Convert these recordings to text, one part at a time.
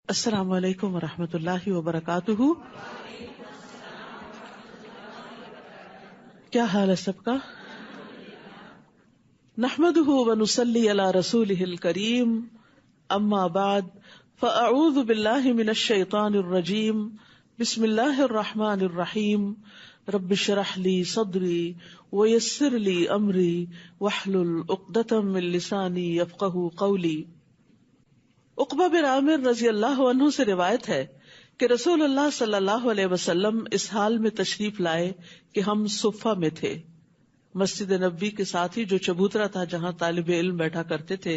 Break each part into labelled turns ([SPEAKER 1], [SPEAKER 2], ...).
[SPEAKER 1] السلام علیکم ورحمۃ اللہ وبرکاتہ. کیا حال ہے سب کا؟ نحمده ونصلی علی رسولہ الکریم. اما بعد فاعوذ باللہ من الشیطان الرجیم. بسم اللہ الرحمن الرحیم. رب اشرح لی صدری ویسر لی امری واحلل عقدۃ من لسانی یفقہوا قولی. عقبہ بن عامر رضی اللہ عنہ سے روایت ہے کہ رسول اللہ صلی اللہ علیہ وسلم اس حال میں تشریف لائے کہ ہم صفہ میں تھے، مسجد نبوی کے ساتھ ہی جو چبوترا تھا جہاں طالب علم بیٹھا کرتے تھے.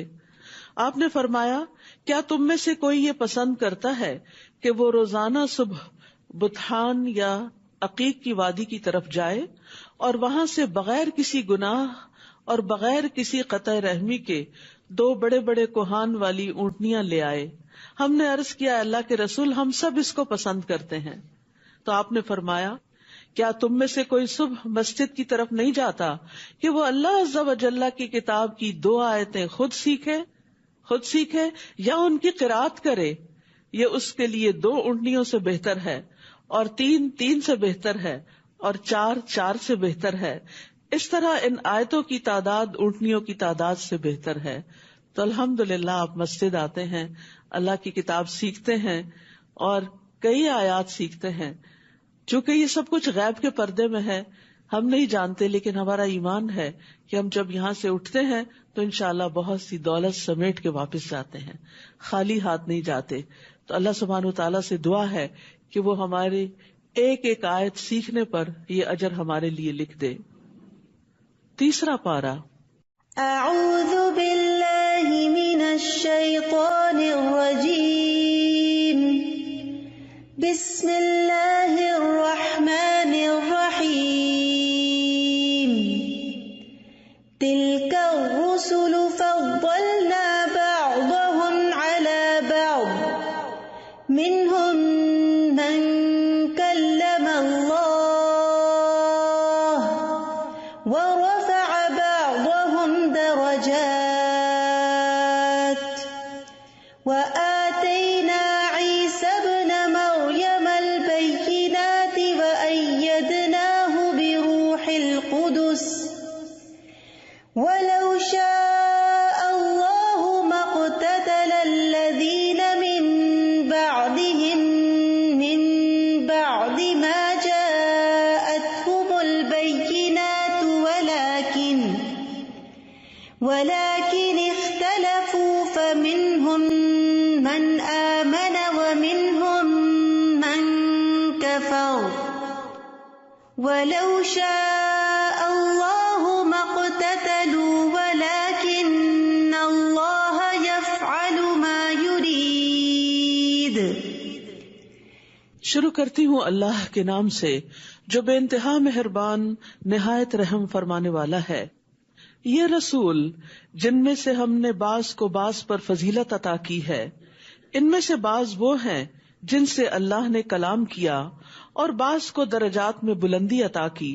[SPEAKER 1] آپ نے فرمایا، کیا تم میں سے کوئی یہ پسند کرتا ہے کہ وہ روزانہ صبح بطحان یا عقیق کی وادی کی طرف جائے اور وہاں سے بغیر کسی گناہ اور بغیر کسی قطع رحمی کے 2 بڑے بڑے کوہان والی اونٹنیاں لے آئے؟ ہم نے عرض کیا، اللہ کے رسول، ہم سب اس کو پسند کرتے ہیں. تو آپ نے فرمایا، کیا تم میں سے کوئی صبح مسجد کی طرف نہیں جاتا کہ وہ اللہ عز و جل کی کتاب کی 2 آیتیں خود سیکھے یا ان کی قرات کرے؟ یہ اس کے لیے 2 اونٹنیوں سے بہتر ہے، اور 3 سے بہتر ہے، اور 4 سے بہتر ہے. اس طرح ان آیتوں کی تعداد اونٹنیوں کی تعداد سے بہتر ہے. تو الحمدللہ آپ مسجد آتے ہیں، اللہ کی کتاب سیکھتے ہیں اور کئی آیات سیکھتے ہیں. چونکہ یہ سب کچھ غیب کے پردے میں ہے، ہم نہیں جانتے، لیکن ہمارا ایمان ہے کہ ہم جب یہاں سے اٹھتے ہیں تو انشاءاللہ بہت سی دولت سمیٹ کے واپس جاتے ہیں، خالی ہاتھ نہیں جاتے. تو اللہ سبحانہ وتعالیٰ سے دعا ہے کہ وہ ہمارے ایک آیت سیکھنے پر یہ اجر ہمارے لیے لکھ دے. تیسرا پارہ.
[SPEAKER 2] اعوذ باللہ من الشیطان الرجیم. بسم اللہ الرحمن الرحیم. تلک الرسل فضلنا بعضهم على بعض منهم من کلم اللہ ورفع بعضهم درجات وآتينا عيسى ابن مريم البينات وأيدناه بروح القدس ولو شاء الله ما اقتتل الذين من بعدهم من بعد ما جاءتهم البينات ولكن اختلفوا فمنهم من آمن ومنهم من كفر ولو شاء الله ما اقتتلوا ولكن الله يفعل ما يريد.
[SPEAKER 1] شروع کرتی ہوں اللہ کے نام سے جو بے انتہا مہربان نہایت رحم فرمانے والا ہے. یہ رسول جن میں سے ہم نے بعض کو بعض پر فضیلت عطا کی ہے، ان میں سے بعض وہ ہیں جن سے اللہ نے کلام کیا، اور بعض کو درجات میں بلندی عطا کی،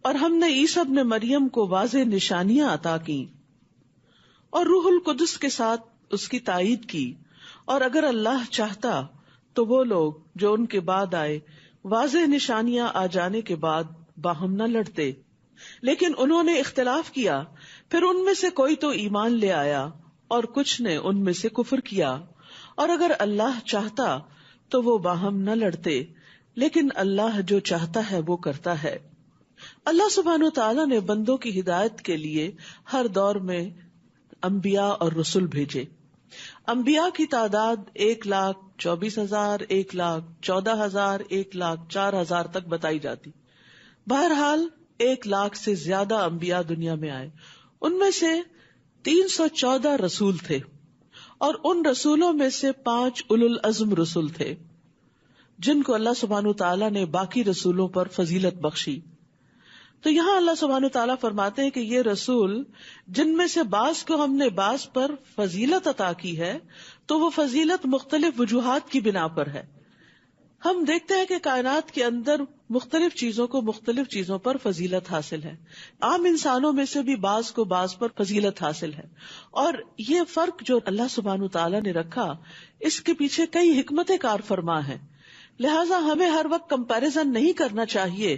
[SPEAKER 1] اور ہم نے عیسیٰ ابن مریم کو واضح نشانیاں عطا کی، اور روح القدس کے ساتھ اس کی تائید کی. اور اگر اللہ چاہتا تو وہ لوگ جو ان کے بعد آئے واضح نشانیاں آ جانے کے بعد باہم نہ لڑتے، لیکن انہوں نے اختلاف کیا. پھر ان میں سے کوئی تو ایمان لے آیا اور کچھ نے ان میں سے کفر کیا. اور اگر اللہ چاہتا تو وہ باہم نہ لڑتے، لیکن اللہ جو چاہتا ہے وہ کرتا ہے. اللہ سبحانہ وتعالیٰ نے بندوں کی ہدایت کے لیے ہر دور میں انبیاء اور رسول بھیجے. انبیاء کی تعداد 1,24,000، 1,14,000، 1,04,000 تک بتائی جاتی. بہرحال 1,00,000 سے زیادہ انبیاء دنیا میں آئے. ان میں سے 314 رسول تھے، اور ان رسولوں میں سے 5 اولو العزم رسول تھے جن کو اللہ سبحانہ وتعالیٰ نے باقی رسولوں پر فضیلت بخشی. تو یہاں اللہ سبحانہ وتعالیٰ فرماتے ہیں کہ یہ رسول جن میں سے بعض کو ہم نے بعض پر فضیلت عطا کی ہے، تو وہ فضیلت مختلف وجوہات کی بنا پر ہے. ہم دیکھتے ہیں کہ کائنات کے اندر مختلف چیزوں کو مختلف چیزوں پر فضیلت حاصل ہے. عام انسانوں میں سے بھی بعض کو بعض پر فضیلت حاصل ہے, اور یہ فرق جو اللہ سبحانہ تعالیٰ نے رکھا اس کے پیچھے کئی حکمت کار فرما ہے. لہٰذا ہمیں ہر وقت کمپیریزن نہیں کرنا چاہیے.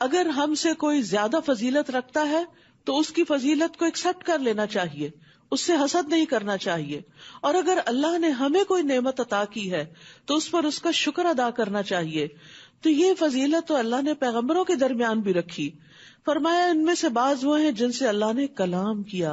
[SPEAKER 1] اگر ہم سے کوئی زیادہ فضیلت رکھتا ہے تو اس کی فضیلت کو ایکسپٹ کر لینا چاہیے, اس سے حسد نہیں کرنا چاہیے. اور اگر اللہ نے ہمیں کوئی نعمت عطا کی ہے تو اس پر اس کا شکر ادا کرنا چاہیے. تو یہ فضیلت تو اللہ نے پیغمبروں کے درمیان بھی رکھی. فرمایا ان میں سے بعض وہ ہیں جن سے اللہ نے کلام کیا.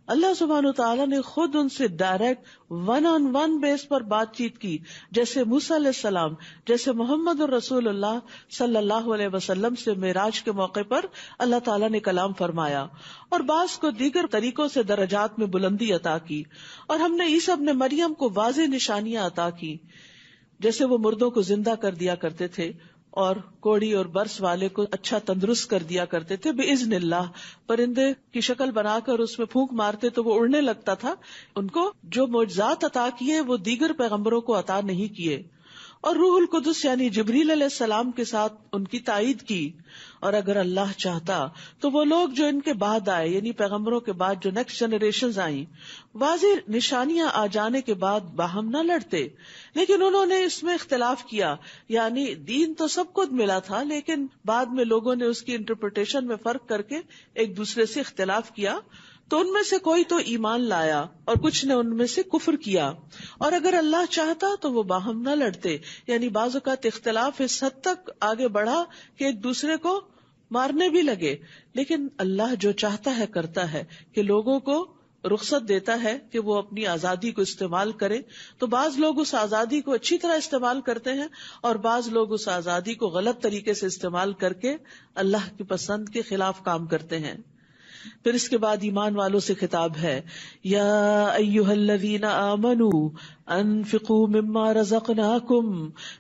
[SPEAKER 1] اللہ سبحانہ وتعالیٰ نے خود ان سے direct one on one base پر بات چیت کی, جیسے موسیٰ علیہ السلام, جیسے محمد الرسول اللہ صلی اللہ علیہ وسلم سے معراج کے موقع پر اللہ تعالیٰ نے کلام فرمایا, اور بعض کو دیگر طریقوں سے درجات میں بلندی عطا کی. اور ہم نے عیسیٰ ابن مریم کو واضح نشانیاں عطا کی, جیسے وہ مردوں کو زندہ کر دیا کرتے تھے اور کوڑی اور برس والے کو اچھا تندرست کر دیا کرتے تھے بِإِذْنِ اللہ. پرندے کی شکل بنا کر اس میں پھونک مارتے تو وہ اڑنے لگتا تھا. ان کو جو معجزات عطا کیے وہ دیگر پیغمبروں کو عطا نہیں کیے. اور روح القدس یعنی جبریل علیہ السلام کے ساتھ ان کی تائید کی. اور اگر اللہ چاہتا تو وہ لوگ جو ان کے بعد آئے یعنی پیغمبروں کے بعد جو نیکسٹ جنریشنز آئیں, واضح نشانیاں آ جانے کے بعد باہم نہ لڑتے, لیکن انہوں نے اس میں اختلاف کیا. یعنی دین تو سب کو ملا تھا, لیکن بعد میں لوگوں نے اس کی انٹرپریٹیشن میں فرق کر کے ایک دوسرے سے اختلاف کیا. تو ان میں سے کوئی تو ایمان لایا اور کچھ نے ان میں سے کفر کیا. اور اگر اللہ چاہتا تو وہ باہم نہ لڑتے. یعنی بعض اوقات اختلاف اس حد تک آگے بڑھا کہ ایک دوسرے کو مارنے بھی لگے, لیکن اللہ جو چاہتا ہے کرتا ہے کہ لوگوں کو رخصت دیتا ہے کہ وہ اپنی آزادی کو استعمال کرے. تو بعض لوگ اس آزادی کو اچھی طرح استعمال کرتے ہیں اور بعض لوگ اس آزادی کو غلط طریقے سے استعمال کر کے اللہ کی پسند کے خلاف کام کرتے ہیں. پھر اس کے بعد ایمان والوں سے خطاب ہے, یا ایھا الذین آمنوا انفقوا مما رزقناکم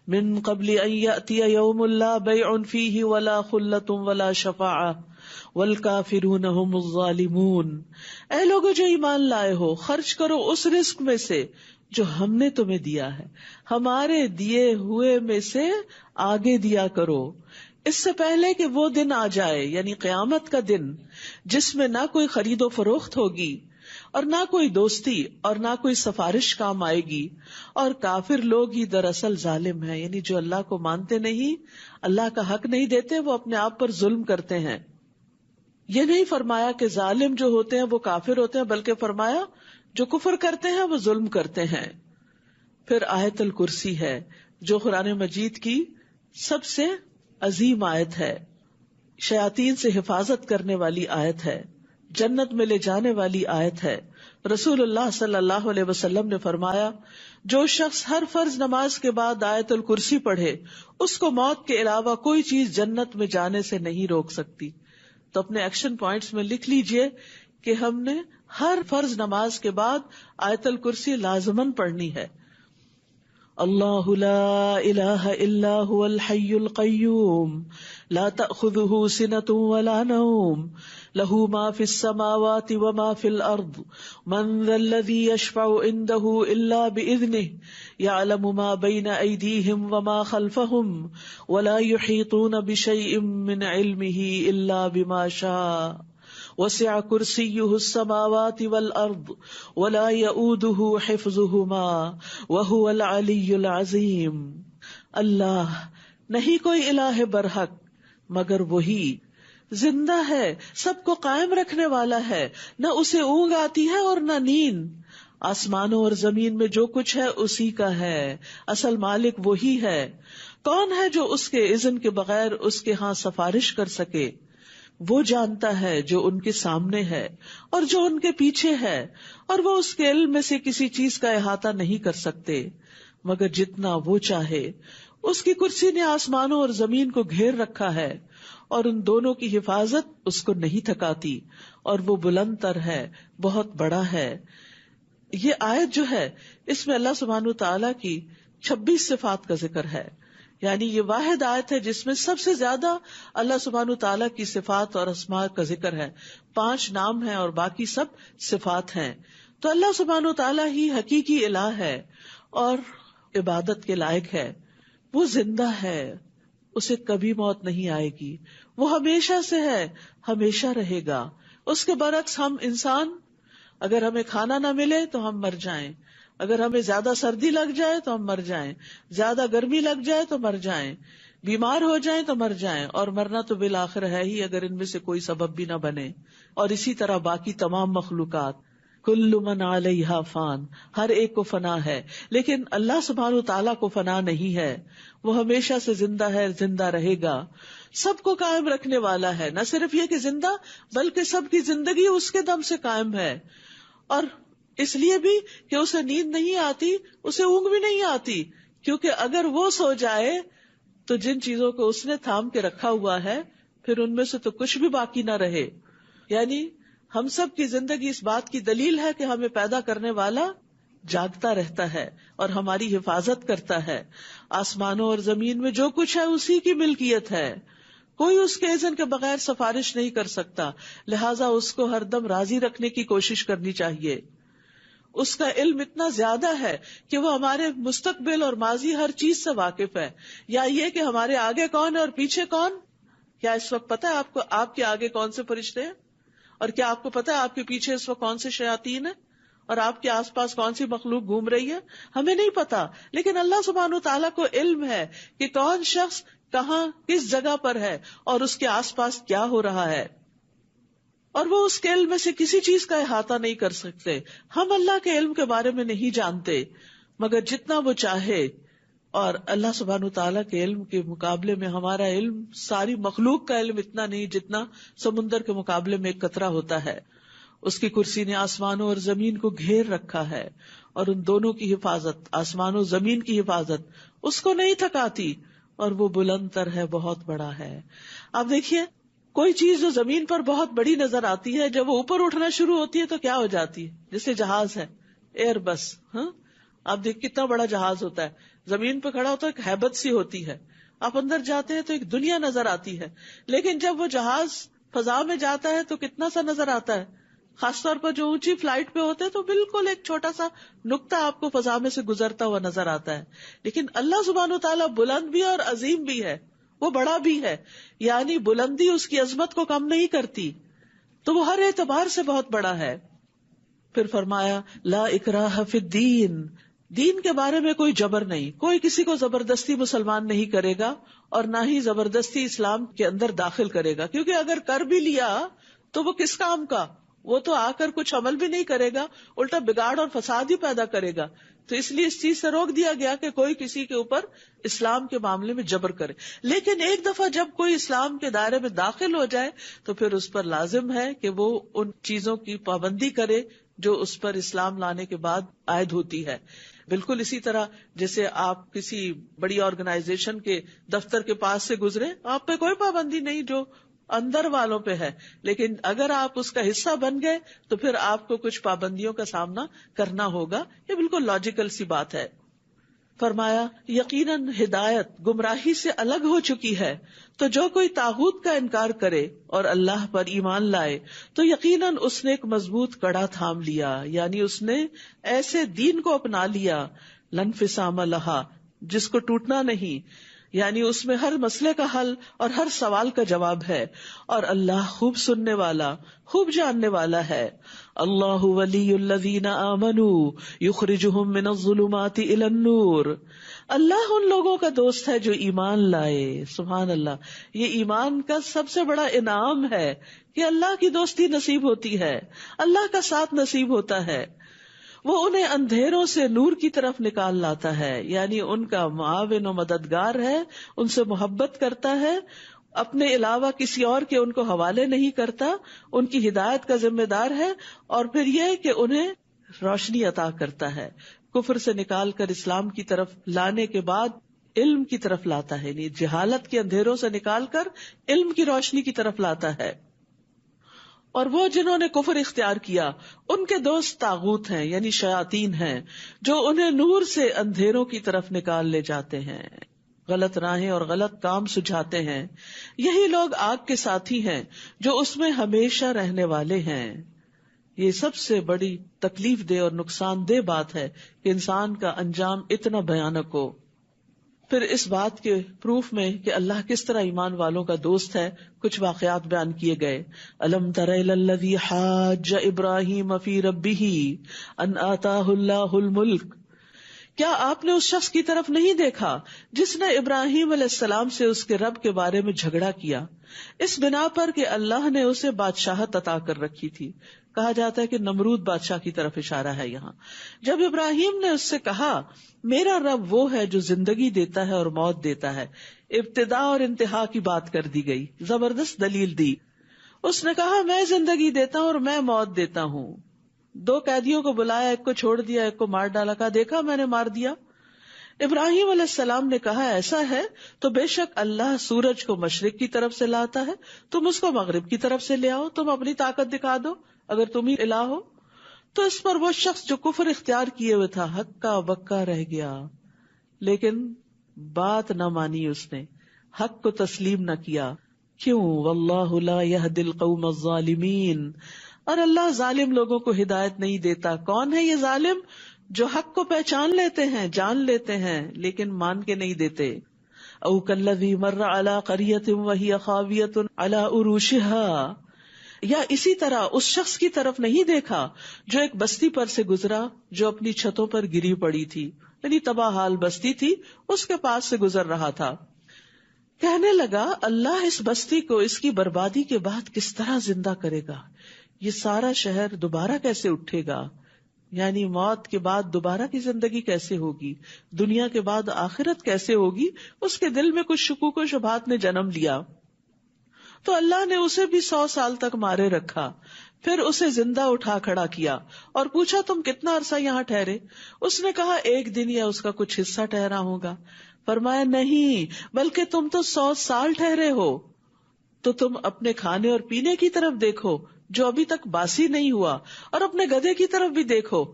[SPEAKER 1] من قبل ان یأتی یوم لا بیع فیہ ولا خلۃ ولا شفاعۃ والکافرون هم الظالمون. اے لوگو جو ایمان لائے ہو, خرچ کرو اس رزق میں سے جو ہم نے تمہیں دیا ہے, ہمارے دیے ہوئے میں سے آگے دیا کرو, اس سے پہلے کہ وہ دن آ جائے یعنی قیامت کا دن جس میں نہ کوئی خرید و فروخت ہوگی اور نہ کوئی دوستی اور نہ کوئی سفارش کام آئے گی, اور کافر لوگ ہی دراصل ظالم ہیں. یعنی جو اللہ کو مانتے نہیں, اللہ کا حق نہیں دیتے, وہ اپنے آپ پر ظلم کرتے ہیں. یہ نہیں فرمایا کہ ظالم جو ہوتے ہیں وہ کافر ہوتے ہیں, بلکہ فرمایا جو کفر کرتے ہیں وہ ظلم کرتے ہیں. پھر آیت الکرسی ہے جو قرآن مجید کی سب سے عظیم آیت ہے, شیاطین سے حفاظت کرنے والی آیت ہے, جنت میں لے جانے والی آیت ہے. رسول اللہ صلی اللہ علیہ وسلم نے فرمایا, جو شخص ہر فرض نماز کے بعد آیت الکرسی پڑھے اس کو موت کے علاوہ کوئی چیز جنت میں جانے سے نہیں روک سکتی. تو اپنے ایکشن پوائنٹس میں لکھ لیجئے کہ ہم نے ہر فرض نماز کے بعد آیت الکرسی لازماً پڑھنی ہے. اللہ لا الہ الا هو الحی القیوم لا تأخذه سنة ولا نوم له ما في السماوات وما في الأرض من ذا الذي يشفع عنده إلا بإذنه يعلم ما بين أيديهم وما خلفهم ولا يحيطون بشيء من علمه إلا بما شاء وسع كرسيه السماوات والأرض ولا يؤوده حفظهما وهو العلي العظيم. اللہ نہیں کوئی الہ برحق مگر وہی, زندہ ہے, سب کو قائم رکھنے والا ہے, نہ اسے اونگ آتی ہے اور نہ نیند. آسمانوں اور زمین میں جو کچھ ہے اسی کا ہے, اصل مالک وہی ہے. کون ہے جو اس کے اذن کے بغیر اس کے ہاں سفارش کر سکے؟ وہ جانتا ہے جو ان کے سامنے ہے اور جو ان کے پیچھے ہے, اور وہ اس کے علم میں سے کسی چیز کا احاطہ نہیں کر سکتے مگر جتنا وہ چاہے. اس کی کرسی نے آسمانوں اور زمین کو گھیر رکھا ہے اور ان دونوں کی حفاظت اس کو نہیں تھکاتی, اور وہ بلند تر ہے, بہت بڑا ہے. یہ آیت جو ہے اس میں اللہ سبحانہ تعالیٰ کی 26 صفات کا ذکر ہے. یعنی یہ واحد آیت ہے جس میں سب سے زیادہ اللہ سبحانہ تعالیٰ کی صفات اور اسماء کا ذکر ہے. 5 نام ہیں اور باقی سب صفات ہیں. تو اللہ سبحانہ تعالیٰ ہی حقیقی الہ ہے اور عبادت کے لائق ہے. وہ زندہ ہے، اسے کبھی موت نہیں آئے گی، وہ ہمیشہ سے ہے، ہمیشہ رہے گا. اس کے برعکس ہم انسان، اگر ہمیں کھانا نہ ملے تو ہم مر جائیں، اگر ہمیں زیادہ سردی لگ جائے تو ہم مر جائیں، زیادہ گرمی لگ جائے تو مر جائیں، بیمار ہو جائیں تو مر جائیں، اور مرنا تو بالآخر ہے ہی اگر ان میں سے کوئی سبب بھی نہ بنے. اور اسی طرح باقی تمام مخلوقات، کل من علیہا فان، ہر ایک کو فنا ہے، لیکن اللہ سبحانہ وتعالیٰ کو فنا نہیں ہے، وہ ہمیشہ سے زندہ ہے، زندہ رہے گا، سب کو قائم رکھنے والا ہے. نہ صرف یہ کہ زندہ، بلکہ سب کی زندگی اس کے دم سے قائم ہے. اور اس لیے بھی کہ اسے نیند نہیں آتی، اسے اونگ بھی نہیں آتی، کیونکہ اگر وہ سو جائے تو جن چیزوں کو اس نے تھام کے رکھا ہوا ہے پھر ان میں سے تو کچھ بھی باقی نہ رہے. یعنی ہم سب کی زندگی اس بات کی دلیل ہے کہ ہمیں پیدا کرنے والا جاگتا رہتا ہے اور ہماری حفاظت کرتا ہے. آسمانوں اور زمین میں جو کچھ ہے اسی کی ملکیت ہے، کوئی اس کے اذن کے بغیر سفارش نہیں کر سکتا، لہٰذا اس کو ہر دم راضی رکھنے کی کوشش کرنی چاہیے. اس کا علم اتنا زیادہ ہے کہ وہ ہمارے مستقبل اور ماضی ہر چیز سے واقف ہے. یا یہ کہ ہمارے آگے کون ہے اور پیچھے کون. کیا اس وقت پتا ہے آپ کو آپ کے آگے کون سے فرشتے ہیں؟ اور کیا آپ کو پتا ہے آپ کے پیچھے اس وقت کون سے شیاطین ہیں؟ اور آپ کے آس پاس کون سی مخلوق گھوم رہی ہے؟ ہمیں نہیں پتا، لیکن اللہ سبحانہ وتعالیٰ کو علم ہے کہ کون شخص کہاں کس جگہ پر ہے اور اس کے آس پاس کیا ہو رہا ہے. اور وہ اس کے علم میں سے کسی چیز کا احاطہ نہیں کر سکتے. ہم اللہ کے علم کے بارے میں نہیں جانتے مگر جتنا وہ چاہے، اور اللہ سبحانہ وتعالیٰ کے علم کے مقابلے میں ہمارا علم، ساری مخلوق کا علم اتنا نہیں جتنا سمندر کے مقابلے میں ایک قطرہ ہوتا ہے. اس کی کرسی نے آسمانوں اور زمین کو گھیر رکھا ہے، اور ان دونوں کی حفاظت، آسمانوں زمین کی حفاظت اس کو نہیں تھکاتی، اور وہ بلند تر ہے، بہت بڑا ہے. آپ دیکھیے کوئی چیز جو زمین پر بہت بڑی نظر آتی ہے، جب وہ اوپر اٹھنا شروع ہوتی ہے تو کیا ہو جاتی ہے؟ جیسے جہاز ہے، ایئر بس. آپ دیکھ کتنا بڑا جہاز ہوتا ہے، زمین پہ کھڑا ہوتا ہے، ایک ہیبت سی ہوتی ہے، آپ اندر جاتے ہیں تو ایک دنیا نظر آتی ہے. لیکن جب وہ جہاز فضا میں جاتا ہے تو کتنا سا نظر آتا ہے، خاص طور پر جو اونچی فلائٹ پہ ہوتے ہیں تو بالکل ایک چھوٹا سا نقطہ آپ کو فضا میں سے گزرتا ہوا نظر آتا ہے. لیکن اللہ سبحانہ وتعالیٰ بلند بھی اور عظیم بھی ہے، وہ بڑا بھی ہے، یعنی بلندی اس کی عظمت کو کم نہیں کرتی، تو وہ ہر اعتبار سے بہت بڑا ہے. پھر فرمایا لا اکراہ فی الدین، دین کے بارے میں کوئی جبر نہیں، کوئی کسی کو زبردستی مسلمان نہیں کرے گا اور نہ ہی زبردستی اسلام کے اندر داخل کرے گا، کیونکہ اگر کر بھی لیا تو وہ کس کام کا، وہ تو آ کر کچھ عمل بھی نہیں کرے گا، الٹا بگاڑ اور فساد ہی پیدا کرے گا. تو اس لیے اس چیز سے روک دیا گیا کہ کوئی کسی کے اوپر اسلام کے معاملے میں جبر کرے. لیکن ایک دفعہ جب کوئی اسلام کے دائرے میں داخل ہو جائے تو پھر اس پر لازم ہے کہ وہ ان چیزوں کی پابندی کرے جو اس پر اسلام لانے کے بعد عائد ہوتی ہے. بالکل اسی طرح جیسے آپ کسی بڑی آرگنائزیشن کے دفتر کے پاس سے گزرے، آپ پہ کوئی پابندی نہیں جو اندر والوں پہ ہے، لیکن اگر آپ اس کا حصہ بن گئے تو پھر آپ کو کچھ پابندیوں کا سامنا کرنا ہوگا. یہ بالکل لاجیکل سی بات ہے. فرمایا یقیناً ہدایت گمراہی سے الگ ہو چکی ہے، تو جو کوئی طاغوت کا انکار کرے اور اللہ پر ایمان لائے تو یقیناً اس نے ایک مضبوط کڑا تھام لیا، یعنی اس نے ایسے دین کو اپنا لیا لنفسام لہا، جس کو ٹوٹنا نہیں، یعنی اس میں ہر مسئلے کا حل اور ہر سوال کا جواب ہے. اور اللہ خوب سننے والا، خوب جاننے والا ہے. اللہ ولی الذین آمنوا یخرجہم من الظلمات الی النور، اللہ ان لوگوں کا دوست ہے جو ایمان لائے. سبحان اللہ، یہ ایمان کا سب سے بڑا انعام ہے کہ اللہ کی دوستی نصیب ہوتی ہے، اللہ کا ساتھ نصیب ہوتا ہے. وہ انہیں اندھیروں سے نور کی طرف نکال لاتا ہے، یعنی ان کا معاون و مددگار ہے، ان سے محبت کرتا ہے، اپنے علاوہ کسی اور کے ان کو حوالے نہیں کرتا، ان کی ہدایت کا ذمہ دار ہے. اور پھر یہ کہ انہیں روشنی عطا کرتا ہے، کفر سے نکال کر اسلام کی طرف لانے کے بعد علم کی طرف لاتا ہے، یعنی جہالت کے اندھیروں سے نکال کر علم کی روشنی کی طرف لاتا ہے. اور وہ جنہوں نے کفر اختیار کیا ان کے دوست طاغوت ہیں، یعنی شیاطین ہیں، جو انہیں نور سے اندھیروں کی طرف نکال لے جاتے ہیں، غلط راہیں اور غلط کام سجھاتے ہیں. یہی لوگ آگ کے ساتھی ہیں جو اس میں ہمیشہ رہنے والے ہیں. یہ سب سے بڑی تکلیف دہ اور نقصان دہ بات ہے کہ انسان کا انجام اتنا بھیانک ہو. پھر اس بات کے پروف میں کہ اللہ کس طرح ایمان والوں کا دوست ہے کچھ واقعات بیان کیے گئے. الم تر الی الذی حاج ابراہیم فی ربہ ان آتاہ اللہ الملک، کیا آپ نے اس شخص کی طرف نہیں دیکھا جس نے ابراہیم علیہ السلام سے اس کے رب کے بارے میں جھگڑا کیا اس بنا پر کہ اللہ نے اسے بادشاہت عطا کر رکھی تھی. کہا جاتا ہے کہ نمرود بادشاہ کی طرف اشارہ ہے یہاں. جب ابراہیم نے اس سے کہا میرا رب وہ ہے جو زندگی دیتا ہے اور موت دیتا ہے، ابتدا اور انتہا کی بات کر دی گئی، زبردست دلیل دی. اس نے کہا میں زندگی دیتا ہوں اور میں موت دیتا ہوں. 2 قیدیوں کو بلایا، ایک کو چھوڑ دیا، ایک کو مار ڈالا. کہا دیکھا میں نے مار دیا. ابراہیم علیہ السلام نے کہا ایسا ہے تو بے شک اللہ سورج کو مشرق کی طرف سے لاتا ہے، تم اس کو مغرب کی طرف سے لے آؤ، تم اپنی طاقت دکھا دو اگر تم ہی الہ ہو. تو اس پر وہ شخص جو کفر اختیار کیے ہوئے تھا ہکا بکا رہ گیا، لیکن بات نہ مانی، اس نے حق کو تسلیم نہ کیا. کیوں؟ واللہ لا یہدی القوم الظالمین، اور اللہ ظالم لوگوں کو ہدایت نہیں دیتا. کون ہے یہ ظالم؟ جو حق کو پہچان لیتے ہیں، جان لیتے ہیں، لیکن مان کے نہیں دیتے. او کالذی مر علی قریۃ وہی خاویۃ علی عروشها، یا اسی طرح اس شخص کی طرف نہیں دیکھا جو ایک بستی پر سے گزرا جو اپنی چھتوں پر گری پڑی تھی، یعنی تباہ حال بستی تھی، اس کے پاس سے گزر رہا تھا. کہنے لگا اللہ اس بستی کو اس کی بربادی کے بعد کس طرح زندہ کرے گا، یہ سارا شہر دوبارہ کیسے اٹھے گا، یعنی موت کے بعد دوبارہ کی زندگی کیسے ہوگی، دنیا کے بعد آخرت کیسے ہوگی. اس کے دل میں کچھ شکوک و شبہات نے جنم لیا. تو اللہ نے اسے بھی 100 سال تک مارے رکھا، پھر اسے زندہ اٹھا کھڑا کیا اور پوچھا تم کتنا عرصہ یہاں ٹھہرے؟ اس نے کہا 1 دن یا اس کا کچھ حصہ ٹھہرا ہوگا. فرمایا نہیں، بلکہ تم تو 100 سال ٹھہرے ہو. تو تم اپنے کھانے اور پینے کی طرف دیکھو جو ابھی تک باسی نہیں ہوا، اور اپنے گدھے کی طرف بھی دیکھو.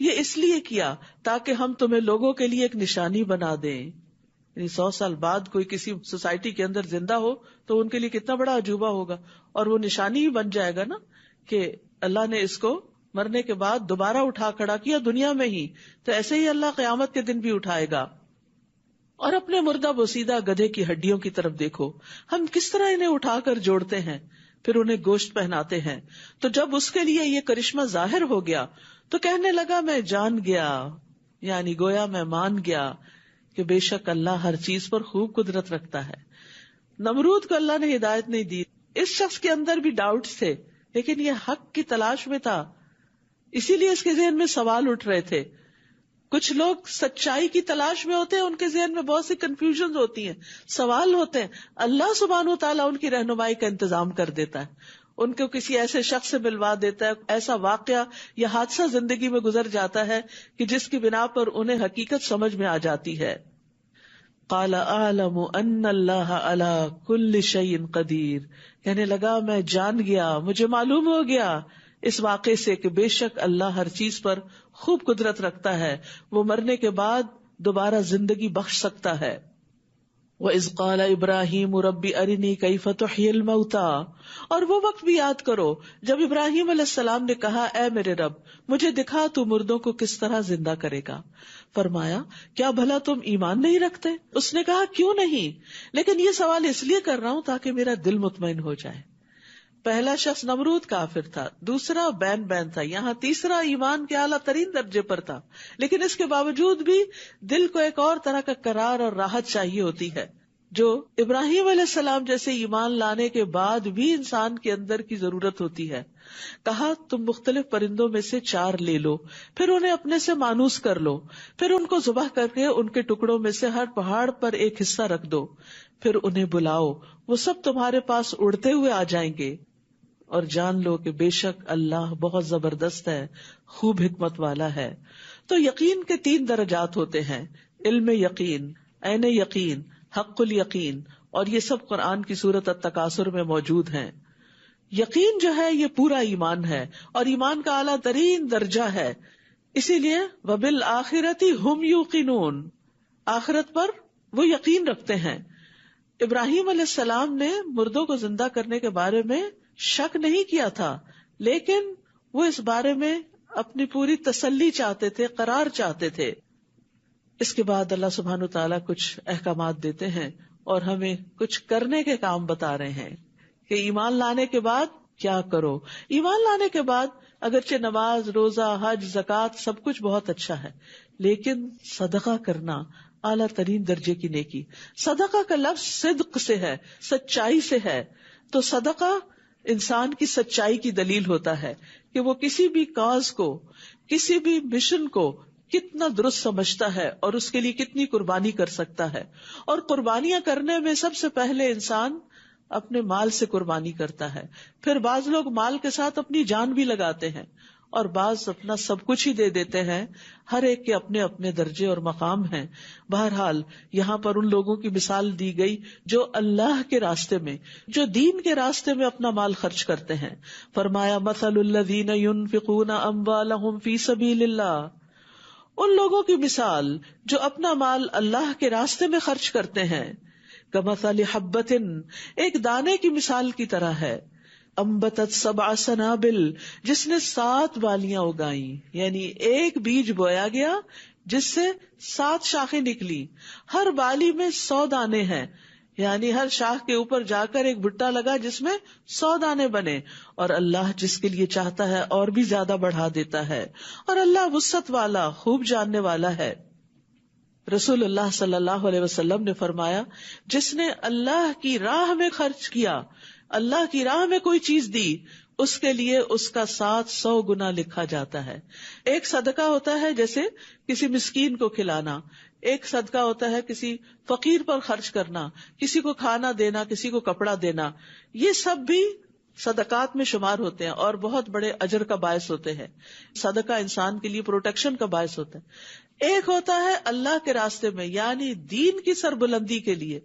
[SPEAKER 1] یہ اس لیے کیا تاکہ ہم تمہیں لوگوں کے لیے ایک نشانی بنا دیں. یعنی 100 سال بعد کوئی کسی سوسائٹی کے اندر زندہ ہو تو ان کے لیے کتنا بڑا عجوبہ ہوگا، اور وہ نشانی ہی بن جائے گا نا کہ اللہ نے اس کو مرنے کے بعد دوبارہ اٹھا کھڑا کیا دنیا میں ہی. تو ایسے ہی اللہ قیامت کے دن بھی اٹھائے گا. اور اپنے مردہ بوسیدہ گدھے کی ہڈیوں کی طرف دیکھو، ہم کس طرح انہیں اٹھا کر جوڑتے ہیں، پھر انہیں گوشت پہناتے ہیں. تو جب اس کے لیے یہ کرشمہ ظاہر ہو گیا تو کہنے لگا میں جان گیا، یعنی گویا میں مان گیا کہ بے شک اللہ ہر چیز پر خوب قدرت رکھتا ہے. نمرود کو اللہ نے ہدایت نہیں دی. اس شخص کے اندر بھی ڈاؤٹس تھے، لیکن یہ حق کی تلاش میں تھا، اسی لیے اس کے ذہن میں سوال اٹھ رہے تھے. کچھ لوگ سچائی کی تلاش میں ہوتے ہیں، ان کے ذہن میں بہت سی کنفیوژن ہوتی ہیں، سوال ہوتے ہیں. اللہ سبحانہ و تعالیٰ ان کی رہنمائی کا انتظام کر دیتا ہے، ان کو کسی ایسے شخص سے ملوا دیتا ہے، ایسا واقعہ یا حادثہ زندگی میں گزر جاتا ہے کہ جس کی بنا پر انہیں حقیقت سمجھ میں آ جاتی ہے. قال اعلم ان اللہ علی کل شیء قدیر، کہنے لگا میں جان گیا، مجھے معلوم ہو گیا اس واقعے سے کہ بے شک اللہ ہر چیز پر خوب قدرت رکھتا ہے، وہ مرنے کے بعد دوبارہ زندگی بخش سکتا ہے. وَإِذْ قَالَ إِبْرَاهِيمُ رَبِّ أَرِنِي كَيْفَ تُحْيِي الْمَوْتَى، اور وہ وقت بھی یاد کرو جب ابراہیم علیہ السلام نے کہا اے میرے رب مجھے دکھا تو مردوں کو کس طرح زندہ کرے گا. فرمایا کیا بھلا تم ایمان نہیں رکھتے؟ اس نے کہا کیوں نہیں، لیکن یہ سوال اس لیے کر رہا ہوں تاکہ میرا دل مطمئن ہو جائے. پہلا شخص نمرود کافر تھا، دوسرا بین تھا، یہاں تیسرا ایمان کے اعلیٰ ترین درجے پر تھا، لیکن اس کے باوجود بھی دل کو ایک اور طرح کا قرار اور راحت چاہیے ہوتی ہے جو ابراہیم علیہ السلام جیسے ایمان لانے کے بعد بھی انسان کے اندر کی ضرورت ہوتی ہے. کہا تم مختلف پرندوں میں سے 4 لے لو، پھر انہیں اپنے سے مانوس کر لو، پھر ان کو ذبح کر کے ان کے ٹکڑوں میں سے ہر پہاڑ پر ایک حصہ رکھ دو، پھر انہیں بلاؤ، وہ سب تمہارے پاس اڑتے ہوئے آ جائیں گے، اور جان لو کہ بے شک اللہ بہت زبردست ہے، خوب حکمت والا ہے. تو یقین کے 3 درجات ہوتے ہیں، علم یقین، عین یقین، حق الیقین، اور یہ سب قرآن کی سورۃ التکاثر میں موجود ہیں. یقین جو ہے یہ پورا ایمان ہے اور ایمان کا اعلیٰ ترین درجہ ہے، اسی لیے وبالآخرۃ ھم یوقنون، آخرت پر وہ یقین رکھتے ہیں. ابراہیم علیہ السلام نے مردوں کو زندہ کرنے کے بارے میں شک نہیں کیا تھا، لیکن وہ اس بارے میں اپنی پوری تسلی چاہتے تھے، قرار چاہتے تھے. اس کے بعد اللہ سبحانہ و تعالیٰ کچھ احکامات دیتے ہیں اور ہمیں کچھ کرنے کے کام بتا رہے ہیں کہ ایمان لانے کے بعد کیا کرو. ایمان لانے کے بعد اگرچہ نماز، روزہ، حج، زکوٰۃ سب کچھ بہت اچھا ہے، لیکن صدقہ کرنا اعلیٰ ترین درجے کی نیکی. صدقہ کا لفظ صدق سے ہے، سچائی سے ہے. تو صدقہ انسان کی سچائی کی دلیل ہوتا ہے کہ وہ کسی بھی کاز کو، کسی بھی مشن کو کتنا درست سمجھتا ہے اور اس کے لیے کتنی قربانی کر سکتا ہے. اور قربانیاں کرنے میں سب سے پہلے انسان اپنے مال سے قربانی کرتا ہے، پھر بعض لوگ مال کے ساتھ اپنی جان بھی لگاتے ہیں، اور بعض اپنا سب کچھ ہی دے دیتے ہیں. ہر ایک کے اپنے اپنے درجے اور مقام ہیں. بہرحال یہاں پر ان لوگوں کی مثال دی گئی جو اللہ کے راستے میں، جو دین کے راستے میں اپنا مال خرچ کرتے ہیں. فرمایا مثل الذین ينفقون اموالهم فی سبیل اللہ، ان لوگوں کی مثال جو اپنا مال اللہ کے راستے میں خرچ کرتے ہیں، کمثل حبۃ، ایک دانے کی مثال کی طرح ہے، انبتت 7 سنابل، جس نے 7 بالیاں اگائیں، یعنی ایک بیج بویا گیا جس سے 7 شاخیں نکلی، ہر بالی میں 100 دانے ہیں، یعنی ہر شاخ کے اوپر جا کر ایک بھٹا لگا جس میں 100 دانے بنے. اور اللہ جس کے لیے چاہتا ہے اور بھی زیادہ بڑھا دیتا ہے، اور اللہ وسعت والا، خوب جاننے والا ہے. رسول اللہ صلی اللہ علیہ وسلم نے فرمایا، جس نے اللہ کی راہ میں خرچ کیا، اللہ کی راہ میں کوئی چیز دی، اس کے لیے اس کا 700 گنا لکھا جاتا ہے. ایک صدقہ ہوتا ہے جیسے کسی مسکین کو کھلانا، ایک صدقہ ہوتا ہے کسی فقیر پر خرچ کرنا، کسی کو کھانا دینا، کسی کو کپڑا دینا. یہ سب بھی صدقات میں شمار ہوتے ہیں اور بہت بڑے اجر کا باعث ہوتے ہیں. صدقہ انسان کے لیے پروٹیکشن کا باعث ہوتا ہے. ایک ہوتا ہے اللہ کے راستے میں، یعنی دین کی سربلندی کے لیے،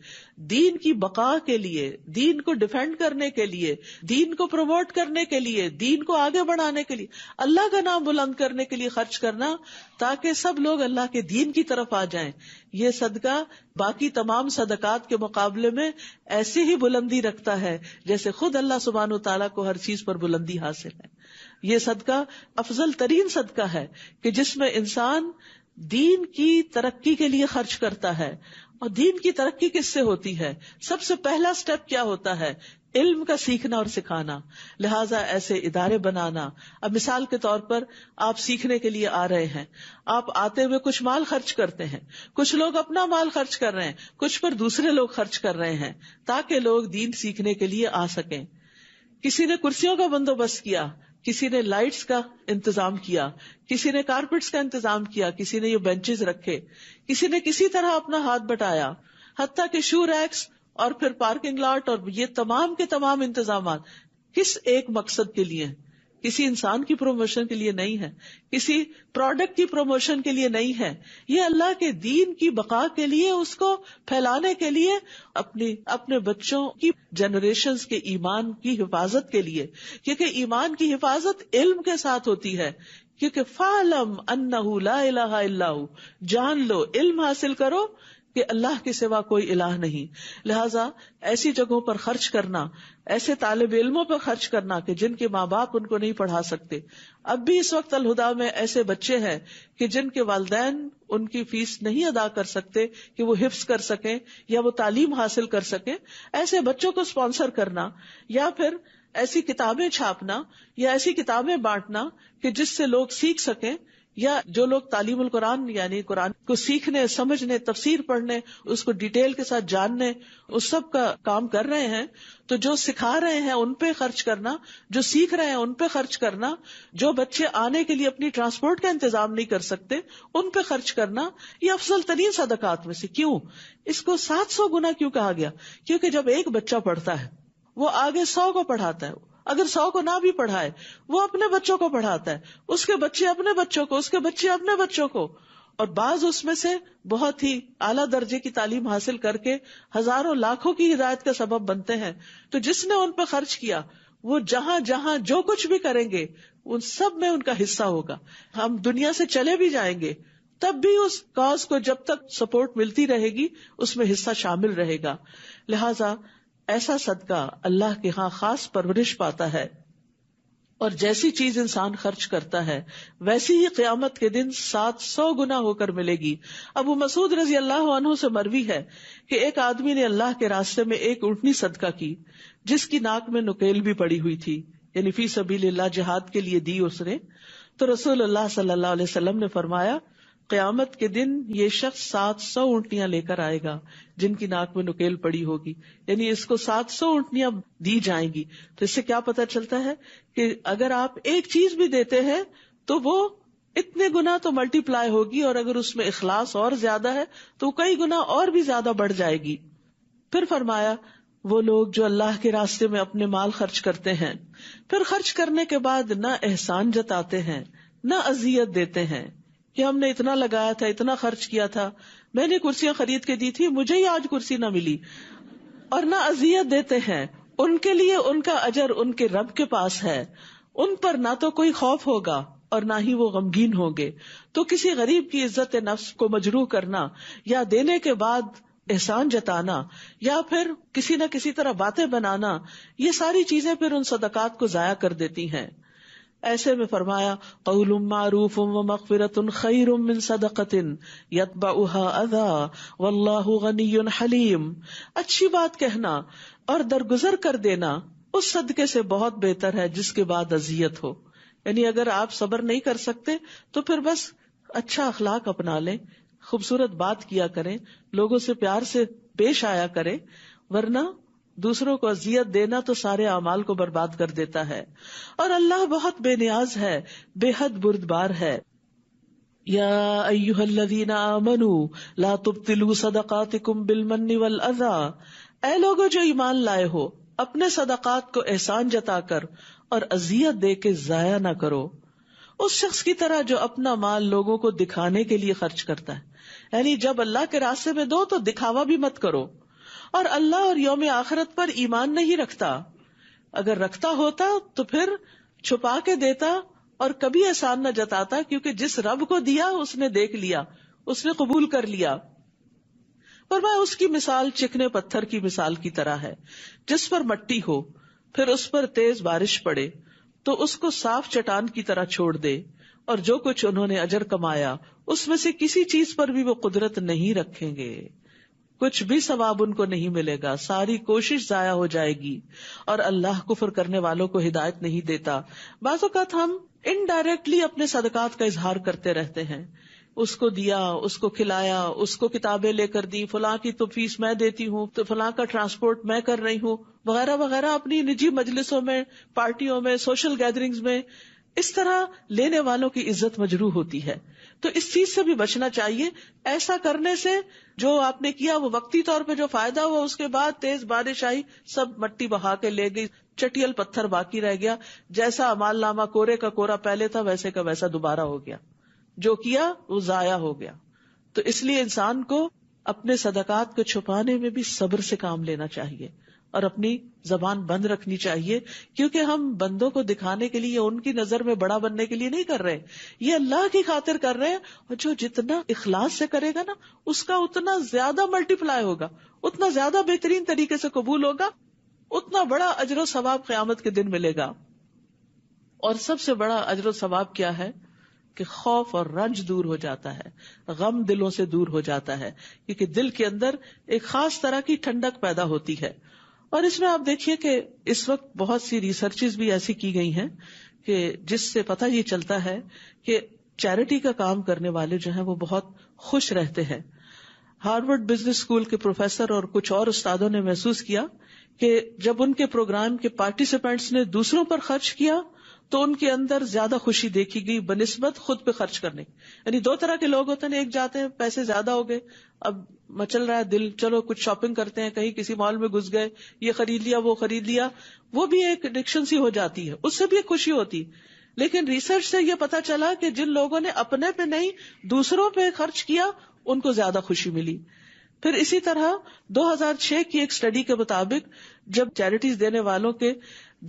[SPEAKER 1] دین کی بقا کے لیے، دین کو ڈیفینڈ کرنے کے لیے، دین کو پروموٹ کرنے کے لیے، دین کو آگے بڑھانے کے لیے، اللہ کا نام بلند کرنے کے لیے خرچ کرنا، تاکہ سب لوگ اللہ کے دین کی طرف آ جائیں. یہ صدقہ باقی تمام صدقات کے مقابلے میں ایسی ہی بلندی رکھتا ہے جیسے خود اللہ سبحانہ وتعالیٰ کو ہر چیز پر بلندی حاصل ہے. یہ صدقہ افضل ترین صدقہ ہے کہ جس میں انسان دین کی ترقی کے لیے خرچ کرتا ہے. اور دین کی ترقی کس سے ہوتی ہے؟ سب سے پہلا سٹیپ کیا ہوتا ہے؟ علم کا سیکھنا اور سکھانا. لہٰذا ایسے ادارے بنانا. اب مثال کے طور پر آپ سیکھنے کے لیے آ رہے ہیں، آپ آتے ہوئے کچھ مال خرچ کرتے ہیں، کچھ لوگ اپنا مال خرچ کر رہے ہیں، کچھ پر دوسرے لوگ خرچ کر رہے ہیں تاکہ لوگ دین سیکھنے کے لیے آ سکیں. کسی نے کرسیوں کا بندوبست کیا، کسی نے لائٹس کا انتظام کیا، کسی نے کارپیٹس کا انتظام کیا، کسی نے یہ بینچز رکھے، کسی نے کسی طرح اپنا ہاتھ بٹایا، حتیٰ کہ شو ریکس اور پھر پارکنگ لاٹ اور یہ تمام کے تمام انتظامات کس ایک مقصد کے لیے؟ کسی انسان کی پروموشن کے لیے نہیں ہے، کسی پروڈکٹ کی پروموشن کے لیے نہیں ہے. یہ اللہ کے دین کی بقا کے لیے، اس کو پھیلانے کے لیے، اپنے بچوں کی جنریشنز کے ایمان کی حفاظت کے لیے. کیونکہ ایمان کی حفاظت علم کے ساتھ ہوتی ہے. کیونکہ فَاعْلَمْ أَنَّهُ لَا إِلَهَ إِلَّا هُوَ، جان لو، علم حاصل کرو کہ اللہ کے سوا کوئی الہ نہیں. لہٰذا ایسی جگہوں پر خرچ کرنا، ایسے طالب علموں پر خرچ کرنا کہ جن کے ماں باپ ان کو نہیں پڑھا سکتے. اب بھی اس وقت الہدا میں ایسے بچے ہیں کہ جن کے والدین ان کی فیس نہیں ادا کر سکتے کہ وہ حفظ کر سکیں یا وہ تعلیم حاصل کر سکیں. ایسے بچوں کو اسپانسر کرنا، یا پھر ایسی کتابیں چھاپنا یا ایسی کتابیں بانٹنا کہ جس سے لوگ سیکھ سکیں، یا جو لوگ تعلیم القرآن یعنی قرآن کو سیکھنے، سمجھنے، تفسیر پڑھنے، اس کو ڈیٹیل کے ساتھ جاننے، اس سب کا کام کر رہے ہیں، تو جو سکھا رہے ہیں ان پہ خرچ کرنا، جو سیکھ رہے ہیں ان پہ خرچ کرنا، جو بچے آنے کے لیے اپنی ٹرانسپورٹ کا انتظام نہیں کر سکتے ان پہ خرچ کرنا، یہ افضل ترین صدقات میں سے. کیوں اس کو 700 گنا کیوں کہا گیا؟ کیونکہ جب ایک بچہ پڑھتا ہے وہ آگے 100 کو پڑھاتا ہے. اگر 100 کو نہ بھی پڑھائے وہ اپنے بچوں کو پڑھاتا ہے، اس کے بچے اپنے بچوں کو، اس کے بچے اپنے بچوں کو. اور بعض اس میں سے بہت ہی اعلیٰ درجے کی تعلیم حاصل کر کے ہزاروں لاکھوں کی ہدایت کا سبب بنتے ہیں. تو جس نے ان پہ خرچ کیا وہ جہاں جہاں جو کچھ بھی کریں گے ان سب میں ان کا حصہ ہوگا. ہم دنیا سے چلے بھی جائیں گے تب بھی اس کاز کو جب تک سپورٹ ملتی رہے گی اس میں حصہ شامل رہے گا. لہذا ایسا صدقہ اللہ کے ہاں خاص پرورش پاتا ہے. اور جیسی چیز انسان خرچ کرتا ہے ویسی ہی قیامت کے دن 700 گنا ہو کر ملے گی. ابو مسعود رضی اللہ عنہ سے مروی ہے کہ ایک آدمی نے اللہ کے راستے میں ایک اونٹنی صدقہ کی جس کی ناک میں نکیل بھی پڑی ہوئی تھی، یعنی فی سبیل اللہ جہاد کے لیے دی اس نے. تو رسول اللہ صلی اللہ علیہ وسلم نے فرمایا قیامت کے دن یہ شخص 700 اونٹنیاں لے کر آئے گا جن کی ناک میں نکیل پڑی ہوگی، یعنی اس کو 700 اونٹنیاں دی جائیں گی. تو اس سے کیا پتہ چلتا ہے کہ اگر آپ ایک چیز بھی دیتے ہیں تو وہ اتنے گنا تو ملٹی پلائی ہوگی، اور اگر اس میں اخلاص اور زیادہ ہے تو کئی گنا اور بھی زیادہ بڑھ جائے گی. پھر فرمایا وہ لوگ جو اللہ کے راستے میں اپنے مال خرچ کرتے ہیں پھر خرچ کرنے کے بعد نہ احسان جتاتے ہیں نہ اذیت دیتے ہیں کہ ہم نے اتنا لگایا تھا، اتنا خرچ کیا تھا، میں نے کرسیاں خرید کے دی تھی، مجھے ہی آج کرسی نہ ملی، اور نہ اذیت دیتے ہیں. ان کے لیے ان کا اجر ان کے رب کے پاس ہے، ان پر نہ تو کوئی خوف ہوگا اور نہ ہی وہ غمگین ہوں گے. تو کسی غریب کی عزت نفس کو مجروح کرنا یا دینے کے بعد احسان جتانا یا پھر کسی نہ کسی طرح باتیں بنانا، یہ ساری چیزیں پھر ان صدقات کو ضائع کر دیتی ہیں. ایسے میں فرمایا قول معروف ومغفرۃ خیر من صدقۃ یتبعها اذی واللہ غنی حلیم. اچھی بات کہنا اور درگزر کر دینا اس صدقے سے بہت بہتر ہے جس کے بعد اذیت ہو. یعنی اگر آپ صبر نہیں کر سکتے تو پھر بس اچھا اخلاق اپنا لیں، خوبصورت بات کیا کریں، لوگوں سے پیار سے پیش آیا کریں، ورنہ دوسروں کو اذیت دینا تو سارے اعمال کو برباد کر دیتا ہے. اور اللہ بہت بے نیاز ہے، بے حد بردبار ہے. یا ایھا الذین آمنوا لا تبطلوا صدقاتکم بالمن والاذی. اے لوگو جو ایمان لائے ہو اپنے صدقات کو احسان جتا کر اور اذیت دے کے ضائع نہ کرو، اس شخص کی طرح جو اپنا مال لوگوں کو دکھانے کے لیے خرچ کرتا ہے. یعنی جب اللہ کے راستے میں دو تو دکھاوا بھی مت کرو. اور اللہ اور یوم آخرت پر ایمان نہیں رکھتا. اگر رکھتا ہوتا تو پھر چھپا کے دیتا اور کبھی احسان نہ جتاتا، کیونکہ جس رب کو دیا اس نے دیکھ لیا، اس نے قبول کر لیا. فرمایا اس کی مثال چکنے پتھر کی مثال کی طرح ہے جس پر مٹی ہو، پھر اس پر تیز بارش پڑے تو اس کو صاف چٹان کی طرح چھوڑ دے، اور جو کچھ انہوں نے اجر کمایا اس میں سے کسی چیز پر بھی وہ قدرت نہیں رکھیں گے، کچھ بھی ثواب ان کو نہیں ملے گا، ساری کوشش ضائع ہو جائے گی. اور اللہ کفر کرنے والوں کو ہدایت نہیں دیتا. بعض اوقات ہم انڈائریکٹلی اپنے صدقات کا اظہار کرتے رہتے ہیں، اس کو دیا، اس کو کھلایا، اس کو کتابیں لے کر دی، فلاں کی تو فیس میں دیتی ہوں، تو فلاں کا ٹرانسپورٹ میں کر رہی ہوں، وغیرہ وغیرہ. اپنی نجی مجلسوں میں، پارٹیوں میں، سوشل گیدرنگز میں اس طرح لینے والوں کی عزت مجروح ہوتی ہے. تو اس چیز سے بھی بچنا چاہیے. ایسا کرنے سے جو آپ نے کیا وہ وقتی طور پہ جو فائدہ ہوا، اس کے بعد تیز بارش آئی، سب مٹی بہا کے لے گئی، چٹیل پتھر باقی رہ گیا. جیسا اعمال نامہ کورے کا کورا پہلے تھا ویسے کا ویسا دوبارہ ہو گیا، جو کیا وہ ضائع ہو گیا. تو اس لیے انسان کو اپنے صدقات کو چھپانے میں بھی صبر سے کام لینا چاہیے اور اپنی زبان بند رکھنی چاہیے، کیونکہ ہم بندوں کو دکھانے کے لیے، ان کی نظر میں بڑا بننے کے لیے نہیں کر رہے، یہ اللہ کی خاطر کر رہے ہیں. اور جو جتنا اخلاص سے کرے گا نا اس کا اتنا زیادہ ملٹی پلائی ہوگا، اتنا زیادہ بہترین طریقے سے قبول ہوگا، اتنا بڑا اجر و ثواب قیامت کے دن ملے گا. اور سب سے بڑا اجر و ثواب کیا ہے کہ خوف اور رنج دور ہو جاتا ہے، غم دلوں سے دور ہو جاتا ہے، کیونکہ دل کے اندر ایک خاص طرح کی ٹھنڈک پیدا ہوتی ہے. اور اس میں آپ دیکھیے کہ اس وقت بہت سی ریسرچز بھی ایسی کی گئی ہیں کہ جس سے پتہ یہ چلتا ہے کہ چیریٹی کا کام کرنے والے جو ہیں وہ بہت خوش رہتے ہیں. ہارورڈ بزنس اسکول کے پروفیسر اور کچھ اور استادوں نے محسوس کیا کہ جب ان کے پروگرام کے پارٹیسپینٹس نے دوسروں پر خرچ کیا تو ان کے اندر زیادہ خوشی دیکھی گئی بنسبت خود پہ خرچ کرنے. یعنی دو طرح کے لوگ ہوتے ہیں، ایک جاتے ہیں پیسے زیادہ ہو گئے، اب مچل رہا ہے دل، چلو کچھ شاپنگ کرتے ہیں، کہیں کسی مال میں گھس گئے، یہ خرید لیا وہ خرید لیا، وہ بھی ایک ایڈکشن سی ہو جاتی ہے، اس سے بھی ایک خوشی ہوتی. لیکن ریسرچ سے یہ پتا چلا کہ جن لوگوں نے اپنے پہ نہیں دوسروں پہ خرچ کیا ان کو زیادہ خوشی ملی. پھر اسی طرح 2006 کی ایک اسٹڈی کے مطابق جب چیریٹیز دینے والوں کے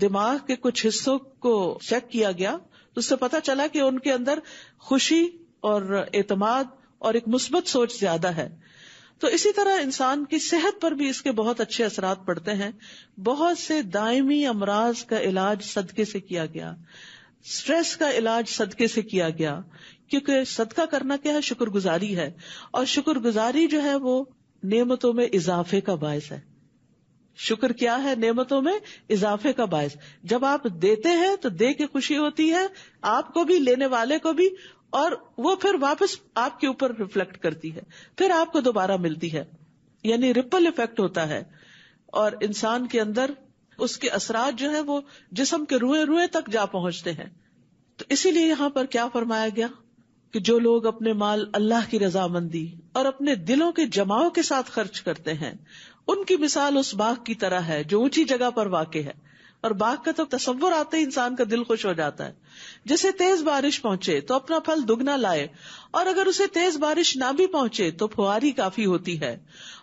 [SPEAKER 1] دماغ کے کچھ حصوں کو چیک کیا گیا تو اس سے پتا چلا کہ ان کے اندر خوشی اور اعتماد اور ایک مثبت سوچ زیادہ ہے. تو اسی طرح انسان کی صحت پر بھی اس کے بہت اچھے اثرات پڑتے ہیں. بہت سے دائمی امراض کا علاج صدقے سے کیا گیا, سٹریس کا علاج صدقے سے کیا گیا, کیونکہ صدقہ کرنا کیا ہے, شکر گزاری ہے, اور شکر گزاری جو ہے وہ نعمتوں میں اضافے کا باعث ہے. شکر کیا ہے؟ نعمتوں میں اضافے کا باعث. جب آپ دیتے ہیں تو دے کے خوشی ہوتی ہے آپ کو بھی, لینے والے کو بھی, اور وہ پھر واپس آپ کے اوپر ریفلیکٹ کرتی ہے, پھر آپ کو دوبارہ ملتی ہے, یعنی ریپل ایفیکٹ ہوتا ہے, اور انسان کے اندر اس کے اثرات جو ہیں وہ جسم کے روئے روئے تک جا پہنچتے ہیں. تو اسی لیے یہاں پر کیا فرمایا گیا کہ جو لوگ اپنے مال اللہ کی رضامندی اور اپنے دلوں کے جماؤ کے ساتھ خرچ کرتے ہیں, ان کی مثال اس باغ کی طرح ہے جو اونچی جگہ پر واقع ہے. اور باغ کا تو تصور آتے ہی انسان کا دل خوش ہو جاتا ہے. جسے تیز بارش پہنچے تو اپنا پھل دگنا لائے, اور اگر اسے تیز بارش نہ بھی پہنچے تو پھواری کافی ہوتی ہے.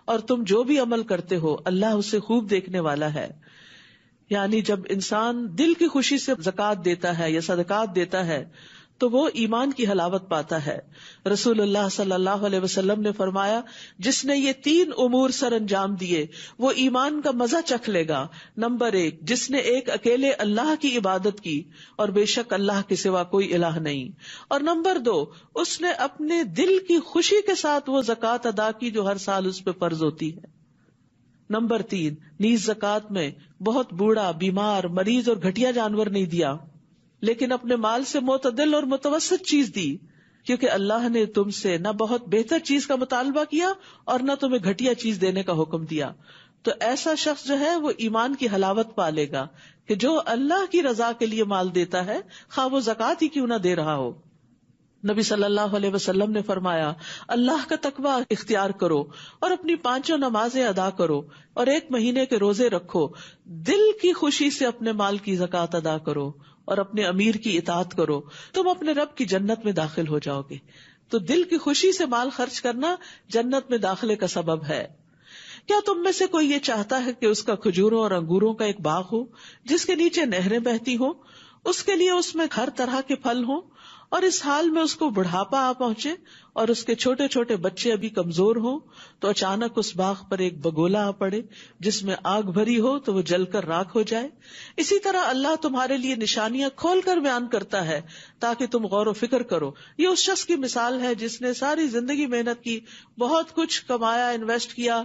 [SPEAKER 1] اور تم جو بھی عمل کرتے ہو اللہ اسے خوب دیکھنے والا ہے. یعنی جب انسان دل کی خوشی سے زکوٰۃ دیتا ہے یا صدقات دیتا ہے تو وہ ایمان کی حلاوت پاتا ہے. رسول اللہ صلی اللہ علیہ وسلم نے فرمایا, جس نے یہ 3 امور سر انجام دیے وہ ایمان کا مزہ چکھ لے گا. نمبر 1, جس نے ایک اکیلے اللہ کی عبادت کی اور بے شک اللہ کے سوا کوئی الہ نہیں. اور نمبر 2, اس نے اپنے دل کی خوشی کے ساتھ وہ زکوٰۃ ادا کی جو ہر سال اس پہ فرض ہوتی ہے. نمبر 3, نیز زکوٰۃ میں بہت بوڑھا, بیمار, مریض اور گھٹیا جانور نہیں دیا, لیکن اپنے مال سے معتدل اور متوسط چیز دی, کیونکہ اللہ نے تم سے نہ بہت بہتر چیز کا مطالبہ کیا اور نہ تمہیں گھٹیا چیز دینے کا حکم دیا. تو ایسا شخص جو ہے وہ ایمان کی حلاوت پا لے گا کہ جو اللہ کی رضا کے لیے مال دیتا ہے, خواہ وہ زکوٰۃ ہی کیوں نہ دے رہا ہو. نبی صلی اللہ علیہ وسلم نے فرمایا, اللہ کا تقوی اختیار کرو اور اپنی 5 نمازیں ادا کرو اور 1 مہینے کے روزے رکھو. دل کی خوشی سے اپنے مال کی زکوٰۃ ادا کرو اور اپنے امیر کی اطاعت کرو, تم اپنے رب کی جنت میں داخل ہو جاؤ گے. تو دل کی خوشی سے مال خرچ کرنا جنت میں داخلے کا سبب ہے. کیا تم میں سے کوئی یہ چاہتا ہے کہ اس کا کھجوروں اور انگوروں کا ایک باغ ہو جس کے نیچے نہریں بہتی ہوں, اس کے لیے اس میں ہر طرح کے پھل ہوں, اور اس حال میں اس کو بڑھاپا آ پہنچے اور اس کے چھوٹے چھوٹے بچے ابھی کمزور ہوں, تو اچانک اس باغ پر ایک بگولا آ پڑے جس میں آگ بھری ہو تو وہ جل کر راکھ ہو جائے. اسی طرح اللہ تمہارے لیے نشانیاں کھول کر بیان کرتا ہے تاکہ تم غور و فکر کرو. یہ اس شخص کی مثال ہے جس نے ساری زندگی محنت کی, بہت کچھ کمایا, انویسٹ کیا,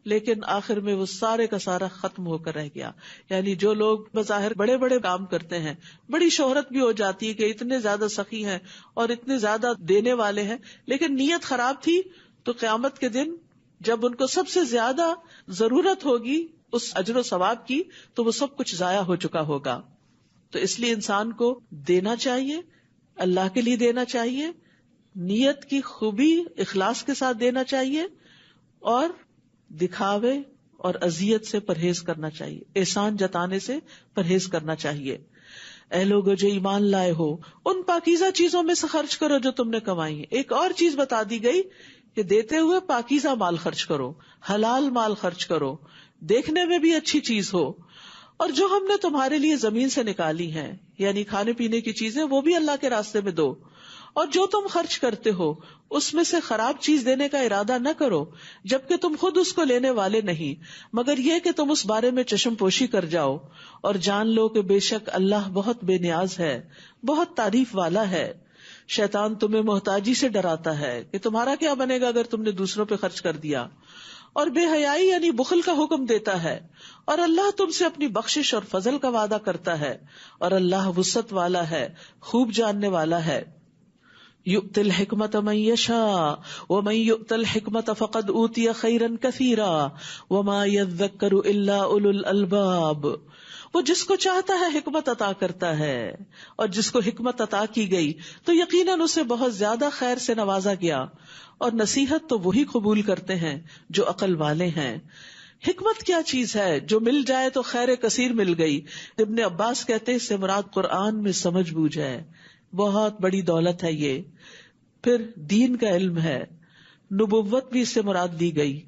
[SPEAKER 1] لیکن آخر میں وہ سارے کا سارا ختم ہو کر رہ گیا. یعنی جو لوگ بظاہر بڑے بڑے کام کرتے ہیں, بڑی شہرت بھی ہو جاتی ہے کہ اتنے زیادہ سخی ہیں اور اتنے زیادہ دینے والے ہیں, لیکن نیت خراب تھی, تو قیامت کے دن جب ان کو سب سے زیادہ ضرورت ہوگی اس اجر و ثواب کی تو وہ سب کچھ ضائع ہو چکا ہوگا. تو اس لیے انسان کو دینا چاہیے, اللہ کے لیے دینا چاہیے, نیت کی خوبی اخلاص کے ساتھ دینا چاہیے, اور دکھاوے اور اذیت سے پرہیز کرنا چاہیے, احسان جتانے سے پرہیز کرنا چاہیے. اے لوگو جو ایمان لائے ہو, ان پاکیزہ چیزوں میں سے خرچ کرو جو تم نے کمائی ہیں. ایک اور چیز بتا دی گئی کہ دیتے ہوئے پاکیزہ مال خرچ کرو, حلال مال خرچ کرو, دیکھنے میں بھی اچھی چیز ہو. اور جو ہم نے تمہارے لیے زمین سے نکالی ہیں, یعنی کھانے پینے کی چیزیں, وہ بھی اللہ کے راستے میں دو. اور جو تم خرچ کرتے ہو اس میں سے خراب چیز دینے کا ارادہ نہ کرو جبکہ تم خود اس کو لینے والے نہیں, مگر یہ کہ تم اس بارے میں چشم پوشی کر جاؤ, اور جان لو کہ بے شک اللہ بہت بے نیاز ہے, بہت تعریف والا ہے. شیطان تمہیں محتاجی سے ڈراتا ہے کہ تمہارا کیا بنے گا اگر تم نے دوسروں پہ خرچ کر دیا, اور بے حیائی یعنی بخل کا حکم دیتا ہے. اور اللہ تم سے اپنی بخشش اور فضل کا وعدہ کرتا ہے, اور اللہ وسعت والا ہے, خوب جاننے والا ہے. یؤتی الحکمت من یشاء ومن یؤت الحکمت فقد اوتی خیرا کثیرا وما یذکر الا اولو الالباب. وہ جس کو چاہتا ہے حکمت عطا کرتا ہے, اور جس کو حکمت عطا کی گئی تو یقیناً اسے بہت زیادہ خیر سے نوازا گیا, اور نصیحت تو وہی قبول کرتے ہیں جو عقل والے ہیں. حکمت کیا چیز ہے؟ جو مل جائے تو خیر کثیر مل گئی. ابن عباس کہتے ہیں اس سے مراد قرآن میں سمجھ بوجھ ہے, بہت بڑی دولت ہے یہ. پھر دین کا علم ہے, نبوت بھی اس سے مراد لی گئی,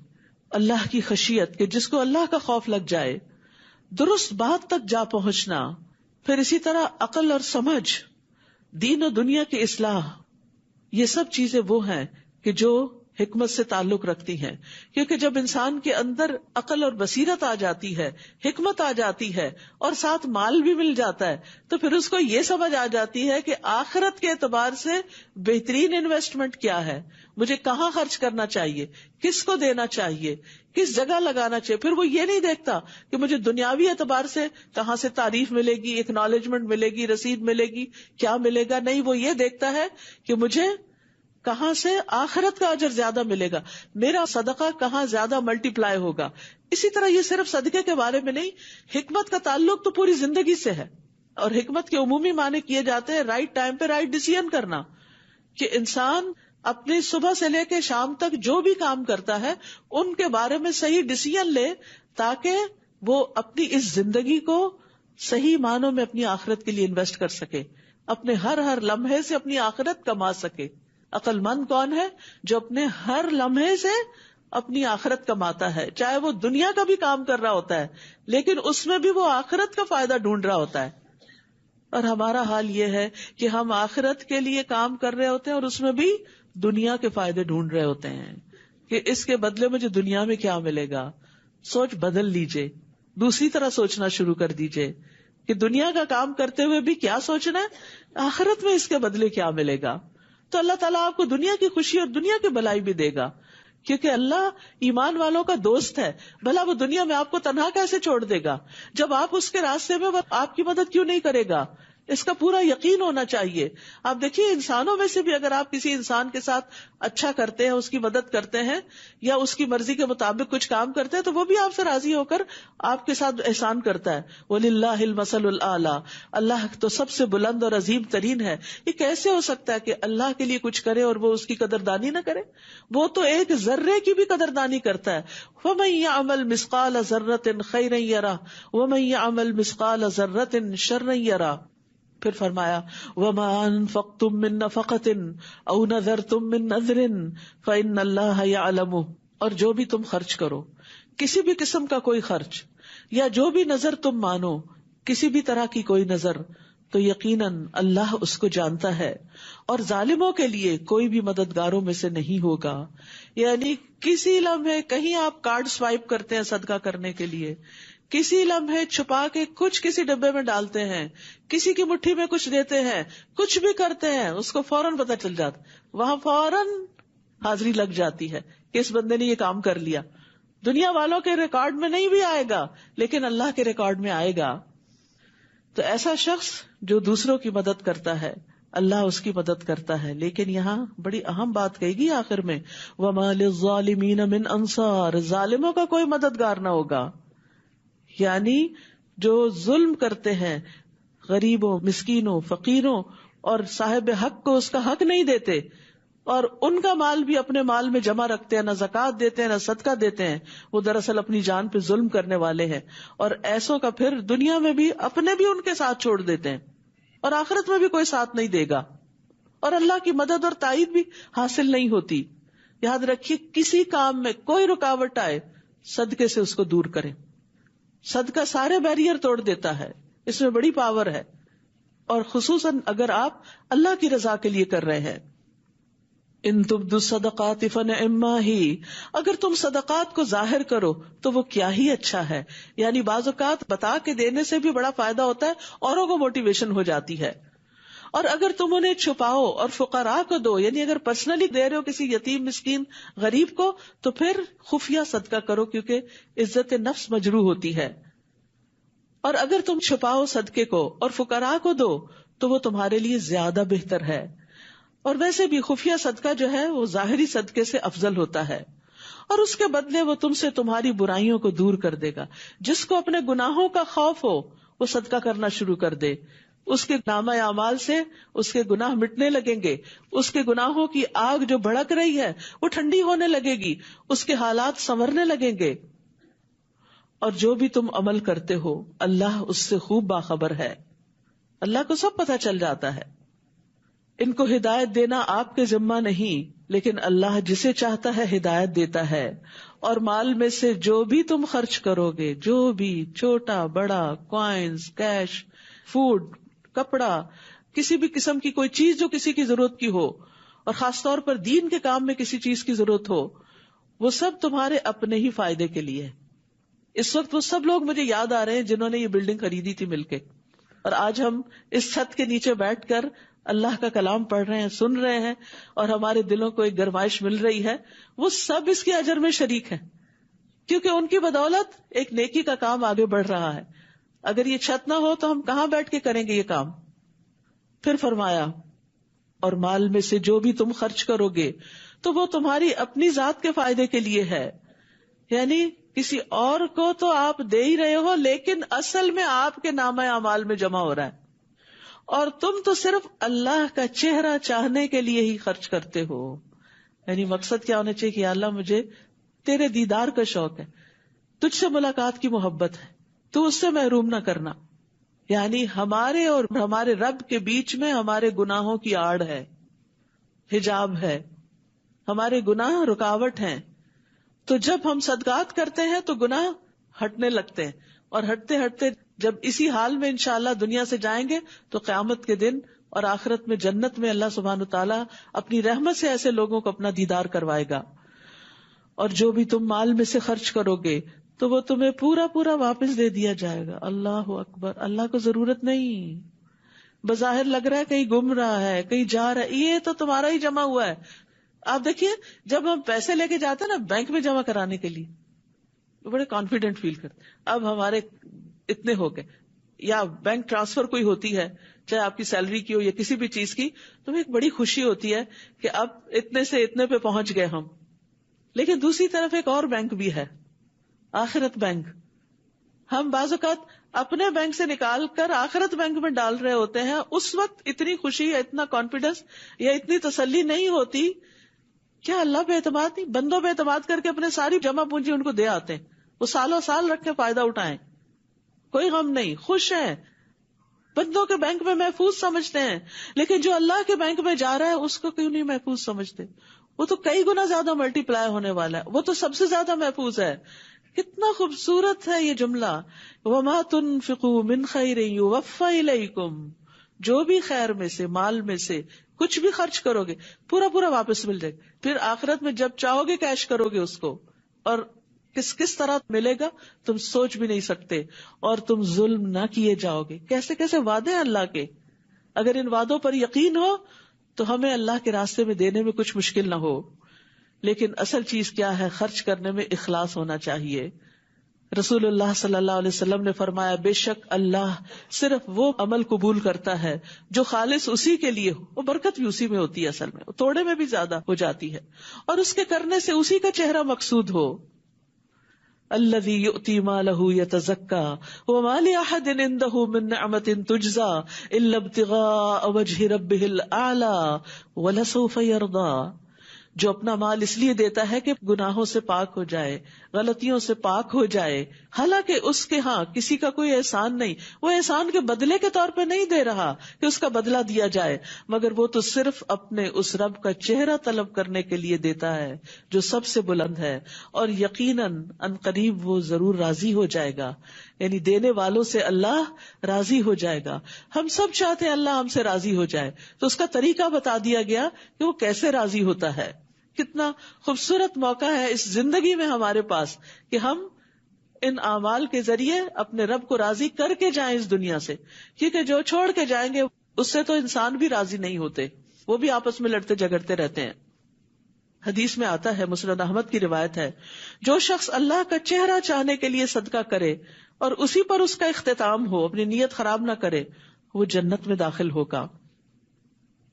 [SPEAKER 1] اللہ کی خشیت کہ جس کو اللہ کا خوف لگ جائے, درست بات تک جا پہنچنا, پھر اسی طرح عقل اور سمجھ, دین و دنیا کی اصلاح. یہ سب چیزیں وہ ہیں کہ جو حکمت سے تعلق رکھتی ہیں، کیونکہ جب انسان کے اندر عقل اور بصیرت آ جاتی ہے، حکمت آ جاتی ہے اور ساتھ مال بھی مل جاتا ہے، تو پھر اس کو یہ سمجھ آ جاتی ہے کہ آخرت کے اعتبار سے بہترین انویسٹمنٹ کیا ہے، مجھے کہاں خرچ کرنا چاہیے، کس کو دینا چاہیے، کس جگہ لگانا چاہیے. پھر وہ یہ نہیں دیکھتا کہ مجھے دنیاوی اعتبار سے کہاں سے تعریف ملے گی، ایکنالجمنٹ ملے گی، رسید ملے گی، کیا ملے گا. نہیں، وہ یہ دیکھتا ہے کہ مجھے کہاں سے آخرت کا اجر زیادہ ملے گا، میرا صدقہ کہاں زیادہ ملٹی پلائی ہوگا. اسی طرح یہ صرف صدقے کے بارے میں نہیں، حکمت کا تعلق تو پوری زندگی سے ہے. اور حکمت کے عمومی معنی کیے جاتے ہیں رائٹ ٹائم پہ رائٹ ڈیسیژن کرنا، کہ انسان اپنی صبح سے لے کے شام تک جو بھی کام کرتا ہے ان کے بارے میں صحیح ڈیسیژن لے، تاکہ وہ اپنی اس زندگی کو صحیح معنوں میں اپنی آخرت کے لیے انویسٹ کر سکے، اپنے ہر لمحے سے اپنی آخرت کما سکے. عقل مند کون ہے؟ جو اپنے ہر لمحے سے اپنی آخرت کماتا ہے، چاہے وہ دنیا کا بھی کام کر رہا ہوتا ہے لیکن اس میں بھی وہ آخرت کا فائدہ ڈھونڈ رہا ہوتا ہے. اور ہمارا حال یہ ہے کہ ہم آخرت کے لیے کام کر رہے ہوتے ہیں اور اس میں بھی دنیا کے فائدے ڈھونڈ رہے ہوتے ہیں کہ اس کے بدلے مجھے دنیا میں کیا ملے گا. سوچ بدل لیجئے، دوسری طرح سوچنا شروع کر دیجئے کہ دنیا کا کام کرتے ہوئے بھی کیا سوچنا ہے، آخرت میں اس کے بدلے کیا ملے گا. تو اللہ تعالیٰ آپ کو دنیا کی خوشی اور دنیا کی بھلائی بھی دے گا، کیونکہ اللہ ایمان والوں کا دوست ہے. بھلا وہ دنیا میں آپ کو تنہا کیسے چھوڑ دے گا؟ جب آپ اس کے راستے میں، وہ آپ کی مدد کیوں نہیں کرے گا؟ اس کا پورا یقین ہونا چاہیے. آپ دیکھیے انسانوں میں سے بھی اگر آپ کسی انسان کے ساتھ اچھا کرتے ہیں، اس کی مدد کرتے ہیں یا اس کی مرضی کے مطابق کچھ کام کرتے ہیں، تو وہ بھی آپ سے راضی ہو کر آپ کے ساتھ احسان کرتا ہے. وَلِلَّهِ الْمَثَلُ الْأَعْلَى، اللہ تو سب سے بلند اور عظیم ترین ہے. یہ کیسے ہو سکتا ہے کہ اللہ کے لیے کچھ کرے اور وہ اس کی قدردانی نہ کرے؟ وہ تو ایک ذرے کی بھی قدردانی کرتا ہے. وَمَن يَعْمَلْ مِثْقَالَ ذَرَّةٍ خَيْرًا يَرَهُ وَمَن يَعْمَلْ مِثْقَالَ ذَرَّةٍ شَرًّا يَرَهُ. پھر فرمایا وَمَا أَنفَقْتُم مِّن نَّفَقَةٍ أَوْ نَذَرْتُم مِّن نَّذْرٍ فَإِنَّ اللَّهَ يَعْلَمُهُ. اور جو بھی تم خرچ کرو، کسی بھی قسم کا کوئی خرچ، یا جو بھی نظر تم مانو، کسی بھی طرح کی کوئی نظر، تو یقیناً اللہ اس کو جانتا ہے. اور ظالموں کے لیے کوئی بھی مددگاروں میں سے نہیں ہوگا. یعنی کسی لمحے کہیں آپ کارڈ سوائپ کرتے ہیں صدقہ کرنے کے لیے، کسی لمحے چھپا کے کچھ کسی ڈبے میں ڈالتے ہیں، کسی کی مٹھی میں کچھ دیتے ہیں، کچھ بھی کرتے ہیں، اس کو فوراً پتہ چل جاتا، وہاں فوراً حاضری لگ جاتی ہے کہ اس بندے نے یہ کام کر لیا. دنیا والوں کے ریکارڈ میں نہیں بھی آئے گا لیکن اللہ کے ریکارڈ میں آئے گا. تو ایسا شخص جو دوسروں کی مدد کرتا ہے، اللہ اس کی مدد کرتا ہے. لیکن یہاں بڑی اہم بات کہے گی آخر میں، وَمَا لِلظَّالِمِينَ مِنْ أَنصَارٍ، ظالموں کا کوئی مددگار نہ ہوگا. یعنی جو ظلم کرتے ہیں، غریبوں، مسکینوں، فقیروں اور صاحب حق کو اس کا حق نہیں دیتے، اور ان کا مال بھی اپنے مال میں جمع رکھتے ہیں، نہ زکوٰۃ دیتے ہیں نہ صدقہ دیتے ہیں، وہ دراصل اپنی جان پہ ظلم کرنے والے ہیں. اور ایسوں کا پھر دنیا میں بھی اپنے بھی ان کے ساتھ چھوڑ دیتے ہیں اور آخرت میں بھی کوئی ساتھ نہیں دے گا، اور اللہ کی مدد اور تائید بھی حاصل نہیں ہوتی. یاد رکھیے، کسی کام میں کوئی رکاوٹ آئے، صدقے سے اس کو دور کریں. صدقہ سارے بیریئر توڑ دیتا ہے، اس میں بڑی پاور ہے. اور خصوصاً اگر آپ اللہ کی رضا کے لیے کر رہے ہیں. ان تبدوا الصدقات فنعما ہی، اگر تم صدقات کو ظاہر کرو تو وہ کیا ہی اچھا ہے. یعنی بعض اوقات بتا کے دینے سے بھی بڑا فائدہ ہوتا ہے، اوروں کو موٹیویشن ہو جاتی ہے. اور اگر تم انہیں چھپاؤ اور فقراء کو دو، یعنی اگر پرسنلی دے رہے ہو کسی یتیم، مسکین، غریب کو، تو پھر خفیہ صدقہ کرو، کیونکہ عزت نفس مجروح ہوتی ہے. اور اگر تم چھپاؤ صدقے کو اور فقراء کو دو تو وہ تمہارے لیے زیادہ بہتر ہے. اور ویسے بھی خفیہ صدقہ جو ہے وہ ظاہری صدقے سے افضل ہوتا ہے، اور اس کے بدلے وہ تم سے تمہاری برائیوں کو دور کر دے گا. جس کو اپنے گناہوں کا خوف ہو وہ صدقہ کرنا شروع کر دے، اس کے نامہ اعمال سے اس کے گناہ مٹنے لگیں گے، اس کے گناہوں کی آگ جو بھڑک رہی ہے وہ ٹھنڈی ہونے لگے گی، اس کے حالات سنورنے لگیں گے. اور جو بھی تم عمل کرتے ہو اللہ اس سے خوب باخبر ہے، اللہ کو سب پتہ چل جاتا ہے. ان کو ہدایت دینا آپ کے ذمہ نہیں، لیکن اللہ جسے چاہتا ہے ہدایت دیتا ہے. اور مال میں سے جو بھی تم خرچ کرو گے، جو بھی چھوٹا بڑا، کوائنز، کیش، فوڈ، کپڑا، کسی بھی قسم کی کوئی چیز جو کسی کی ضرورت کی ہو، اور خاص طور پر دین کے کام میں کسی چیز کی ضرورت ہو، وہ سب تمہارے اپنے ہی فائدے کے لیے ہے. اس وقت وہ سب لوگ مجھے یاد آ رہے ہیں جنہوں نے یہ بلڈنگ خریدی تھی مل کے، اور آج ہم اس چھت کے نیچے بیٹھ کر اللہ کا کلام پڑھ رہے ہیں، سن رہے ہیں، اور ہمارے دلوں کو ایک گرمائش مل رہی ہے. وہ سب اس کے اجر میں شریک ہیں، کیونکہ ان کی بدولت ایک نیکی کا کام آگے بڑھ رہا ہے. اگر یہ چھت نہ ہو تو ہم کہاں بیٹھ کے کریں گے یہ کام؟ پھر فرمایا، اور مال میں سے جو بھی تم خرچ کرو گے تو وہ تمہاری اپنی ذات کے فائدے کے لیے ہے. یعنی کسی اور کو تو آپ دے ہی رہے ہو، لیکن اصل میں آپ کے نامہ اعمال میں جمع ہو رہا ہے، اور تم تو صرف اللہ کا چہرہ چاہنے کے لیے ہی خرچ کرتے ہو. یعنی مقصد کیا ہونا چاہیے کہ اللہ مجھے تیرے دیدار کا شوق ہے، تجھ سے ملاقات کی محبت ہے، تو اس سے محروم نہ کرنا. یعنی ہمارے اور ہمارے رب کے بیچ میں ہمارے گناہوں کی آڑ ہے، حجاب ہے، ہمارے گناہ رکاوٹ ہیں. تو جب ہم صدقات کرتے ہیں تو گناہ ہٹنے لگتے ہیں، اور ہٹتے ہٹتے جب اسی حال میں انشاءاللہ دنیا سے جائیں گے تو قیامت کے دن اور آخرت میں جنت میں اللہ سبحانہ وتعالیٰ اپنی رحمت سے ایسے لوگوں کو اپنا دیدار کروائے گا. اور جو بھی تم مال میں سے خرچ کرو گے تو وہ تمہیں پورا پورا واپس دے دیا جائے گا. اللہ اکبر. اللہ کو ضرورت نہیں، بظاہر لگ رہا ہے کہیں گم رہا ہے، کہیں جا رہا ہے، یہ تو تمہارا ہی جمع ہوا ہے. آپ دیکھیے جب ہم پیسے لے کے جاتے ہیں نا بینک میں جمع کرانے کے لیے، بڑے کانفیڈنٹ فیل کرتے ہیں. اب ہمارے اتنے ہو گئے، یا بینک ٹرانسفر کوئی ہوتی ہے، چاہے آپ کی سیلری کی ہو یا کسی بھی چیز کی، تو ایک بڑی خوشی ہوتی ہے کہ اب اتنے سے اتنے پہ پہنچ گئے ہم. لیکن دوسری طرف ایک اور بینک بھی ہے، آخرت بینک. ہم بعض اوقات اپنے بینک سے نکال کر آخرت بینک میں ڈال رہے ہوتے ہیں، اس وقت اتنی خوشی یا اتنا کانفیڈنس یا اتنی تسلی نہیں ہوتی. کیا اللہ پہ اعتماد نہیں؟ بندوں پہ اعتماد کر کے اپنے ساری جمع پونجی ان کو دے آتے ہیں، وہ سالوں سال رکھے فائدہ اٹھائیں، کوئی غم نہیں، خوش ہیں. بندوں کے بینک میں محفوظ سمجھتے ہیں، لیکن جو اللہ کے بینک میں جا رہا ہے اس کو کیوں نہیں محفوظ سمجھتے؟ وہ تو کئی گنا زیادہ ملٹی پلائی ہونے والا ہے، وہ تو سب سے زیادہ محفوظ ہے. کتنا خوبصورت ہے یہ جملہ، وَمَا تُنْفِقُوا مِنْ خَيْرٍ يُوَفَّ إِلَيْكُمْ. جو بھی خیر میں سے، مال میں سے کچھ بھی خرچ کرو گے پورا پورا واپس مل جائے گا. پھر آخرت میں جب چاہو گے کیش کرو گے اس کو، اور کس طرح ملے گا تم سوچ بھی نہیں سکتے. اور تم ظلم نہ کیے جاؤ گے. کیسے کیسے وعدے ہیں اللہ کے. اگر ان وعدوں پر یقین ہو تو ہمیں اللہ کے راستے میں دینے میں کچھ مشکل نہ ہو. لیکن اصل چیز کیا ہے؟ خرچ کرنے میں اخلاص ہونا چاہیے. رسول اللہ صلی اللہ علیہ وسلم نے فرمایا، بے شک اللہ صرف وہ عمل قبول کرتا ہے جو خالص اسی کے لیے ہو. وہ برکت بھی اسی میں ہوتی ہے، اصل میں توڑے میں بھی زیادہ ہو جاتی ہے، اور اس کے کرنے سے اسی کا چہرہ مقصود ہو. الذی یؤتی مالہ یتزکا وما لأحد عنده من نعمت تجزا الا ابتغاء وجہ ربہ الاعلی ولسوف یرضی. جو اپنا مال اس لیے دیتا ہے کہ گناہوں سے پاک ہو جائے، غلطیوں سے پاک ہو جائے، حالانکہ اس کے ہاں کسی کا کوئی احسان نہیں، وہ احسان کے بدلے کے طور پہ نہیں دے رہا کہ اس کا بدلہ دیا جائے، مگر وہ تو صرف اپنے اس رب کا چہرہ طلب کرنے کے لیے دیتا ہے جو سب سے بلند ہے، اور یقیناً ان قریب وہ ضرور راضی ہو جائے گا. یعنی دینے والوں سے اللہ راضی ہو جائے گا. ہم سب چاہتے ہیں اللہ ہم سے راضی ہو جائے، تو اس کا طریقہ بتا دیا گیا کہ وہ کیسے راضی ہوتا ہے. کتنا خوبصورت موقع ہے اس زندگی میں ہمارے پاس کہ ہم ان اعمال کے ذریعے اپنے رب کو راضی کر کے جائیں اس دنیا سے. کیونکہ جو چھوڑ کے جائیں گے اس سے تو انسان بھی راضی نہیں ہوتے، وہ بھی آپس میں لڑتے جھگڑتے رہتے ہیں. حدیث میں آتا ہے، مسند احمد کی روایت ہے، جو شخص اللہ کا چہرہ چاہنے کے لیے صدقہ کرے اور اسی پر اس کا اختتام ہو، اپنی نیت خراب نہ کرے، وہ جنت میں داخل ہوگا.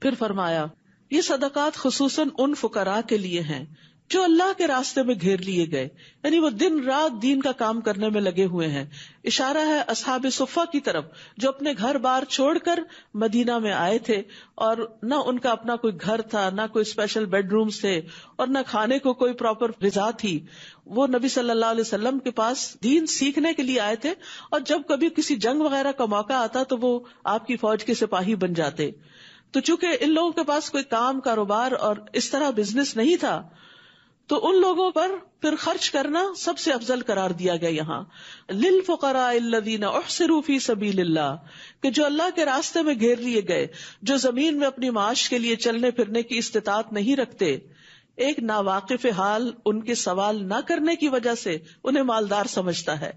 [SPEAKER 1] پھر فرمایا، یہ صدقات خصوصاً ان فقراء کے لیے ہیں جو اللہ کے راستے میں گھیر لیے گئے، یعنی وہ دن رات دین کا کام کرنے میں لگے ہوئے ہیں. اشارہ ہے اصحاب صفہ کی طرف جو اپنے گھر بار چھوڑ کر مدینہ میں آئے تھے، اور نہ ان کا اپنا کوئی گھر تھا، نہ کوئی اسپیشل بیڈ رومز تھے، اور نہ کھانے کو کوئی پراپر غذا تھی. وہ نبی صلی اللہ علیہ وسلم کے پاس دین سیکھنے کے لیے آئے تھے، اور جب کبھی کسی جنگ وغیرہ کا موقع آتا تو وہ آپ کی فوج کے سپاہی بن جاتے. تو چونکہ ان لوگوں کے پاس کوئی کام، کاروبار اور اس طرح بزنس نہیں تھا، تو ان لوگوں پر پھر خرچ کرنا سب سے افضل قرار دیا گیا یہاں. للفقراء الذین احصروا فی سبیل اللہ، کہ جو اللہ کے راستے میں گھیر لیے گئے، جو زمین میں اپنی معاش کے لیے چلنے پھرنے کی استطاعت نہیں رکھتے. ایک ناواقف حال ان کے سوال نہ کرنے کی وجہ سے انہیں مالدار سمجھتا ہے.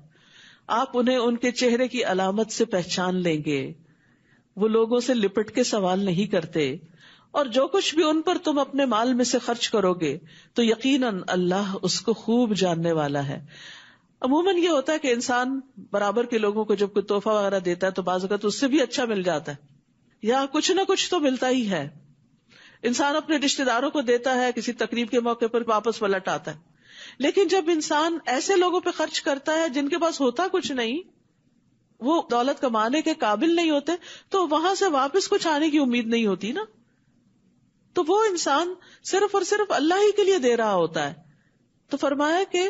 [SPEAKER 1] آپ انہیں ان کے چہرے کی علامت سے پہچان لیں گے. وہ لوگوں سے لپٹ کے سوال نہیں کرتے، اور جو کچھ بھی ان پر تم اپنے مال میں سے خرچ کرو گے تو یقیناً اللہ اس کو خوب جاننے والا ہے. عموماً یہ ہوتا ہے کہ انسان برابر کے لوگوں کو جب کوئی تحفہ وغیرہ دیتا ہے تو بعض اوقات اس سے بھی اچھا مل جاتا ہے، یا کچھ نہ کچھ تو ملتا ہی ہے. انسان اپنے رشتے داروں کو دیتا ہے، کسی تقریب کے موقع پر واپس پلٹ آتا ہے. لیکن جب انسان ایسے لوگوں پہ خرچ کرتا ہے جن کے پاس ہوتا کچھ نہیں، وہ دولت کمانے کے قابل نہیں ہوتے، تو وہاں سے واپس کچھ آنے کی امید نہیں ہوتی نا. تو وہ انسان صرف اور صرف اللہ ہی کے لیے دے رہا ہوتا ہے. تو فرمایا کہ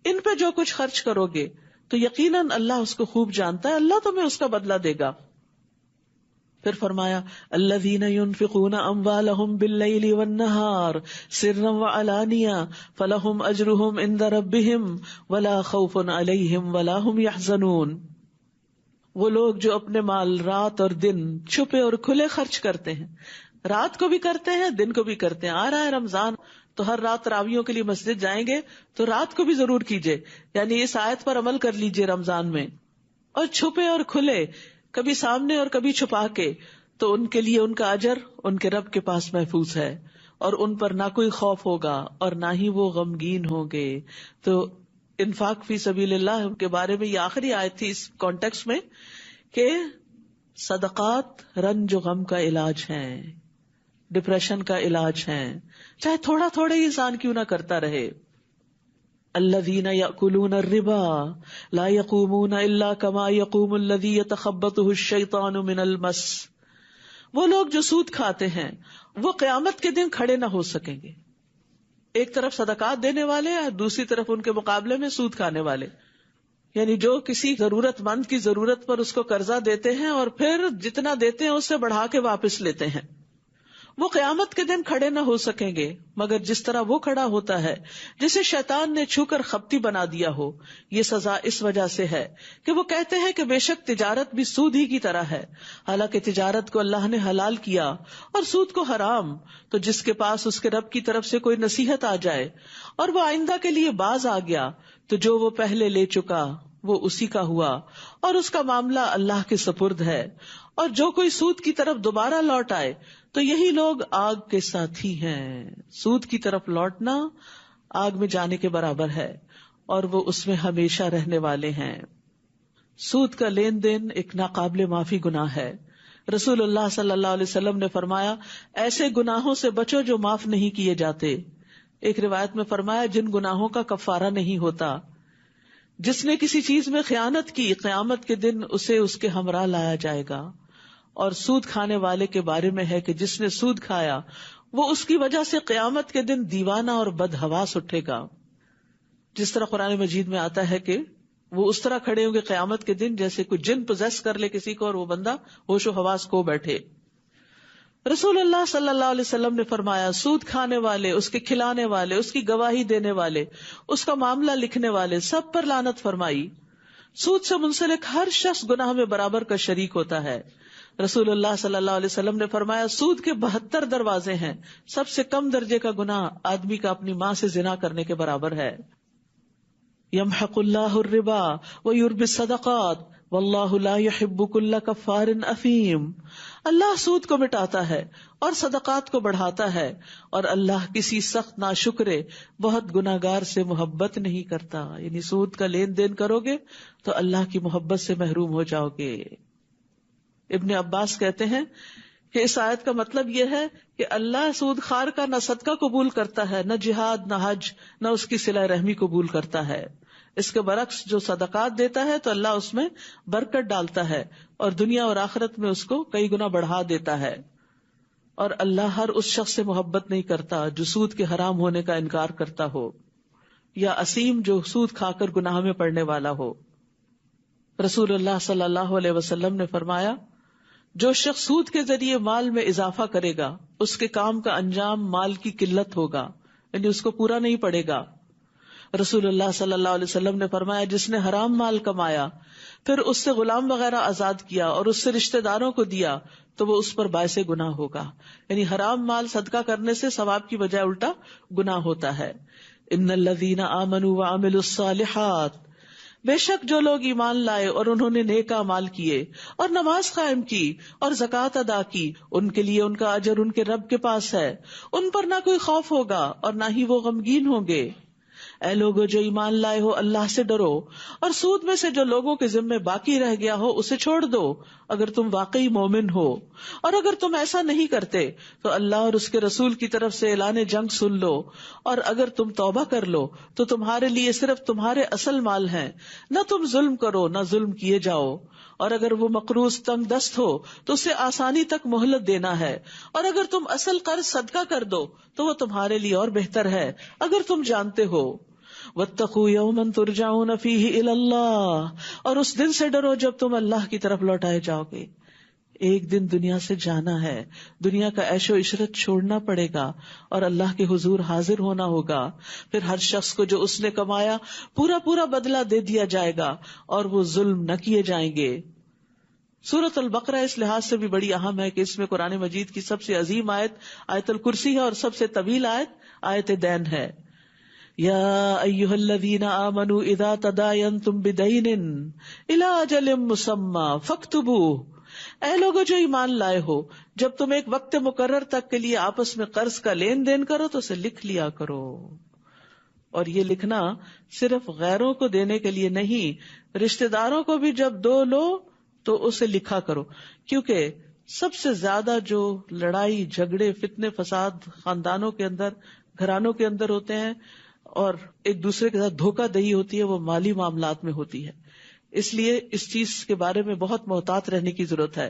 [SPEAKER 1] ان پہ جو کچھ خرچ کرو گے تو یقیناً اللہ اس کو خوب جانتا ہے، اللہ تمہیں اس کا بدلہ دے گا. پھر فرمایا الذین ينفقون اموالهم باللیل والنہار سرا وعلانیہ فلہم اجرہم عند ربہم ولا خوف علیہم ولا هم يحزنون. وہ لوگ جو اپنے مال رات اور دن چھپے اور کھلے خرچ کرتے ہیں، رات کو بھی کرتے ہیں دن کو بھی کرتے ہیں. آ رہا ہے رمضان تو ہر رات تراویحوں کے لیے مسجد جائیں گے تو رات کو بھی ضرور کیجئے، یعنی اس آیت پر عمل کر لیجئے رمضان میں. اور چھپے اور کھلے، کبھی سامنے اور کبھی چھپا کے، تو ان کے لیے ان کا اجر ان کے رب کے پاس محفوظ ہے، اور ان پر نہ کوئی خوف ہوگا اور نہ ہی وہ غمگین ہوں گے. تو انفاق فی سبیل اللہ کے بارے میں یہ آخری آیت تھی اس کانٹیکس میں کہ صدقات رنج و غم کا علاج ہیں، ڈپریشن کا علاج ہیں، چاہے تھوڑا تھوڑا ہی انسان کیوں نہ کرتا رہے. الذین یأکلون الربا لا یقومون الا کما یقوم الذی یتخبطہ الشیطان من المس. وہ لوگ جو سود کھاتے ہیں وہ قیامت کے دن کھڑے نہ ہو سکیں گے. ایک طرف صدقات دینے والے اور دوسری طرف ان کے مقابلے میں سود کھانے والے، یعنی جو کسی ضرورت مند کی ضرورت پر اس کو قرضہ دیتے ہیں اور پھر جتنا دیتے ہیں اس سے بڑھا کے واپس لیتے ہیں. وہ قیامت کے دن کھڑے نہ ہو سکیں گے مگر جس طرح وہ کھڑا ہوتا ہے جسے شیطان نے چھو کر خپتی بنا دیا ہو. یہ سزا اس وجہ سے ہے کہ وہ کہتے ہیں کہ بے شک تجارت بھی سود ہی کی طرح ہے، حالانکہ تجارت کو اللہ نے حلال کیا اور سود کو حرام. تو جس کے پاس اس کے رب کی طرف سے کوئی نصیحت آ جائے اور وہ آئندہ کے لیے باز آ گیا تو جو وہ پہلے لے چکا وہ اسی کا ہوا اور اس کا معاملہ اللہ کے سپرد ہے. اور جو کوئی سود کی طرف دوبارہ لوٹ آئے تو یہی لوگ آگ کے ساتھی ہیں. سود کی طرف لوٹنا آگ میں جانے کے برابر ہے اور وہ اس میں ہمیشہ رہنے والے ہیں. سود کا لین دین ایک ناقابل معافی گناہ ہے. رسول اللہ صلی اللہ علیہ وسلم نے فرمایا ایسے گناہوں سے بچو جو معاف نہیں کیے جاتے. ایک روایت میں فرمایا جن گناہوں کا کفارہ نہیں ہوتا. جس نے کسی چیز میں خیانت کی قیامت کے دن اسے اس کے ہمراہ لایا جائے گا. اور سود کھانے والے کے بارے میں ہے کہ جس نے سود کھایا وہ اس کی وجہ سے قیامت کے دن دیوانہ اور بدحواس اٹھے گا. جس طرح قرآن مجید میں آتا ہے کہ وہ اس طرح کھڑے ہوں گے قیامت کے دن جیسے کوئی جن پوزیس کر لے کسی کو اور وہ بندہ ہوش و حواس کھو بیٹھے. رسول اللہ صلی اللہ علیہ وسلم نے فرمایا سود کھانے والے، اس کے کھلانے والے، اس کی گواہی دینے والے، اس کا معاملہ لکھنے والے سب پر لعنت فرمائی. سود سے منسلک ہر شخص گناہ میں برابر کا شریک ہوتا ہے. رسول اللہ صلی اللہ علیہ وسلم نے فرمایا سود کے 72 دروازے ہیں، سب سے کم درجے کا گناہ آدمی کا اپنی ماں سے زنا کرنے کے برابر ہے. یمحق اللہ الربا ویربی الصدقات واللہ لا يحب كل کفار اثیم. اللہ سود کو مٹاتا ہے اور صدقات کو بڑھاتا ہے، اور اللہ کسی سخت ناشکرے بہت گناہگار سے محبت نہیں کرتا. یعنی سود کا لین دین کرو گے تو اللہ کی محبت سے محروم ہو جاؤ گے. ابن عباس کہتے ہیں کہ اس آیت کا مطلب یہ ہے کہ اللہ سود خار کا نہ صدقہ قبول کرتا ہے، نہ جہاد، نہ حج، نہ اس کی صلہ رحمی قبول کرتا ہے. اس کے برعکس جو صدقات دیتا ہے تو اللہ اس میں برکت ڈالتا ہے اور دنیا اور آخرت میں اس کو کئی گنا بڑھا دیتا ہے. اور اللہ ہر اس شخص سے محبت نہیں کرتا جو سود کے حرام ہونے کا انکار کرتا ہو یا اسیم جو سود کھا کر گناہ میں پڑنے والا ہو. رسول اللہ صلی اللہ علیہ وسلم نے فرمایا جو شخص سود کے ذریعے مال میں اضافہ کرے گا اس کے کام کا انجام مال کی قلت ہوگا، یعنی اس کو پورا نہیں پڑے گا. رسول اللہ صلی اللہ علیہ وسلم نے فرمایا جس نے حرام مال کمایا پھر اس سے غلام وغیرہ آزاد کیا اور اس سے رشتہ داروں کو دیا تو وہ اس پر باعث گناہ ہوگا. یعنی حرام مال صدقہ کرنے سے ثواب کی بجائے الٹا گناہ ہوتا ہے. ان الذین آمنوا وعملوا الصالحات، بے شک جو لوگ ایمان لائے اور انہوں نے نیک اعمال کیے اور نماز قائم کی اور زکوٰۃ ادا کی، ان کے لیے ان کا اجر ان کے رب کے پاس ہے، ان پر نہ کوئی خوف ہوگا اور نہ ہی وہ غمگین ہوں گے. اے لوگو جو ایمان لائے ہو اللہ سے ڈرو اور سود میں سے جو لوگوں کے ذمے باقی رہ گیا ہو اسے چھوڑ دو اگر تم واقعی مومن ہو، اور اگر تم ایسا نہیں کرتے تو اللہ اور اس کے رسول کی طرف سے اعلان جنگ سن لو، اور اگر تم توبہ کر لو تو تمہارے لیے صرف تمہارے اصل مال ہیں، نہ تم ظلم کرو نہ ظلم کیے جاؤ. اور اگر وہ مقروض تنگ دست ہو تو اسے آسانی تک مہلت دینا ہے، اور اگر تم اصل قرض صدقہ کر دو تو وہ تمہارے لیے اور بہتر ہے اگر تم جانتے ہو. واتقوا یوما ترجعون فیہ الی اللہ، اور اس دن سے ڈرو جب تم اللہ کی طرف لوٹائے جاؤ گے. ایک دن دنیا سے جانا ہے، دنیا کا عیش و عشرت چھوڑنا پڑے گا اور اللہ کے حضور حاضر ہونا ہوگا. پھر ہر شخص کو جو اس نے کمایا پورا پورا بدلہ دے دیا جائے گا اور وہ ظلم نہ کیے جائیں گے. سورۃ البقرہ اس لحاظ سے بھی بڑی اہم ہے کہ اس میں قرآن مجید کی سب سے عظیم آیت آیت الکرسی ہے اور سب سے طویل آیت آیت دین ہے. یا ایھا الذین آمنوا اذا تداینتم بدین الی اجل مسمی فاکتبوہ، اے لوگو جو ایمان لائے ہو جب تم ایک وقت مقرر تک کے لیے آپس میں قرض کا لین دین کرو تو اسے لکھ لیا کرو. اور یہ لکھنا صرف غیروں کو دینے کے لیے نہیں، رشتہ داروں کو بھی جب دو لو تو اسے لکھا کرو، کیونکہ سب سے زیادہ جو لڑائی جھگڑے فتنے فساد خاندانوں کے اندر گھرانوں کے اندر ہوتے ہیں اور ایک دوسرے کے ساتھ دھوکہ دہی ہوتی ہے وہ مالی معاملات میں ہوتی ہے. اس لیے اس چیز کے بارے میں بہت محتاط رہنے کی ضرورت ہے.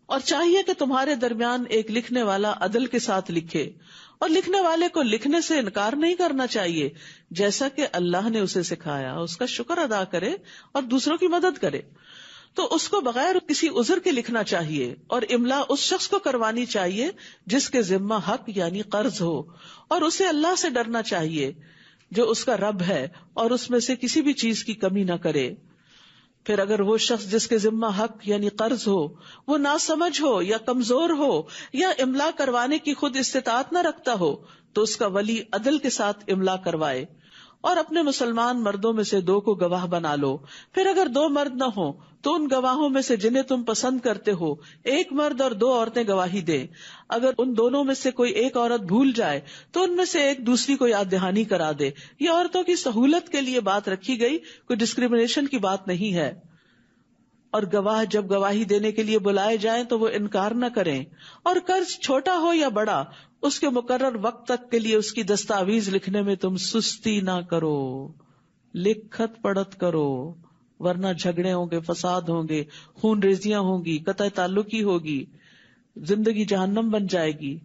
[SPEAKER 1] اور چاہیے کہ تمہارے درمیان ایک لکھنے والا عدل کے ساتھ لکھے، اور لکھنے والے کو لکھنے سے انکار نہیں کرنا چاہیے، جیسا کہ اللہ نے اسے سکھایا اس کا شکر ادا کرے اور دوسروں کی مدد کرے. تو اس کو بغیر کسی عذر کے لکھنا چاہیے، اور املا اس شخص کو کروانی چاہیے جس کے ذمہ حق یعنی قرض ہو، اور اسے اللہ سے ڈرنا چاہیے جو اس کا رب ہے اور اس میں سے کسی بھی چیز کی کمی نہ کرے. پھر اگر وہ شخص جس کے ذمہ حق یعنی قرض ہو وہ ناسمجھ ہو یا کمزور ہو یا املا کروانے کی خود استطاعت نہ رکھتا ہو تو اس کا ولی عدل کے ساتھ املا کروائے، اور اپنے مسلمان مردوں میں سے 2 کو گواہ بنا لو. پھر اگر 2 مرد نہ ہوں تو ان گواہوں میں سے جنہیں تم پسند کرتے ہو 1 مرد اور 2 عورتیں گواہی دیں. اگر ان دونوں میں سے کوئی ایک عورت بھول جائے تو ان میں سے ایک دوسری کو یاد دہانی کرا دے. یہ عورتوں کی سہولت کے لیے بات رکھی گئی، کوئی ڈسکریمنیشن کی بات نہیں ہے. اور گواہ جب گواہی دینے کے لیے بلائے جائیں تو وہ انکار نہ کریں. اور قرض چھوٹا ہو یا بڑا اس کے مقرر وقت تک کے لیے اس کی دستاویز لکھنے میں تم سستی نہ کرو، لکھت پڑھت کرو، ورنہ جھگڑے ہوں گے، فساد ہوں گے، خون ریزیاں ہوں گی، قطع تعلقی ہوگی، زندگی جہنم بن جائے گی.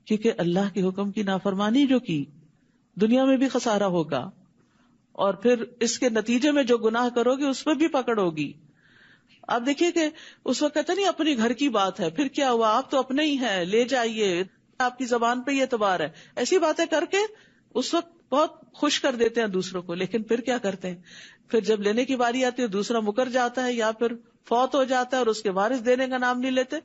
[SPEAKER 1] کیونکہ اللہ کے حکم کی نافرمانی جو کی دنیا میں بھی خسارہ ہوگا، اور پھر اس کے نتیجے میں جو گناہ کرو گے اس میں بھی پکڑ ہوگی. آپ دیکھیے کہ اس وقت کہتے نہیں اپنی گھر کی بات ہے، پھر کیا ہوا آپ تو اپنے ہی ہیں، لے جائیے، آپ کی زبان پہ یہ اعتبار ہے، ایسی باتیں کر کے اس وقت بہت خوش کر دیتے ہیں دوسروں کو. لیکن پھر کیا کرتے ہیں، پھر جب لینے کی باری آتی ہے دوسرا مکر جاتا ہے یا پھر فوت ہو جاتا ہے اور اس کے وارث دینے کا نام نہیں لیتے،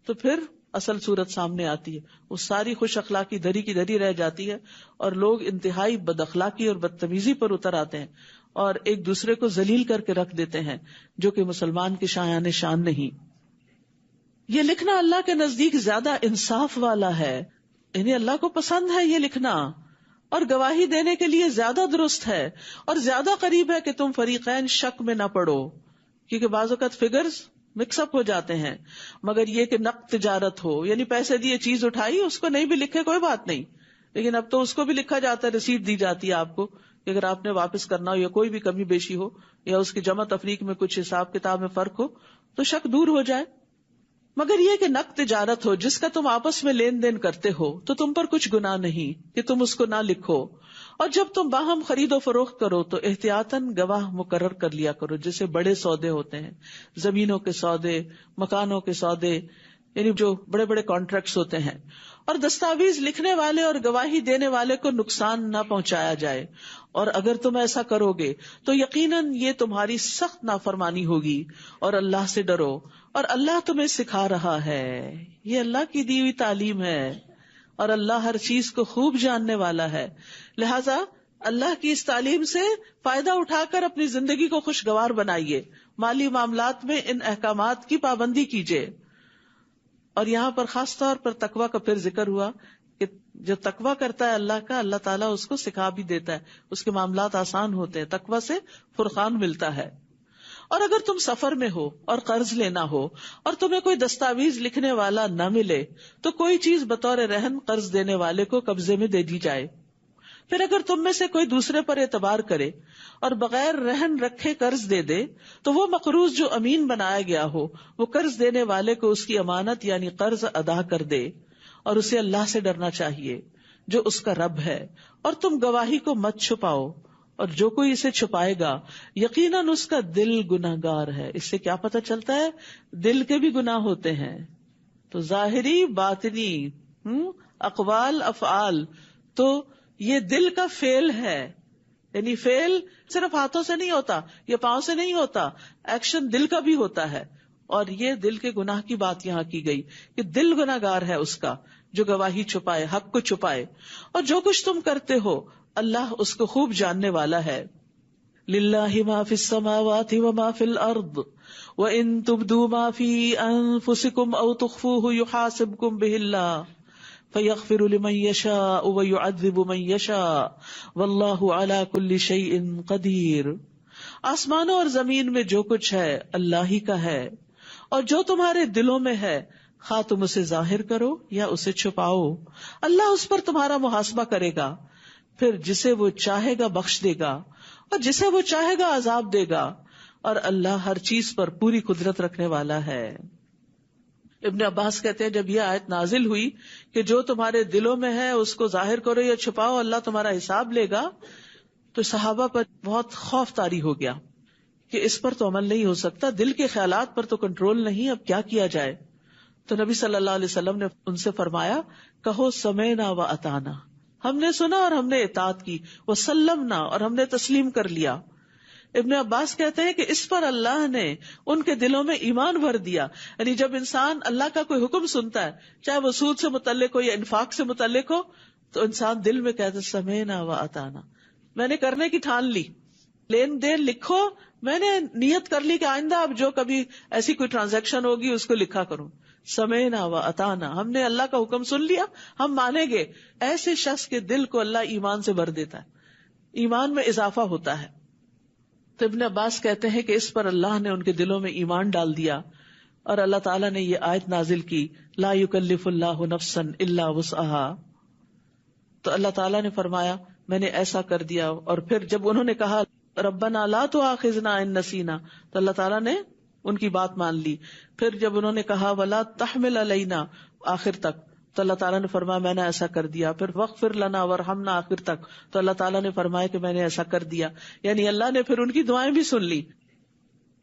[SPEAKER 1] تو پھر اصل صورت سامنے آتی ہے. وہ ساری خوش اخلاقی دھری کی دھری رہ جاتی ہے اور لوگ انتہائی بد اخلاقی اور بدتمیزی پر اتر آتے ہیں اور ایک دوسرے کو ذلیل کر کے رکھ دیتے ہیں، جو کہ مسلمان کی شایان شان نہیں. یہ لکھنا اللہ کے نزدیک زیادہ انصاف والا ہے، یعنی اللہ کو پسند ہے یہ لکھنا، اور گواہی دینے کے لیے زیادہ درست ہے اور زیادہ قریب ہے کہ تم فریقین شک میں نہ پڑو. کیونکہ بعض اوقات فگرز مکس اپ ہو جاتے ہیں. مگر یہ کہ نقد تجارت ہو، یعنی پیسے دیے چیز اٹھائی، اس کو نہیں بھی لکھے کوئی بات نہیں، لیکن اب تو اس کو بھی لکھا جاتا ہے، رسید دی جاتی ہے آپ کو کہ اگر آپ نے واپس کرنا ہو یا کوئی بھی کمی بیشی ہو یا اس کی جمع تفریق میں کچھ حساب کتاب میں فرق ہو تو شک دور ہو جائے. مگر یہ کہ نقد تجارت ہو جس کا تم آپس میں لین دین کرتے ہو تو تم پر کچھ گناہ نہیں کہ تم اس کو نہ لکھو. اور جب تم باہم خرید و فروخت کرو تو احتیاطاً گواہ مقرر کر لیا کرو، جیسے بڑے سودے ہوتے ہیں، زمینوں کے سودے، مکانوں کے سودے، یعنی جو بڑے بڑے کانٹریکٹس ہوتے ہیں، اور دستاویز لکھنے والے اور گواہی دینے والے کو نقصان نہ پہنچایا جائے، اور اگر تم ایسا کرو گے تو یقیناً یہ تمہاری سخت نافرمانی ہوگی، اور اللہ سے ڈرو، اور اللہ تمہیں سکھا رہا ہے. یہ اللہ کی دی ہوئی تعلیم ہے، اور اللہ ہر چیز کو خوب جاننے والا ہے. لہذا اللہ کی اس تعلیم سے فائدہ اٹھا کر اپنی زندگی کو خوشگوار بنائیے. مالی معاملات میں ان احکامات کی پابندی کیجیے. اور یہاں پر خاص طور پر تقوی کا پھر ذکر ہوا کہ جو تقوی کرتا ہے اللہ کا، اللہ تعالیٰ اس کو سکھا بھی دیتا ہے، اس کے معاملات آسان ہوتے ہیں، تقوی سے فرقان ملتا ہے. اور اگر تم سفر میں ہو اور قرض لینا ہو اور تمہیں کوئی دستاویز لکھنے والا نہ ملے تو کوئی چیز بطور رہن قرض دینے والے کو قبضے میں دے دی جائے. پھر اگر تم میں سے کوئی دوسرے پر اعتبار کرے اور بغیر رہن رکھے قرض دے دے تو وہ مقروض جو امین بنایا گیا ہو وہ قرض دینے والے کو اس کی امانت یعنی قرض ادا کر دے، اور اسے اللہ سے ڈرنا چاہیے جو اس کا رب ہے. اور تم گواہی کو مت چھپاؤ، اور جو کوئی اسے چھپائے گا یقیناً اس کا دل گناہگار ہے. اس سے کیا پتہ چلتا ہے؟ دل کے بھی گناہ ہوتے ہیں. تو ظاہری باطنی اقوال افعال، تو یہ دل کا فعل ہے. یعنی فعل صرف ہاتھوں سے نہیں ہوتا یا پاؤں سے نہیں ہوتا، ایکشن دل کا بھی ہوتا ہے. اور یہ دل کے گناہ کی بات یہاں کی گئی کہ دل گناہگار ہے اس کا جو گواہی چھپائے، حق کو چھپائے. اور جو کچھ تم کرتے ہو اللہ اس کو خوب جاننے والا ہے. للہ ما فی السماوات وما فی الارض وان تبدوا ما فی انفسکم او تخفوه یحاسبکم بہ اللہ فیغفر لمن یشاء ویعذب من یشاء واللہ علی کل شیء قدیر. آسمانوں اور زمین میں جو کچھ ہے اللہ ہی کا ہے، اور جو تمہارے دلوں میں ہے خواہ تم اسے ظاہر کرو یا اسے چھپاؤ اللہ اس پر تمہارا محاسبہ کرے گا. پھر جسے وہ چاہے گا بخش دے گا اور جسے وہ چاہے گا عذاب دے گا، اور اللہ ہر چیز پر پوری قدرت رکھنے والا ہے. ابن عباس کہتے ہیں جب یہ آیت نازل ہوئی کہ جو تمہارے دلوں میں ہے اس کو ظاہر کرو یا چھپاؤ اللہ تمہارا حساب لے گا، تو صحابہ پر بہت خوف طاری ہو گیا کہ اس پر تو عمل نہیں ہو سکتا، دل کے خیالات پر تو کنٹرول نہیں، اب کیا کیا جائے. تو نبی صلی اللہ علیہ وسلم نے ان سے فرمایا کہو سمعنا و اطعنا، ہم نے سنا اور ہم نے اطاعت کی، وسلمنا اور ہم نے تسلیم کر لیا. ابن عباس کہتے ہیں کہ اس پر اللہ نے ان کے دلوں میں ایمان بھر دیا. یعنی جب انسان اللہ کا کوئی حکم سنتا ہے، چاہے وہ سود سے متعلق ہو یا انفاق سے متعلق ہو، تو انسان دل میں کہتا ہے سمعنا و اطعنا، میں نے کرنے کی ٹھان لی. لین دین لکھو، میں نے نیت کر لی کہ آئندہ اب جو کبھی ایسی کوئی ٹرانزیکشن ہوگی اس کو لکھا کروں. سمعنا و اطعنا، ہم نے اللہ کا حکم سن لیا، ہم مانیں گے. ایسے شخص کے دل کو اللہ ایمان سے بھر دیتا ہے، ایمان میں اضافہ ہوتا ہے. تو ابن عباس کہتے ہیں کہ اس پر اللہ نے ان کے دلوں میں ایمان ڈال دیا، اور اللہ تعالیٰ نے یہ آیت نازل کی لا یکلف اللہ نفسا الا وسعها. تو اللہ تعالیٰ نے فرمایا میں نے ایسا کر دیا. اور پھر جب انہوں نے کہا ربنا لا تؤاخذنا ان نسینا، تو اللہ تعالیٰ نے ان کی بات مان لی. پھر جب انہوں نے کہا ولا تحمل علینا آخر تک، تو اللہ تعالیٰ نے فرمایا میں نے ایسا کر دیا. پھر واغفر لنا وارحمنا آخر تک، تو اللہ تعالیٰ نے فرمایا کہ میں نے ایسا کر دیا. یعنی اللہ نے پھر ان کی دعائیں بھی سن لی.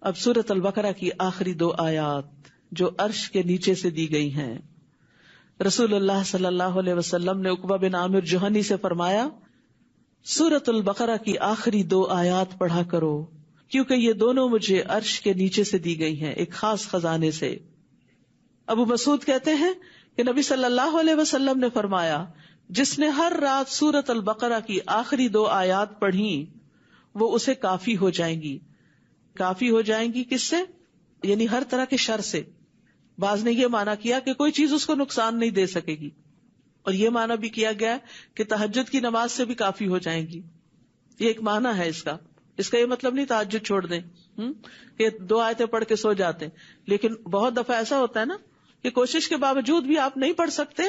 [SPEAKER 1] اب سورۃ البقرہ کی آخری 2 آیات جو عرش کے نیچے سے دی گئی ہیں، رسول اللہ صلی اللہ علیہ وسلم نے عقبہ بن عامر جوہنی سے فرمایا سورۃ البقرہ کی آخری 2 آیات پڑھا کرو، کیونکہ یہ دونوں مجھے عرش کے نیچے سے دی گئی ہیں ایک خاص خزانے سے. ابو مسعود کہتے ہیں کہ نبی صلی اللہ علیہ وسلم نے فرمایا جس نے ہر رات سورۃ البقرہ کی آخری 2 آیات پڑھی وہ اسے کافی ہو جائیں گی. کافی ہو جائیں گی کس سے؟ یعنی ہر طرح کے شر سے. بعض نے یہ معنی کیا کہ کوئی چیز اس کو نقصان نہیں دے سکے گی، اور یہ معنی بھی کیا گیا کہ تہجد کی نماز سے بھی کافی ہو جائیں گی. یہ ایک معنی ہے اس کا یہ مطلب نہیں تہجد چھوڑ دیں کہ 2 آیتیں پڑھ کے سو جاتے ہیں. لیکن بہت دفعہ ایسا ہوتا ہے نا کہ کوشش کے باوجود بھی آپ نہیں پڑھ سکتے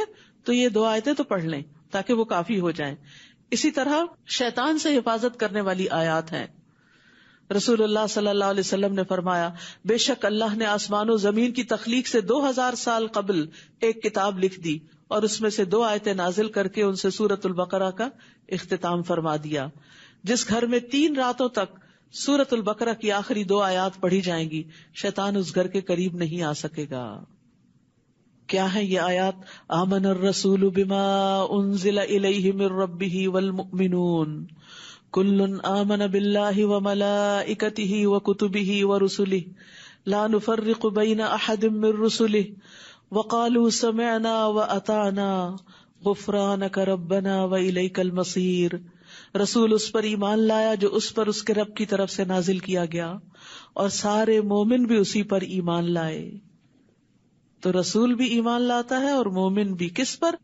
[SPEAKER 1] تو یہ 2 آیتیں تو پڑھ لیں تاکہ وہ کافی ہو جائیں. اسی طرح شیطان سے حفاظت کرنے والی آیات ہیں. رسول اللہ صلی اللہ علیہ وسلم نے فرمایا بے شک اللہ نے آسمان و زمین کی تخلیق سے 2000 سال قبل ایک کتاب لکھ دی اور اس میں سے 2 آیتیں نازل کر کے ان سے سورۃ البقرہ کا اختتام فرما دیا. جس گھر میں 3 راتوں تک سورۃ البقرہ کی آخری 2 آیات پڑھی جائیں گی شیطان اس گھر کے قریب نہیں آ سکے گا. کیا ہے یہ آیات؟ آمن الرسول بما انزل الیہ من ربہ والمؤمنون کل آمن باللہ وملائکتہ وکتبہ ورسلہ لا نفرق بین احد من رسلہ وقالوا سمعنا واطعنا غفرانک ربنا والیک المصیر. رسول اس پر ایمان لایا جو اس پر اس کے رب کی طرف سے نازل کیا گیا، اور سارے مومن بھی اسی پر ایمان لائے. تو رسول بھی ایمان لاتا ہے اور مومن بھی. کس پر؟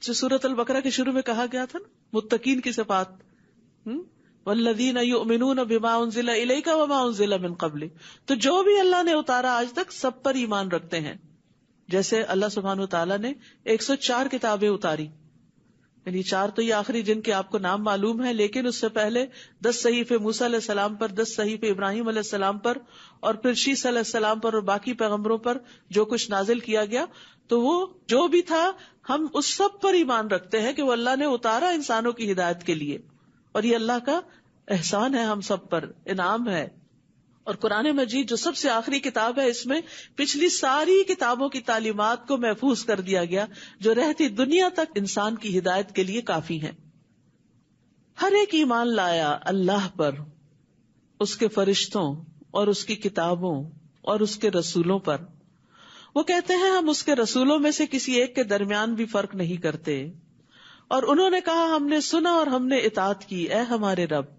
[SPEAKER 1] جو سورۃ البقرہ کے شروع میں کہا گیا تھا نا، متقین کی صفات، والذین یؤمنون بما انزل الیک وما انزل من قبل. تو جو بھی اللہ نے اتارا آج تک سب پر ایمان رکھتے ہیں. جیسے اللہ سبحانہ وتعالیٰ نے 104 کتابیں اتاری، یعنی 4 تو یہ آخری جن کے آپ کو نام معلوم ہے، لیکن اس سے پہلے 10 صحیفے موسیٰ علیہ السلام پر، 10 صحیفے ابراہیم علیہ السلام پر، اور پھر شیس علیہ السلام پر اور باقی پیغمبروں پر جو کچھ نازل کیا گیا. تو وہ جو بھی تھا ہم اس سب پر ایمان رکھتے ہیں کہ وہ اللہ نے اتارا انسانوں کی ہدایت کے لیے، اور یہ اللہ کا احسان ہے ہم سب پر، انعام ہے. اور قرآن مجید جو سب سے آخری کتاب ہے، اس میں پچھلی ساری کتابوں کی تعلیمات کو محفوظ کر دیا گیا جو رہتی دنیا تک انسان کی ہدایت کے لیے کافی ہیں. ہر ایک ایمان لایا اللہ پر، اس کے فرشتوں اور اس کی کتابوں اور اس کے رسولوں پر. وہ کہتے ہیں ہم اس کے رسولوں میں سے کسی ایک کے درمیان بھی فرق نہیں کرتے. اور انہوں نے کہا ہم نے سنا اور ہم نے اطاعت کی، اے ہمارے رب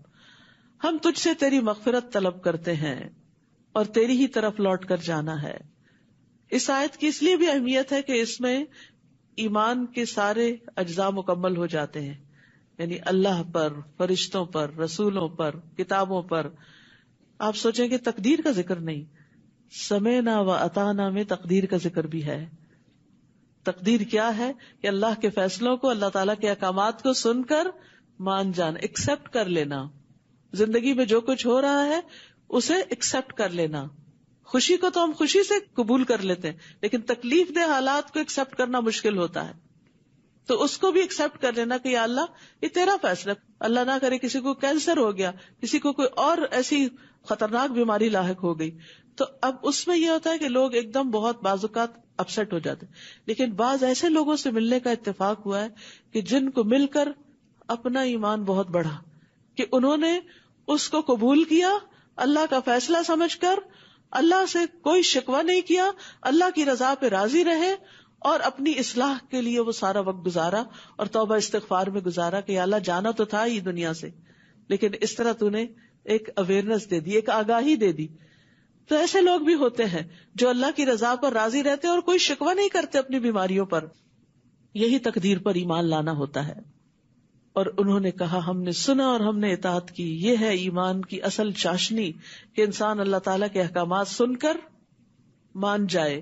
[SPEAKER 1] ہم تجھ سے تیری مغفرت طلب کرتے ہیں اور تیری ہی طرف لوٹ کر جانا ہے. اس آیت کی اس لیے بھی اہمیت ہے کہ اس میں ایمان کے سارے اجزاء مکمل ہو جاتے ہیں، یعنی اللہ پر، فرشتوں پر، رسولوں پر، کتابوں پر. آپ سوچیں کہ تقدیر کا ذکر نہیں، سمعنا و اطعنا میں تقدیر کا ذکر بھی ہے. تقدیر کیا ہے؟ کہ اللہ کے فیصلوں کو، اللہ تعالیٰ کے احکامات کو سن کر مان جانا، ایکسپٹ کر لینا. زندگی میں جو کچھ ہو رہا ہے اسے ایکسپٹ کر لینا. خوشی کو تو ہم خوشی سے قبول کر لیتے ہیں، لیکن تکلیف دہ حالات کو ایکسپٹ کرنا مشکل ہوتا ہے. تو اس کو بھی ایکسپٹ کر لینا کہ یا اللہ یہ تیرا فیصلہ. اللہ نہ کرے کسی کو کینسر ہو گیا، کسی کو کوئی اور ایسی خطرناک بیماری لاحق ہو گئی، تو اب اس میں یہ ہوتا ہے کہ لوگ ایک دم بہت بعض اوقات اپسٹ ہو جاتے. لیکن بعض ایسے لوگوں سے ملنے کا اتفاق ہوا ہے کہ جن کو مل کر اپنا ایمان بہت بڑھا، کہ انہوں نے اس کو قبول کیا، اللہ کا فیصلہ سمجھ کر اللہ سے کوئی شکوہ نہیں کیا، اللہ کی رضا پہ راضی رہے اور اپنی اصلاح کے لیے وہ سارا وقت گزارا اور توبہ استغفار میں گزارا کہ اللہ جانا تو تھا ہی دنیا سے، لیکن اس طرح تو نے ایک اویئرنس دے دی، ایک آگاہی دے دی. تو ایسے لوگ بھی ہوتے ہیں جو اللہ کی رضا پر راضی رہتے اور کوئی شکوہ نہیں کرتے اپنی بیماریوں پر. یہی تقدیر پر ایمان لانا ہوتا ہے. اور انہوں نے کہا ہم نے سنا اور ہم نے اطاعت کی. یہ ہے ایمان کی اصل چاشنی کہ انسان اللہ تعالیٰ کے احکامات سن کر مان جائے.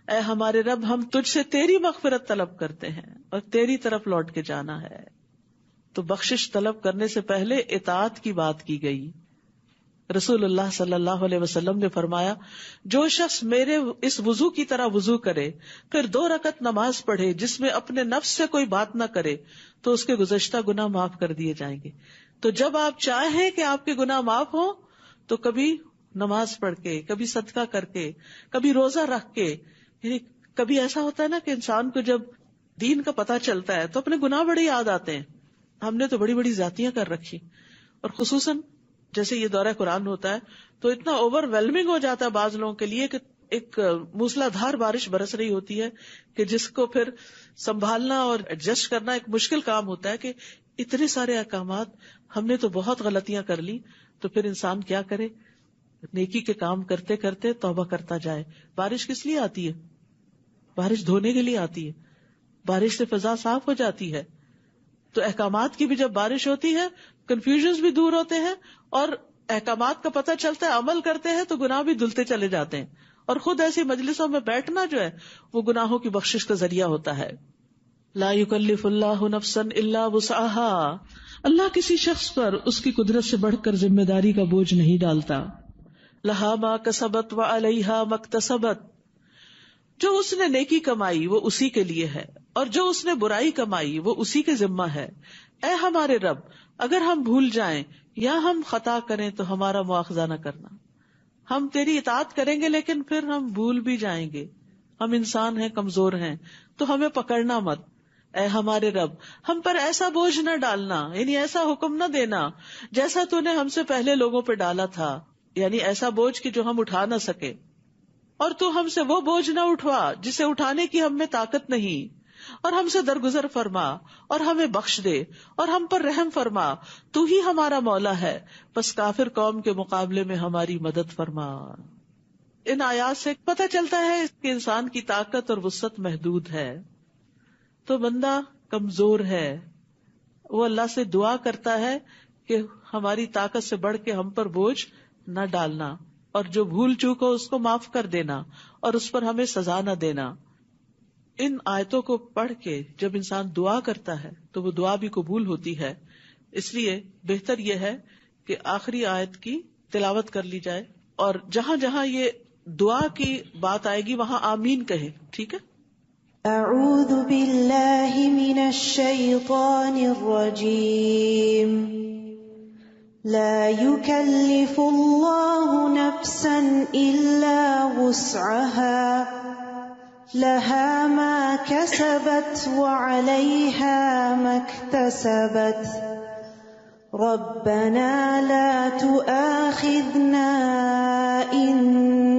[SPEAKER 1] اے ہمارے رب ہم تجھ سے تیری مغفرت طلب کرتے ہیں اور تیری طرف لوٹ کے جانا ہے. تو بخشش طلب کرنے سے پہلے اطاعت کی بات کی گئی. رسول اللہ صلی اللہ علیہ وسلم نے فرمایا جو شخص میرے اس وضو کی طرح وضو کرے پھر 2 رکعت نماز پڑھے جس میں اپنے نفس سے کوئی بات نہ کرے تو اس کے گزشتہ گناہ معاف کر دیے جائیں گے. تو جب آپ چاہیں کہ آپ کے گناہ معاف ہوں تو کبھی نماز پڑھ کے، کبھی صدقہ کر کے، کبھی روزہ رکھ کے. یعنی کبھی ایسا ہوتا ہے نا کہ انسان کو جب دین کا پتہ چلتا ہے تو اپنے گناہ بڑے یاد آتے ہیں. ہم نے تو بڑی بڑی زیادتیاں کر رکھی، اور خصوصاً جیسے یہ دورہ قرآن ہوتا ہے تو اتنا اوور ویلمنگ ہو جاتا ہے بعض لوگوں کے لیے کہ ایک موسلا دھار بارش برس رہی ہوتی ہے کہ جس کو پھر سنبھالنا اور ایڈجسٹ کرنا ایک مشکل کام ہوتا ہے کہ اتنے سارے احکامات ہم نے تو بہت غلطیاں کر لی. تو پھر انسان کیا کرے؟ نیکی کے کام کرتے کرتے توبہ کرتا جائے. بارش کس لیے آتی ہے؟ بارش دھونے کے لیے آتی ہے. بارش سے فضا صاف ہو جاتی ہے. تو احکامات کی بھی جب بارش ہوتی ہے کنفیوژنز بھی دور ہوتے ہیں اور احکامات کا پتہ چلتا ہے، عمل کرتے ہیں تو گناہ بھی دھلتے چلے جاتے ہیں. اور خود ایسی مجلسوں میں بیٹھنا جو ہے وہ گناہوں کی بخشش کا ذریعہ ہوتا ہے. لا یکلف اللہ نفسا الا وسعها. اللہ کسی شخص پر اس کی قدرت سے بڑھ کر ذمہ داری کا بوجھ نہیں ڈالتا. لہا ما کسبت وعلیہا ما اکتسبت. جو اس نے نیکی کمائی وہ اسی کے لیے ہے اور جو اس نے برائی کمائی وہ اسی کے ذمہ ہے. اے ہمارے رب اگر ہم بھول جائیں یا ہم خطا کریں تو ہمارا مواخذہ نہ کرنا. ہم تیری اطاعت کریں گے لیکن پھر ہم بھول بھی جائیں گے ہم انسان ہیں، کمزور ہیں، تو ہمیں پکڑنا مت، اے ہمارے رب ہم پر ایسا بوجھ نہ ڈالنا، یعنی ایسا حکم نہ دینا جیسا تو نے ہم سے پہلے لوگوں پہ ڈالا تھا، یعنی ایسا بوجھ کہ جو ہم اٹھا نہ سکے، اور تو ہم سے وہ بوجھ نہ اٹھوا جسے اٹھانے کی ہم میں طاقت نہیں، اور ہم سے درگزر فرما اور ہمیں بخش دے اور ہم پر رحم فرما، تو ہی ہمارا مولا ہے، بس کافر قوم کے مقابلے میں ہماری مدد فرما۔ ان آیات سے پتہ چلتا ہے کہ انسان کی طاقت اور وسعت محدود ہے، تو بندہ کمزور ہے، وہ اللہ سے دعا کرتا ہے کہ ہماری طاقت سے بڑھ کے ہم پر بوجھ نہ ڈالنا، اور جو بھول چوک ہو اس کو معاف کر دینا اور اس پر ہمیں سزا نہ دینا۔ ان آیتوں کو پڑھ کے جب انسان دعا کرتا ہے تو وہ دعا بھی قبول ہوتی ہے، اس لیے بہتر یہ ہے کہ آخری آیت کی تلاوت کر لی جائے، اور جہاں جہاں یہ دعا کی بات آئے گی وہاں آمین کہیں، ٹھیک ہے؟
[SPEAKER 2] اعوذ باللہ من الشیطان الرجیم لا يكلف الله نفسا الا وسعها لها ما كسبت وعليها ما اكتسبت ربنا لا تؤاخذنا إن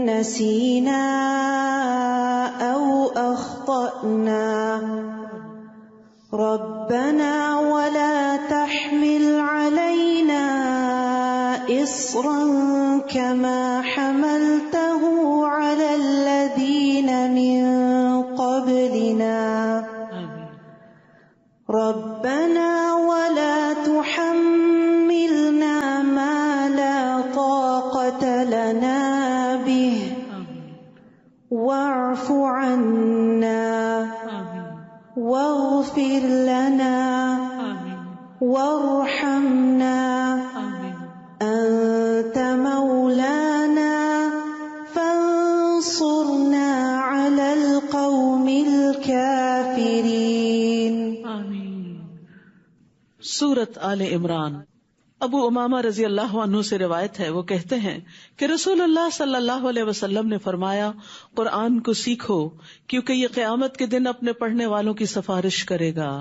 [SPEAKER 2] نسينا أو أخطأنا ربنا ولا تحمل علينا إصرا كما حملته على الذين من قبلنا ربنا ولا تحملنا ما لا طاقة لنا به واعف عنا واغفر لنا وارحمنا أنت مولانا فانصرنا على القوم الكافرين۔
[SPEAKER 1] سورۃ آل عمران۔ ابو امامہ رضی اللہ عنہ سے روایت ہے، وہ کہتے ہیں کہ رسول اللہ صلی اللہ علیہ وسلم نے فرمایا، قرآن کو سیکھو کیونکہ یہ قیامت کے دن اپنے پڑھنے والوں کی سفارش کرے گا۔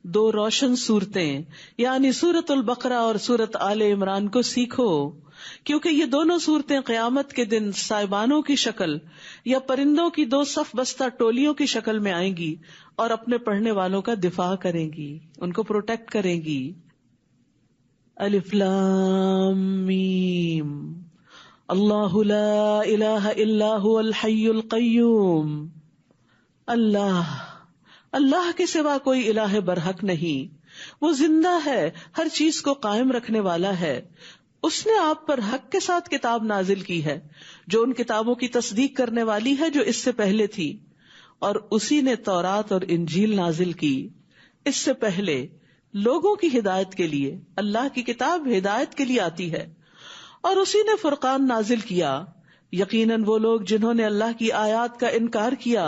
[SPEAKER 1] دو روشن صورتیں یعنی سورۃ البقرہ اور سورۃ آل عمران کو سیکھو کیونکہ یہ دونوں صورتیں قیامت کے دن سائبانوں کی شکل یا پرندوں کی دو صف بستہ ٹولیوں کی شکل میں آئیں گی اور اپنے پڑھنے والوں کا دفاع کریں گی، ان کو پروٹیکٹ کریں گی۔ الف لام میم اللہ لا الہ الا هو الحی القیوم، اللہ کے سوا کوئی الہ برحق نہیں، وہ زندہ ہے، ہر چیز کو قائم رکھنے والا ہے۔ اس نے آپ پر حق کے ساتھ کتاب نازل کی ہے جو ان کتابوں کی تصدیق کرنے والی ہے جو اس سے پہلے تھی، اور اسی نے تورات اور انجیل نازل کی اس سے پہلے لوگوں کی ہدایت کے لیے۔ اللہ کی کتاب ہدایت کے لیے آتی ہے، اور اسی نے فرقان نازل کیا۔ یقیناً وہ لوگ جنہوں نے اللہ کی آیات کا انکار کیا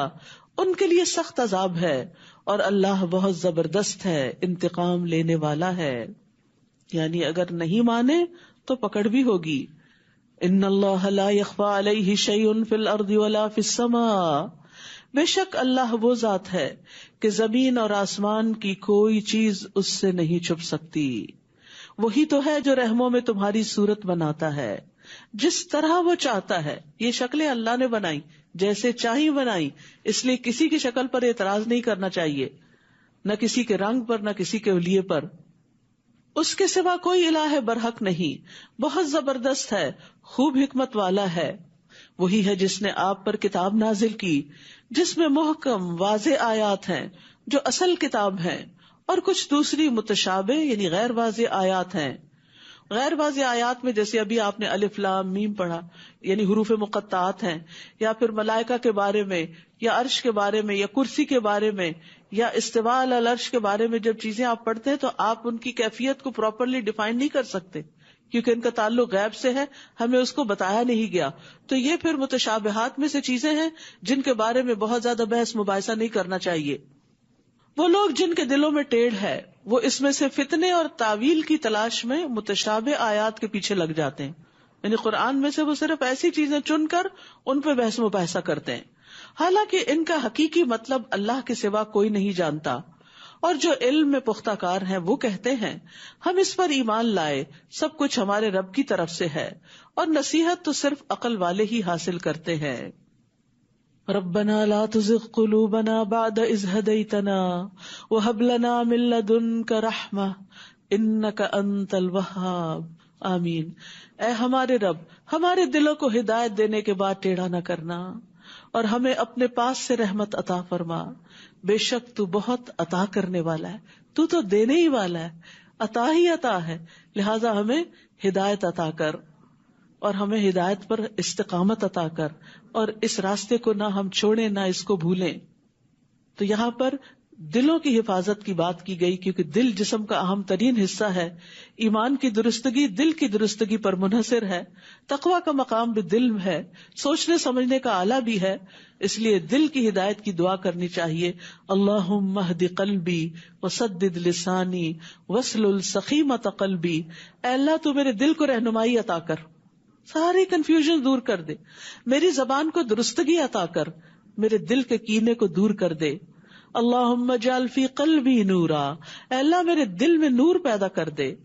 [SPEAKER 1] ان کے لیے سخت عذاب ہے، اور اللہ بہت زبردست ہے، انتقام لینے والا ہے۔ یعنی اگر نہیں مانے تو پکڑ بھی ہوگی۔ ان اللہ لا یخفی علیہ شیء فی الارض ولا فی السماء، بے شک اللہ وہ ذات ہے کہ زمین اور آسمان کی کوئی چیز اس سے نہیں چھپ سکتی۔ وہی تو ہے جو رحموں میں تمہاری صورت بناتا ہے جس طرح وہ چاہتا ہے۔ یہ شکلیں اللہ نے بنائی، جیسے چاہی بنائی، اس لیے کسی کی شکل پر اعتراض نہیں کرنا چاہیے، نہ کسی کے رنگ پر، نہ کسی کے لیے پر۔ اس کے سوا کوئی الہ برحق نہیں، بہت زبردست ہے، خوب حکمت والا ہے۔ وہی ہے جس نے آپ پر کتاب نازل کی جس میں محکم واضح آیات ہیں جو اصل کتاب ہیں، اور کچھ دوسری متشابہ یعنی غیر واضح آیات ہیں۔ غیر واضح آیات میں جیسے ابھی آپ نے الف لام میم پڑھا، یعنی حروف مقطعات ہیں، یا پھر ملائکہ کے بارے میں، یا عرش کے بارے میں، یا کرسی کے بارے میں، یا استواء علی العرش کے بارے میں جب چیزیں آپ پڑھتے ہیں تو آپ ان کی کیفیت کو پراپرلی ڈیفائن نہیں کر سکتے کیونکہ ان کا تعلق غیب سے ہے، ہمیں اس کو بتایا نہیں گیا۔ تو یہ پھر متشابہات میں سے چیزیں ہیں جن کے بارے میں بہت زیادہ بحث مباحثہ نہیں کرنا چاہیے۔ وہ لوگ جن کے دلوں میں ٹیڑھ ہے وہ اس میں سے فتنے اور تعویل کی تلاش میں متشابہ آیات کے پیچھے لگ جاتے ہیں، یعنی قرآن میں سے وہ صرف ایسی چیزیں چن کر ان پہ بحث مباحثہ کرتے ہیں، حالانکہ ان کا حقیقی مطلب اللہ کے سوا کوئی نہیں جانتا، اور جو علم میں پختہ کار ہیں وہ کہتے ہیں ہم اس پر ایمان لائے، سب کچھ ہمارے رب کی طرف سے ہے، اور نصیحت تو صرف عقل والے ہی حاصل کرتے ہیں۔ ربنا لا تزغ قلوبنا بعد اذ هديتنا وهب لنا من لدنك رحمة انك انت الوهاب، آمین۔ اے ہمارے رب، ہمارے دلوں کو ہدایت دینے کے بعد ٹیڑھا نہ کرنا، اور ہمیں اپنے پاس سے رحمت عطا فرما، بے شک تو بہت عطا کرنے والا ہے، تو دینے ہی والا ہے، عطا ہی عطا ہے، لہذا ہمیں ہدایت عطا کر، اور ہمیں ہدایت پر استقامت عطا کر، اور اس راستے کو نہ ہم چھوڑیں نہ اس کو بھولیں۔ تو یہاں پر دلوں کی حفاظت کی بات کی گئی، کیونکہ دل جسم کا اہم ترین حصہ ہے۔ ایمان کی درستگی دل کی درستگی پر منحصر ہے، تقویٰ کا مقام بھی دل میں ہے، سوچنے سمجھنے کا آلہ بھی ہے، اس لیے دل کی ہدایت کی دعا کرنی چاہیے۔ اللہم اہد قلبی وسدد لسانی واسلل سخیمۃ قلبی، اے اللہ تو میرے دل کو رہنمائی عطا کر، ساری کنفیوژن دور کر دے، میری زبان کو درستگی عطا کر، میرے دل کے کینے کو دور کر دے۔ اللہم اجعل فی قلبی نورا، اے اللہ میرے دل میں نور پیدا کر دے۔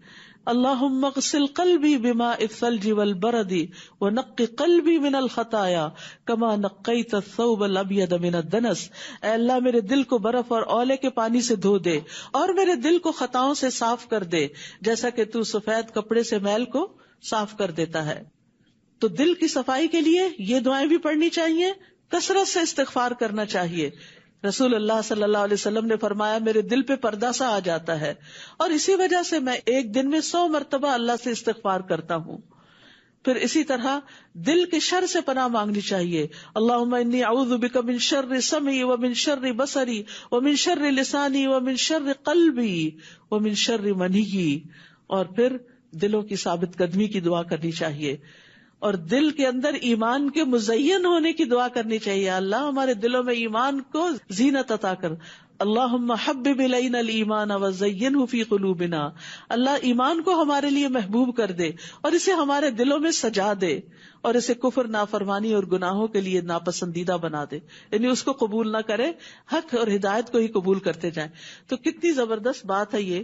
[SPEAKER 1] اللہم اغسل قلبی بماء الثلج والبرد ونقی قلبی من الخطایا کما نقیت الثوب الابید من الدنس، اے اللہ میرے دل کو برف اور اولے کے پانی سے دھو دے، اور میرے دل کو خطاؤں سے صاف کر دے، جیسا کہ تو سفید کپڑے سے میل کو صاف کر دیتا ہے۔ تو دل کی صفائی کے لیے یہ دعائیں بھی پڑھنی چاہیے، کثرت سے استغفار کرنا چاہیے۔ رسول اللہ صلی اللہ علیہ وسلم نے فرمایا میرے دل پہ پردہ سا آ جاتا ہے، اور اسی وجہ سے میں ایک دن میں 100 مرتبہ اللہ سے استغفار کرتا ہوں۔ پھر اسی طرح دل کے شر سے پناہ مانگنی چاہیے۔ اللہم انی اعوذ بک من شر سمعی ومن شر بصری ومن شر لسانی ومن شر قلبی ومن شر منی، اور پھر دلوں کی ثابت قدمی کی دعا کرنی چاہیے، اور دل کے اندر ایمان کے مزین ہونے کی دعا کرنی چاہیے۔ اللہ ہمارے دلوں میں ایمان کو زینت عطا کر۔ اللہم حبب الینا الایمان وزینہ فی قلوبنا، اللہ ایمان کو ہمارے لیے محبوب کر دے اور اسے ہمارے دلوں میں سجا دے، اور اسے کفر، نافرمانی اور گناہوں کے لیے ناپسندیدہ بنا دے، یعنی اس کو قبول نہ کرے، حق اور ہدایت کو ہی قبول کرتے جائیں۔ تو کتنی زبردست بات ہے یہ،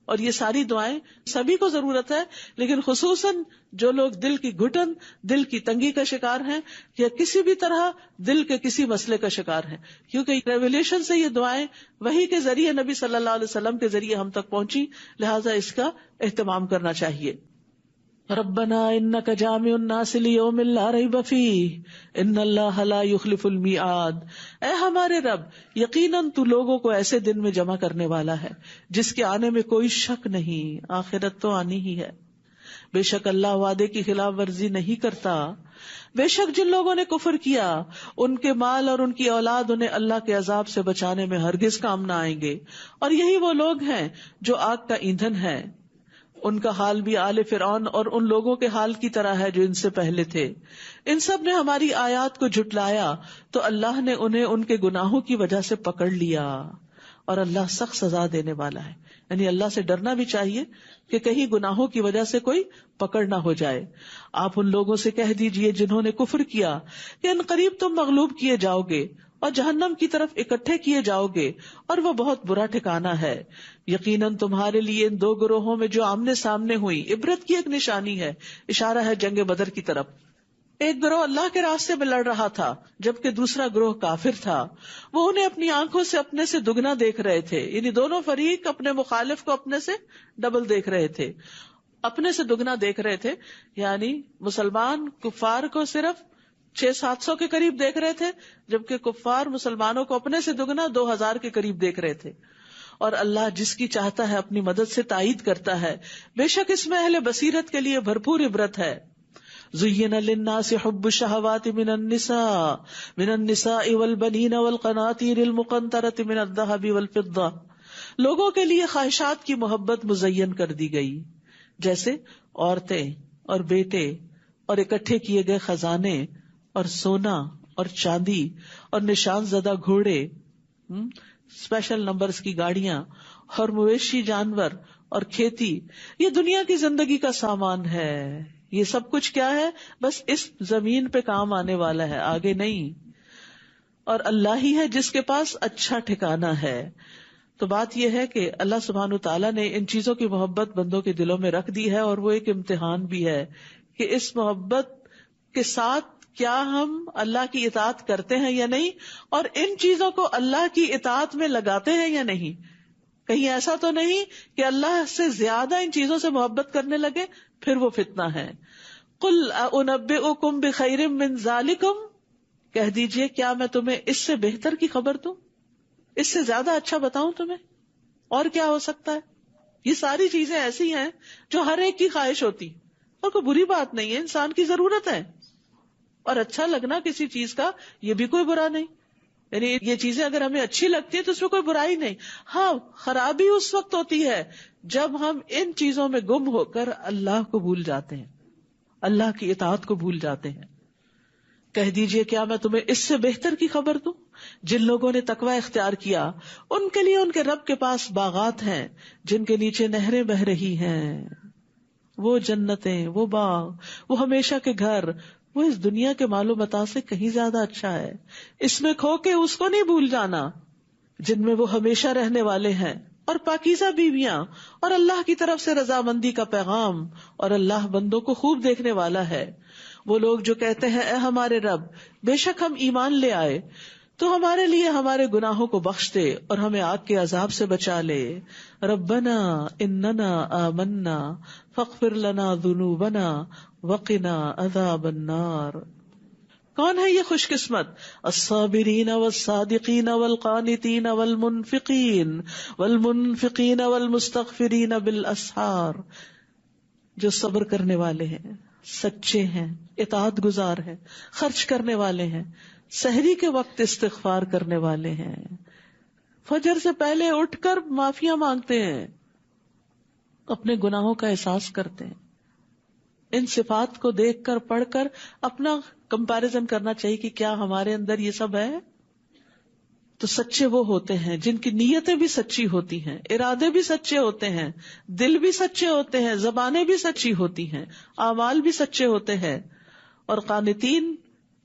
[SPEAKER 1] اور یہ ساری دعائیں سبھی کو ضرورت ہے، لیکن خصوصاً جو لوگ دل کی گھٹن، دل کی تنگی کا شکار ہیں، یا کسی بھی طرح دل کے کسی مسئلے کا شکار ہیں، کیونکہ ریویلیشن سے یہ دعائیں وحی کے ذریعے، نبی صلی اللہ علیہ وسلم کے ذریعے ہم تک پہنچی، لہٰذا اس کا اہتمام کرنا چاہیے۔ ربنا انک جامع الناس لیوم لا ریب فیہ ان اللہ لا یخلف المیعاد، اے ہمارے رب یقیناً تو لوگوں کو ایسے دن میں جمع کرنے والا ہے جس کے آنے میں کوئی شک نہیں، آخرت تو آنی ہی ہے۔ بے شک اللہ وعدے کی خلاف ورزی نہیں کرتا، بے شک جن لوگوں نے کفر کیا ان کے مال اور ان کی اولاد انہیں اللہ کے عذاب سے بچانے میں ہرگز کام نہ آئیں گے، اور یہی وہ لوگ ہیں جو آگ کا ایندھن ہے۔ ان کا حال بھی آل فرعون اور ان لوگوں کے حال کی طرح ہے جو ان سے پہلے تھے۔ ان سب نے ہماری آیات کو جھٹلایا تو اللہ نے انہیں ان کے گناہوں کی وجہ سے پکڑ لیا، اور اللہ سخت سزا دینے والا ہے۔ یعنی اللہ سے ڈرنا بھی چاہیے کہ کہیں گناہوں کی وجہ سے کوئی پکڑ نہ ہو جائے۔ آپ ان لوگوں سے کہہ دیجئے جنہوں نے کفر کیا کہ ان قریب تم مغلوب کیے جاؤ گے اور جہنم کی طرف اکٹھے کیے جاؤ گے، اور وہ بہت برا ٹھکانہ ہے۔ یقیناً تمہارے لیے ان دو گروہوں میں جو آمنے سامنے ہوئی عبرت کی ایک نشانی ہے، اشارہ ہے جنگ بدر کی طرف۔ ایک گروہ اللہ کے راستے میں لڑ رہا تھا جبکہ دوسرا گروہ کافر تھا، وہ انہیں اپنی آنکھوں سے اپنے سے دگنا دیکھ رہے تھے، یعنی دونوں فریق اپنے مخالف کو اپنے سے ڈبل دیکھ رہے تھے، اپنے سے دگنا دیکھ رہے تھے، یعنی مسلمان کفار کو صرف 600-700 کے قریب دیکھ رہے تھے، جبکہ کفار مسلمانوں کو اپنے سے دگنا 2000 کے قریب دیکھ رہے تھے۔ اور اللہ جس کی چاہتا ہے اپنی مدد سے تائید کرتا ہے، بے شک اس میں اہل بصیرت کے لیے بھرپور عبرت ہے۔ زین للناس حب الشہوات من النساء والبنین والقناطیر المقنطرۃ من الذہب والفضہ، لوگوں کے لیے خواہشات کی محبت مزین کر دی گئی، جیسے عورتیں اور بیٹے اور اکٹھے کیے گئے خزانے اور سونا اور چاندی اور نشان زدہ گھوڑے، اسپیشل نمبرز کی گاڑیاں اور مویشی جانور اور کھیتی، یہ دنیا کی زندگی کا سامان ہے۔ یہ سب کچھ کیا ہے؟ بس اس زمین پہ کام آنے والا ہے، آگے نہیں۔ اور اللہ ہی ہے جس کے پاس اچھا ٹھکانہ ہے. تو بات یہ ہے کہ اللہ سبحانہ تعالیٰ نے ان چیزوں کی محبت بندوں کے دلوں میں رکھ دی ہے، اور وہ ایک امتحان بھی ہے کہ اس محبت کے ساتھ کیا ہم اللہ کی اطاعت کرتے ہیں یا نہیں، اور ان چیزوں کو اللہ کی اطاعت میں لگاتے ہیں یا نہیں. کہیں ایسا تو نہیں کہ اللہ سے زیادہ ان چیزوں سے محبت کرنے لگے، پھر وہ فتنہ ہے. قل انبئکم بخیر من ذالکم، کہہ دیجئے کیا میں تمہیں اس سے بہتر کی خبر دوں، اس سے زیادہ اچھا بتاؤں تمہیں، اور کیا ہو سکتا ہے. یہ ساری چیزیں ایسی ہیں جو ہر ایک کی خواہش ہوتی، اور کوئی بری بات نہیں ہے، انسان کی ضرورت ہے. اور اچھا لگنا کسی چیز کا یہ بھی کوئی برا نہیں، یعنی یہ چیزیں اگر ہمیں اچھی لگتی ہیں تو اس میں کوئی برائی نہیں. ہاں، خرابی اس وقت ہوتی ہے جب ہم ان چیزوں میں گم ہو کر اللہ کو بھول جاتے ہیں، اللہ کی اطاعت کو بھول جاتے ہیں. کہہ دیجئے کیا میں تمہیں اس سے بہتر کی خبر دوں. جن لوگوں نے تقوی اختیار کیا ان کے لیے ان کے رب کے پاس باغات ہیں جن کے نیچے نہریں بہ رہی ہیں. وہ جنتیں، وہ باغ، وہ ہمیشہ کے گھر، وہ اس دنیا کے مال و متاع سے کہیں زیادہ اچھا ہے. اس میں کھو کے اس کو نہیں بھول جانا جن میں وہ ہمیشہ رہنے والے ہیں، اور پاکیزہ بیویاں، اور اللہ کی طرف سے رضامندی کا پیغام، اور اللہ بندوں کو خوب دیکھنے والا ہے. وہ لوگ جو کہتے ہیں اے ہمارے رب، بے شک ہم ایمان لے آئے، تو ہمارے لیے ہمارے گناہوں کو بخش دے اور ہمیں آگ کے عذاب سے بچا لے. ربنا اننا آمنا فاغفر لنا ذنوبنا وقنا عذاب النار. کون ہے یہ خوش قسمت؟ الصابرین والصادقین والقانتین والمنفقین والمستغفرین بالاسحار، جو صبر کرنے والے ہیں، سچے ہیں، اطاعت گزار ہیں، خرچ کرنے والے ہیں، سحری کے وقت استغفار کرنے والے ہیں، فجر سے پہلے اٹھ کر معافیاں مانگتے ہیں، اپنے گناہوں کا احساس کرتے ہیں. ان صفات کو دیکھ کر پڑھ کر اپنا کمپیریزن کرنا چاہیے کہ کیا ہمارے اندر یہ سب ہے. تو سچے وہ ہوتے ہیں جن کی نیتیں بھی سچی ہوتی ہیں، ارادے بھی سچے ہوتے ہیں، دل بھی سچے ہوتے ہیں، زبانیں بھی سچی ہوتی ہیں، اعمال بھی سچے ہوتے ہیں. اور قانتین،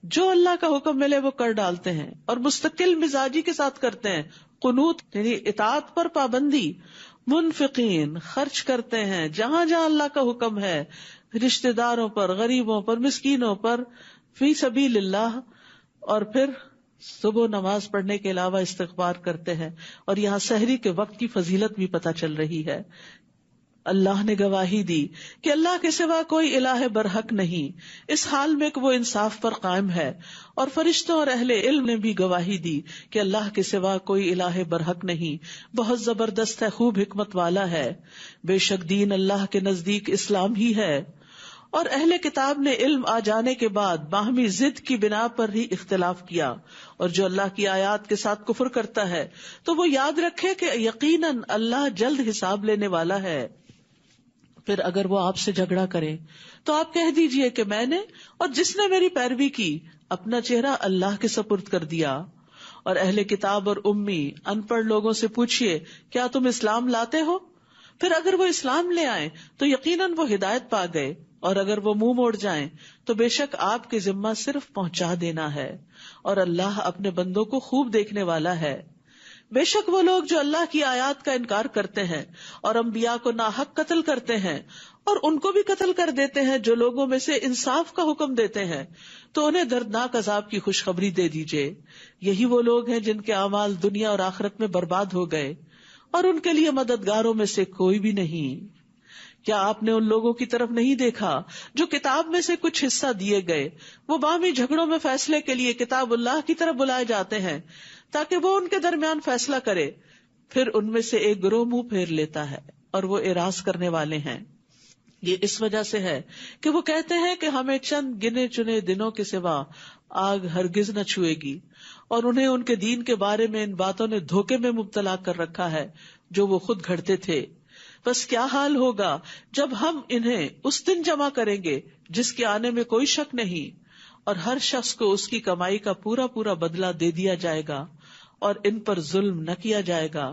[SPEAKER 1] جو اللہ کا حکم ملے وہ کر ڈالتے ہیں اور مستقل مزاجی کے ساتھ کرتے ہیں. قنوت یعنی اطاعت پر پابندی. منفقین، خرچ کرتے ہیں جہاں جہاں اللہ کا حکم ہے، رشتہ داروں پر، غریبوں پر، مسکینوں پر، فی سبیل اللہ. اور پھر صبح نماز پڑھنے کے علاوہ استغفار کرتے ہیں. اور یہاں سحری کے وقت کی فضیلت بھی پتہ چل رہی ہے. اللہ نے گواہی دی کہ اللہ کے سوا کوئی الہ برحق نہیں، اس حال میں کہ وہ انصاف پر قائم ہے. اور فرشتوں اور اہل علم نے بھی گواہی دی کہ اللہ کے سوا کوئی الہ برحق نہیں، بہت زبردست ہے، خوب حکمت والا ہے. بے شک دین اللہ کے نزدیک اسلام ہی ہے. اور اہل کتاب نے علم آ جانے کے بعد باہمی ضد کی بنا پر ہی اختلاف کیا. اور جو اللہ کی آیات کے ساتھ کفر کرتا ہے تو وہ یاد رکھے کہ یقیناً اللہ جلد حساب لینے والا ہے. پھر اگر وہ آپ سے جھگڑا کرے تو آپ کہہ دیجئے کہ میں نے اور جس نے میری پیروی کی اپنا چہرہ اللہ کے سپرد کر دیا. اور اہل کتاب اور امی ان پڑھ لوگوں سے پوچھئے کیا تم اسلام لاتے ہو؟ پھر اگر وہ اسلام لے آئیں تو یقیناً وہ ہدایت پا گئے، اور اگر وہ منہ موڑ جائیں تو بے شک آپ کے ذمہ صرف پہنچا دینا ہے، اور اللہ اپنے بندوں کو خوب دیکھنے والا ہے. بے شک وہ لوگ جو اللہ کی آیات کا انکار کرتے ہیں اور انبیاء کو ناحق قتل کرتے ہیں اور ان کو بھی قتل کر دیتے ہیں جو لوگوں میں سے انصاف کا حکم دیتے ہیں، تو انہیں دردناک عذاب کی خوشخبری دے دیجئے. یہی وہ لوگ ہیں جن کے اعمال دنیا اور آخرت میں برباد ہو گئے، اور ان کے لیے مددگاروں میں سے کوئی بھی نہیں. کیا آپ نے ان لوگوں کی طرف نہیں دیکھا جو کتاب میں سے کچھ حصہ دیے گئے، وہ باہمی جھگڑوں میں فیصلے کے لیے کتاب اللہ کی طرف بلائے جاتے ہیں تاکہ وہ ان کے درمیان فیصلہ کرے. پھر ان میں سے ایک گروہ منہ پھیر لیتا ہے اور وہ اعراض کرنے والے ہیں. یہ اس وجہ سے ہے کہ وہ کہتے ہیں کہ ہمیں چند گنے چنے دنوں کے سوا آگ ہرگز نہ چھوئے گی، اور انہیں ان کے دین کے بارے میں ان باتوں نے دھوکے میں مبتلا کر رکھا ہے جو وہ خود گھڑتے تھے. بس کیا حال ہوگا جب ہم انہیں اس دن جمع کریں گے جس کے آنے میں کوئی شک نہیں، اور ہر شخص کو اس کی کمائی کا پورا پورا بدلہ دے دیا جائے گا، اور ان پر ظلم نہ کیا جائے گا.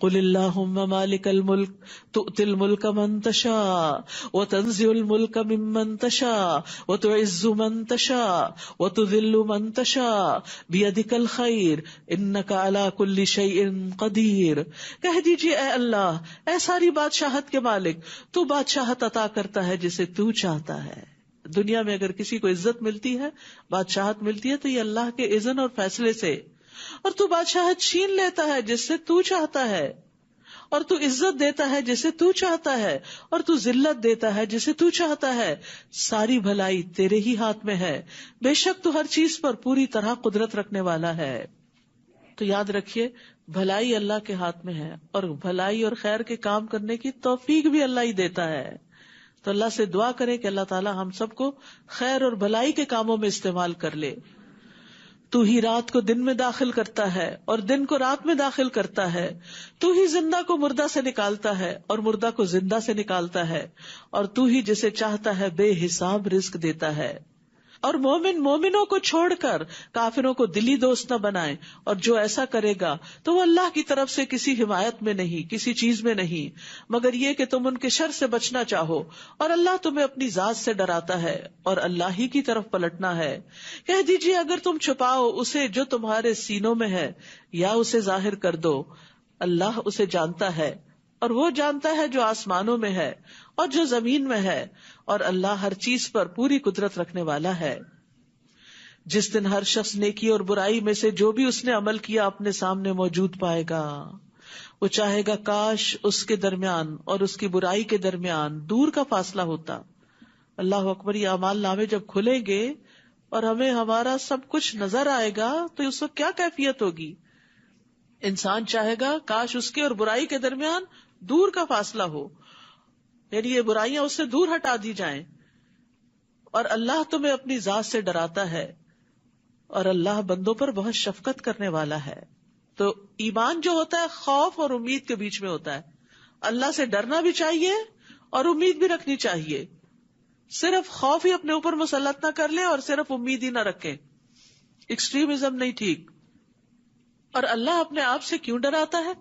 [SPEAKER 1] قل اللہم مالک الملک تؤتی الملک من تشاء وتنزع الملک ممن تشاء وتعز من تشاء وتذل من تشاء بیدک الخیر انک علی کل شیء قدیر. کہہ دیجیے اے اللہ، اے ساری بادشاہت کے مالک، تو بادشاہت عطا کرتا ہے جسے تو چاہتا ہے. دنیا میں اگر کسی کو عزت ملتی ہے، بادشاہت ملتی ہے، تو یہ اللہ کے اذن اور فیصلے سے، اور تو بادشاہت چھین لیتا ہے جس سے تو چاہتا ہے، اور تو عزت دیتا ہے جسے تو چاہتا ہے، اور تو ذلت دیتا ہے جسے تو چاہتا ہے. ساری بھلائی تیرے ہی ہاتھ میں ہے، بے شک تو ہر چیز پر پوری طرح قدرت رکھنے والا ہے. تو یاد رکھیے بھلائی اللہ کے ہاتھ میں ہے، اور بھلائی اور خیر کے کام کرنے کی توفیق بھی اللہ ہی دیتا ہے. تو اللہ سے دعا کریں کہ اللہ تعالی ہم سب کو خیر اور بھلائی کے کاموں میں استعمال کر لے. تو ہی رات کو دن میں داخل کرتا ہے اور دن کو رات میں داخل کرتا ہے. تو ہی زندہ کو مردہ سے نکالتا ہے اور مردہ کو زندہ سے نکالتا ہے، اور تو ہی جسے چاہتا ہے بے حساب رزق دیتا ہے. اور مومنوں کو چھوڑ کر کافروں کو دلی دوست نہ بنائیں، اور جو ایسا کرے گا تو وہ اللہ کی طرف سے کسی حمایت میں نہیں، کسی چیز میں نہیں، مگر یہ کہ تم ان کے شر سے بچنا چاہو، اور اللہ تمہیں اپنی ذات سے ڈراتا ہے اور اللہ ہی کی طرف پلٹنا ہے. کہہ دیجیے اگر تم چھپاؤ اسے جو تمہارے سینوں میں ہے یا اسے ظاہر کر دو، اللہ اسے جانتا ہے، اور وہ جانتا ہے جو آسمانوں میں ہے اور جو زمین میں ہے، اور اللہ ہر چیز پر پوری قدرت رکھنے والا ہے. جس دن ہر شخص نیکی اور برائی میں سے جو بھی اس نے عمل کیا اپنے سامنے موجود پائے گا. وہ چاہے گا کاش اس کے درمیان اور اس کی برائی کے درمیان دور کا فاصلہ ہوتا. اللہ اکبر. یہ اعمال نامے جب کھلیں گے اور ہمیں ہمارا سب کچھ نظر آئے گا تو اس وقت کیا کیفیت ہوگی. انسان چاہے گا کاش اس کے اور برائی کے درمیان دور کا فاصلہ ہو، یعنی یہ برائیاں اس سے دور ہٹا دی جائیں. اور اللہ تمہیں اپنی ذات سے ڈراتا ہے، اور اللہ بندوں پر بہت شفقت کرنے والا ہے. تو ایمان جو ہوتا ہے خوف اور امید کے بیچ میں ہوتا ہے. اللہ سے ڈرنا بھی چاہیے اور امید بھی رکھنی چاہیے. صرف خوف ہی اپنے اوپر مسلط نہ کر لیں اور صرف امید ہی نہ رکھیں. ایکسٹریمزم نہیں ٹھیک. اور اللہ اپنے آپ سے کیوں ڈراتا ہے؟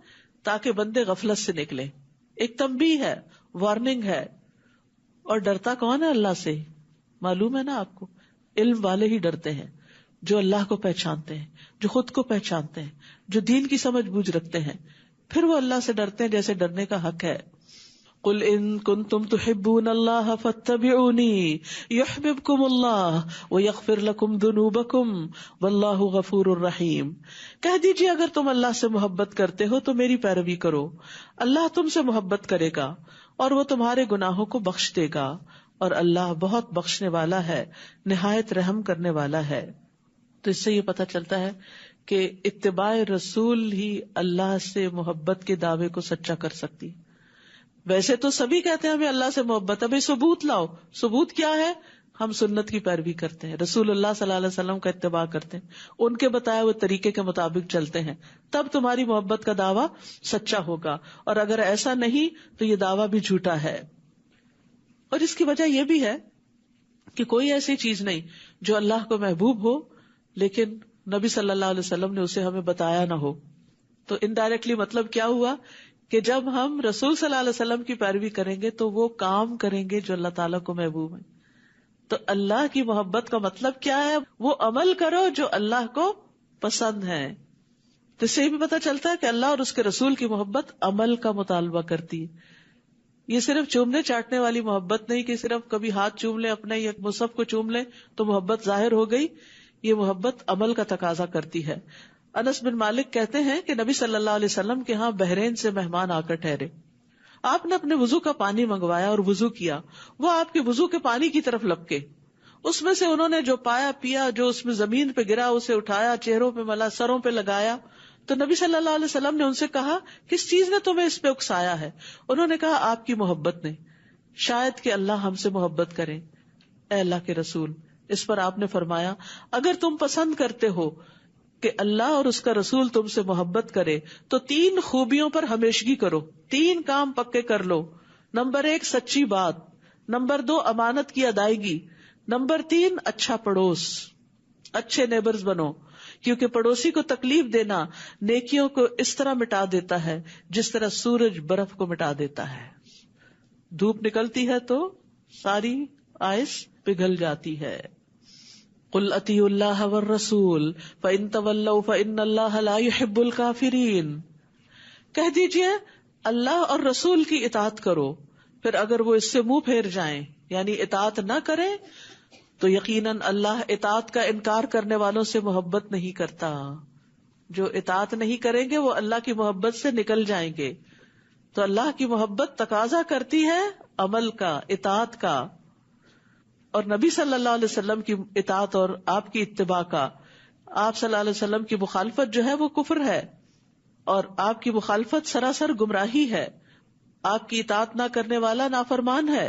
[SPEAKER 1] تاکہ بندے غفلت سے نکلے. ایک تنبیہ ہے، وارننگ ہے. اور ڈرتا کون ہے؟ اللہ سے. معلوم ہے نا آپ کو، علم والے ہی ڈرتے ہیں، جو اللہ کو پہچانتے ہیں، جو خود کو پہچانتے ہیں، جو دین کی سمجھ بوجھ رکھتے ہیں، پھر وہ اللہ سے ڈرتے ہیں جیسے ڈرنے کا حق ہے. قل ان کنتم تحبون اللہ فاتبعونی یحببکم اللہ ویغفر لکم ذنوبکم واللہ غفور الرحیم. کہہ دیجیے اگر تم اللہ سے محبت کرتے ہو تو میری پیروی کرو، اللہ تم سے محبت کرے گا اور وہ تمہارے گناہوں کو بخش دے گا، اور اللہ بہت بخشنے والا ہے، نہایت رحم کرنے والا ہے. تو اس سے یہ پتہ چلتا ہے کہ اتباع رسول ہی اللہ سے محبت کے دعوے کو سچا کر سکتی. ویسے تو سبھی کہتے ہیں ہمیں اللہ سے محبت، ابھی ثبوت لاؤ. ثبوت کیا ہے؟ ہم سنت کی پیروی کرتے ہیں، رسول اللہ صلی اللہ علیہ وسلم کا اتباع کرتے ہیں، ان کے بتائے ہوئے طریقے کے مطابق چلتے ہیں، تب تمہاری محبت کا دعویٰ سچا ہوگا. اور اگر ایسا نہیں تو یہ دعویٰ بھی جھوٹا ہے. اور اس کی وجہ یہ بھی ہے کہ کوئی ایسی چیز نہیں جو اللہ کو محبوب ہو لیکن نبی صلی اللہ علیہ وسلم نے اسے ہمیں بتایا نہ ہو. تو انڈائریکٹلی مطلب کیا ہوا کہ جب ہم رسول صلی اللہ علیہ وسلم کی پیروی کریں گے تو وہ کام کریں گے جو اللہ تعالیٰ کو محبوب ہے. تو اللہ کی محبت کا مطلب کیا ہے؟ وہ عمل کرو جو اللہ کو پسند ہے. تو اس سے بھی پتہ چلتا ہے کہ اللہ اور اس کے رسول کی محبت عمل کا مطالبہ کرتی ہے. یہ صرف چومنے چاٹنے والی محبت نہیں کہ صرف کبھی ہاتھ چوم لیں اپنے یا مصحف کو چوم لیں تو محبت ظاہر ہو گئی. یہ محبت عمل کا تقاضا کرتی ہے. انس بن مالک کہتے ہیں کہ نبی صلی اللہ علیہ وسلم کے ہاں بحرین سے مہمان آ کر ٹھہرے. آپ نے اپنے وضو کا پانی منگوایا اور وضو کیا. وہ آپ کے وضو کے پانی کی طرف لپکے، اس میں سے انہوں نے جو پایا پیا، جو اس میں زمین پہ گرا اسے اٹھایا، چہروں پہ ملا، سروں پہ لگایا. تو نبی صلی اللہ علیہ وسلم نے ان سے کہا کس چیز نے تمہیں اس پہ اکسایا ہے؟ انہوں نے کہا آپ کی محبت نے. شاید کہ اللہ ہم سے محبت کرے. اے اللہ کے رسول. اس پر آپ نے فرمایا اگر تم پسند کرتے ہو کہ اللہ اور اس کا رسول تم سے محبت کرے تو 3 خوبیوں پر ہمیشگی کرو. 3 کام پکے کر لو. نمبر 1 سچی بات، نمبر 2 امانت کی ادائیگی، نمبر 3 اچھا پڑوس، اچھے نیبرز بنو. کیونکہ پڑوسی کو تکلیف دینا نیکیوں کو اس طرح مٹا دیتا ہے جس طرح سورج برف کو مٹا دیتا ہے. دھوپ نکلتی ہے تو ساری آئس پگھل جاتی ہے. قل اطیعوا اللہ والرسول فإن تولوا فإن اللہ لا يحب الکافرین. کہہ دیجئے اللہ اور رسول کی اطاعت کرو، پھر اگر وہ اس سے منہ پھیر جائیں یعنی اطاعت نہ کریں تو یقیناً اللہ اطاعت کا انکار کرنے والوں سے محبت نہیں کرتا. جو اطاعت نہیں کریں گے وہ اللہ کی محبت سے نکل جائیں گے. تو اللہ کی محبت تقاضا کرتی ہے عمل کا، اطاعت کا، اور نبی صلی اللہ علیہ وسلم کی اطاعت اور آپ کی اتباع کا. آپ صلی اللہ علیہ وسلم کی مخالفت جو ہے وہ کفر ہے، اور آپ کی مخالفت سراسر گمراہی ہے. آپ کی اطاعت نہ کرنے والا نافرمان ہے.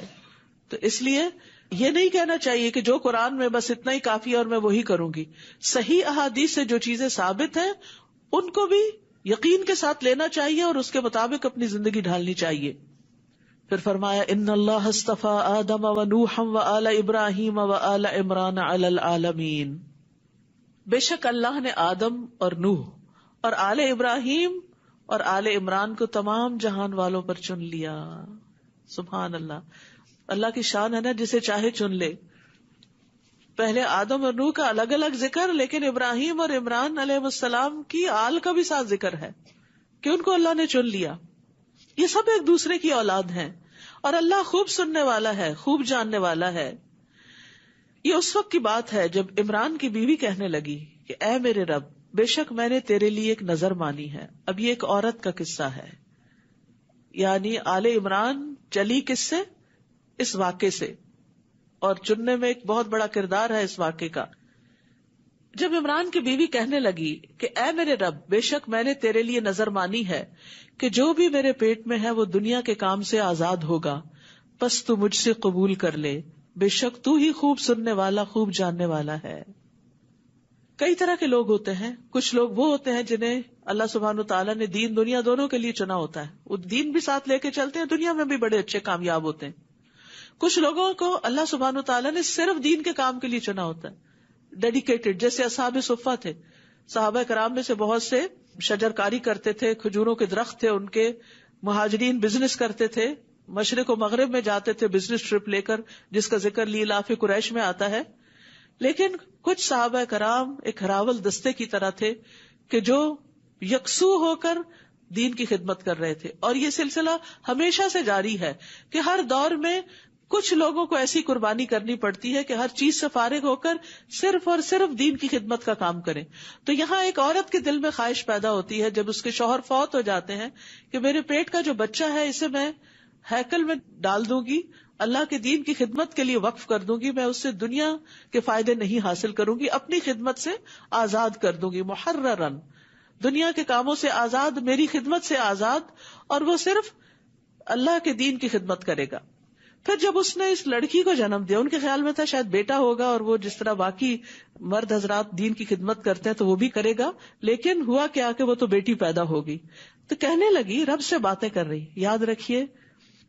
[SPEAKER 1] تو اس لیے یہ نہیں کہنا چاہیے کہ جو قرآن میں بس اتنا ہی کافی اور میں وہی کروں گی. صحیح احادیث سے جو چیزیں ثابت ہیں ان کو بھی یقین کے ساتھ لینا چاہیے اور اس کے مطابق اپنی زندگی ڈھالنی چاہیے. پھر فرمایا ان اللہ اصطفى آدم ونوحا وآل ابراہیم وآل عمران علی العالمین. بے شک اللہ نے آدم اور نوح اور آل ابراہیم اور آل عمران کو تمام جہان والوں پر چن لیا. سبحان اللہ. اللہ کی شان ہے نا، جسے چاہے چن لے. پہلے آدم اور نوح کا الگ الگ ذکر، لیکن ابراہیم اور عمران علیہ السلام کی آل کا بھی ساتھ ذکر ہے کہ ان کو اللہ نے چن لیا. یہ سب ایک دوسرے کی اولاد ہیں اور اللہ خوب سننے والا ہے، خوب جاننے والا ہے. یہ اس وقت کی بات ہے جب عمران کی بیوی کہنے لگی کہ اے میرے رب، بے شک میں نے تیرے لیے ایک نظر مانی ہے. اب یہ ایک عورت کا قصہ ہے، یعنی آل عمران چلی کس سے؟ اس واقعے سے، اور چننے میں ایک بہت بڑا کردار ہے اس واقعے کا. جب عمران کی بیوی کہنے لگی کہ اے میرے رب، بے شک میں نے تیرے لیے نظر مانی ہے کہ جو بھی میرے پیٹ میں ہے وہ دنیا کے کام سے آزاد ہوگا، پس تو مجھ سے قبول کر لے، بے شک تو ہی خوب سننے والا، خوب جاننے والا ہے. کئی طرح کے لوگ ہوتے ہیں. کچھ لوگ وہ ہوتے ہیں جنہیں اللہ سبحانہ وتعالیٰ نے دین دنیا دونوں کے لیے چنا ہوتا ہے، وہ دین بھی ساتھ لے کے چلتے ہیں، دنیا میں بھی بڑے اچھے کامیاب ہوتے ہیں. کچھ لوگوں کو اللہ سبحانہ وتعالیٰ نے صرف دین کے کام کے لیے چنا ہوتا ہے، ڈیڈیکیٹڈ. جیسے اصحاب صفہ تھے، صحابہ کرام میں سے بہت سے شجر کاری کرتے تھے، کھجوروں کے درخت تھے ان کے. مہاجرین بزنس کرتے تھے، مشرق و مغرب میں جاتے تھے بزنس ٹرپ لے کر، جس کا ذکر لیلاف قریش میں آتا ہے. لیکن کچھ صحابہ کرام ایک ہراول دستے کی طرح تھے کہ جو یکسو ہو کر دین کی خدمت کر رہے تھے. اور یہ سلسلہ ہمیشہ سے جاری ہے کہ ہر دور میں کچھ لوگوں کو ایسی قربانی کرنی پڑتی ہے کہ ہر چیز سے فارغ ہو کر صرف اور صرف دین کی خدمت کا کام کریں. تو یہاں ایک عورت کے دل میں خواہش پیدا ہوتی ہے جب اس کے شوہر فوت ہو جاتے ہیں کہ میرے پیٹ کا جو بچہ ہے اسے میں ہیکل میں ڈال دوں گی، اللہ کے دین کی خدمت کے لیے وقف کر دوں گی، میں اس سے دنیا کے فائدے نہیں حاصل کروں گی، اپنی خدمت سے آزاد کر دوں گی. محررن، دنیا کے کاموں سے آزاد، میری خدمت سے آزاد، اور وہ صرف اللہ کے دین کی خدمت کرے گا. پھر جب اس نے اس لڑکی کو جنم دیا، ان کے خیال میں تھا شاید بیٹا ہوگا اور وہ جس طرح باقی مرد حضرات دین کی خدمت کرتے ہیں تو وہ بھی کرے گا، لیکن ہوا کیا کہ وہ تو بیٹی پیدا ہوگی. تو کہنے لگی، رب سے باتیں کر رہی. یاد رکھیے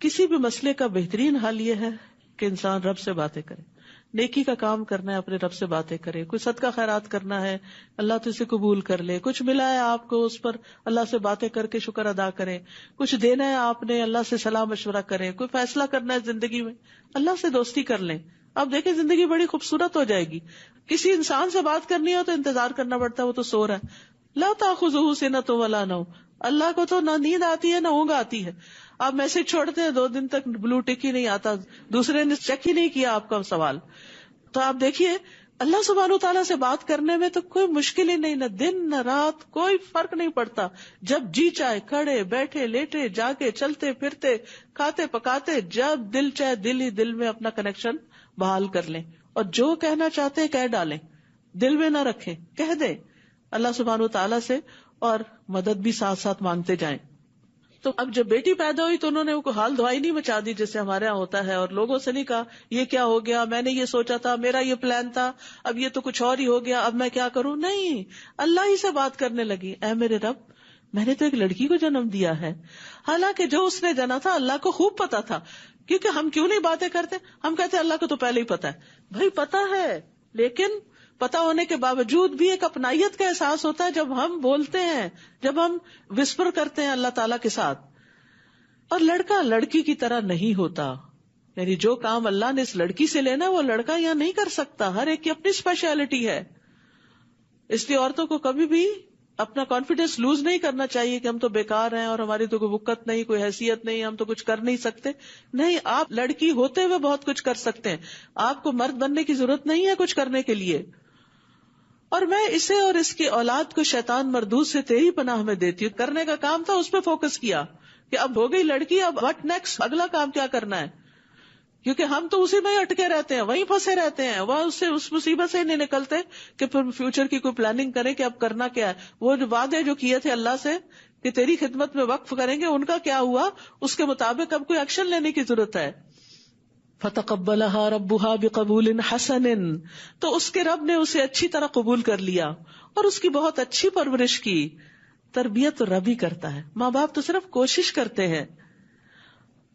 [SPEAKER 1] کسی بھی مسئلے کا بہترین حل یہ ہے کہ انسان رب سے باتیں کرے. نیکی کا کام کرنا ہے، اپنے رب سے باتیں کرے. کوئی صدقہ خیرات کرنا ہے، اللہ تو اسے قبول کر لے. کچھ ملا ہے آپ کو، اس پر اللہ سے باتیں کر کے شکر ادا کریں. کچھ دینا ہے آپ نے، اللہ سے صلاح مشورہ کریں. کوئی فیصلہ کرنا ہے زندگی میں، اللہ سے دوستی کر لیں. اب دیکھیں زندگی بڑی خوبصورت ہو جائے گی. کسی انسان سے بات کرنی ہو تو انتظار کرنا پڑتا ہے، وہ تو سو رہا ہے. لا تأخذہ سنۃ ولا نوم، اللہ کو تو نہ نیند آتی ہے نہ اونگ آتی ہے. آپ میسج چھوڑتے ہیں 2 دن تک بلو ٹک ہی نہیں آتا، دوسرے نے چیک ہی نہیں کیا آپ کا سوال. تو آپ دیکھیے اللہ سبحانہ تعالیٰ سے بات کرنے میں تو کوئی مشکل ہی نہیں، نہ دن نہ رات، کوئی فرق نہیں پڑتا. جب جی چاہے کھڑے بیٹھے لیٹے جاگے چلتے پھرتے کھاتے پکاتے، جب دل چاہے دل ہی دل میں اپنا کنیکشن بحال کر لیں، اور جو کہنا چاہتے ہیں کہہ ڈالیں، دل میں نہ رکھیں، کہہ دیں اللہ سبحانہ تعالیٰ سے، اور مدد بھی ساتھ ساتھ مانگتے جائیں. تو اب جب بیٹی پیدا ہوئی تو انہوں نے کوئی حال دعائی نہیں مچا دی جیسے ہمارے یہاں ہوتا ہے، اور لوگوں سے نہیں کہا یہ کیا ہو گیا، میں نے یہ سوچا تھا، میرا یہ پلان تھا، اب یہ تو کچھ اور ہی ہو گیا، اب میں کیا کروں. نہیں، اللہ ہی سے بات کرنے لگی. اے میرے رب، میں نے تو ایک لڑکی کو جنم دیا ہے. حالانکہ جو اس نے جنا تھا اللہ کو خوب پتا تھا. کیونکہ ہم کیوں نہیں باتیں کرتے، ہم کہتے اللہ کو تو پہلے ہی پتا ہے. بھائی پتا ہے، لیکن پتہ ہونے کے باوجود بھی ایک اپنائیت کا احساس ہوتا ہے جب ہم بولتے ہیں، جب ہم وسپر کرتے ہیں اللہ تعالیٰ کے ساتھ. اور لڑکا لڑکی کی طرح نہیں ہوتا، یعنی جو کام اللہ نے اس لڑکی سے لینا وہ لڑکا یہاں نہیں کر سکتا. ہر ایک کی اپنی اسپیشلٹی ہے. اس لیے عورتوں کو کبھی بھی اپنا کانفیڈینس لوز نہیں کرنا چاہیے کہ ہم تو بیکار ہیں اور ہماری تو کوئی وقت نہیں، کوئی حیثیت نہیں، ہم تو کچھ کر نہیں سکتے. نہیں، آپ لڑکی ہوتے ہوئے بہت کچھ کر سکتے ہیں. آپ کو مرد بننے کی ضرورت نہیں ہے کچھ کرنے کے لیے. اور میں اسے اور اس کی اولاد کو شیطان مردود سے تیری پناہ میں دیتی ہوں. کرنے کا کام تھا، اس پہ فوکس کیا کہ اب ہو گئی لڑکی، اب واٹ نیکسٹ، اگلا کام کیا کرنا ہے. کیونکہ ہم تو اسی میں اٹکے رہتے ہیں، وہیں پھنسے رہتے ہیں، وہ اس مصیبت سے نہیں نکلتے کہ پھر فیوچر کی کوئی پلاننگ کریں کہ اب کرنا کیا ہے. وہ جو وعدے جو کیے تھے اللہ سے کہ تیری خدمت میں وقف کریں گے، ان کا کیا ہوا؟ اس کے مطابق اب کوئی ایکشن لینے کی ضرورت ہے. فَتَقَبَّلَهَا رَبُّهَا بِقَبُولٍ حَسَنٍ، تو اس کے رب نے اسے اچھی طرح قبول کر لیا اور اس کی بہت اچھی پرورش کی. تربیت تو رب ہی کرتا ہے، ماں باپ تو صرف کوشش کرتے ہیں.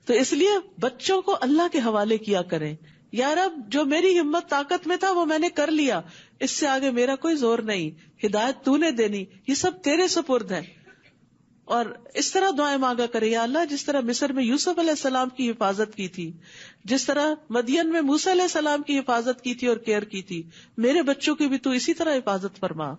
[SPEAKER 1] تو اس لیے بچوں کو اللہ کے حوالے کیا کریں. یا رب، جو میری ہمت طاقت میں تھا وہ میں نے کر لیا، اس سے آگے میرا کوئی زور نہیں، ہدایت تو نے دینی، یہ سب تیرے سپرد ہے. اور اس طرح دعائیں مانگا کرے، یا اللہ جس طرح مصر میں یوسف علیہ السلام کی حفاظت کی تھی، جس طرح مدین میں موسیٰ علیہ السلام کی حفاظت کی تھی اور کیئر کی تھی، میرے بچوں کی بھی تو اسی طرح حفاظت فرما.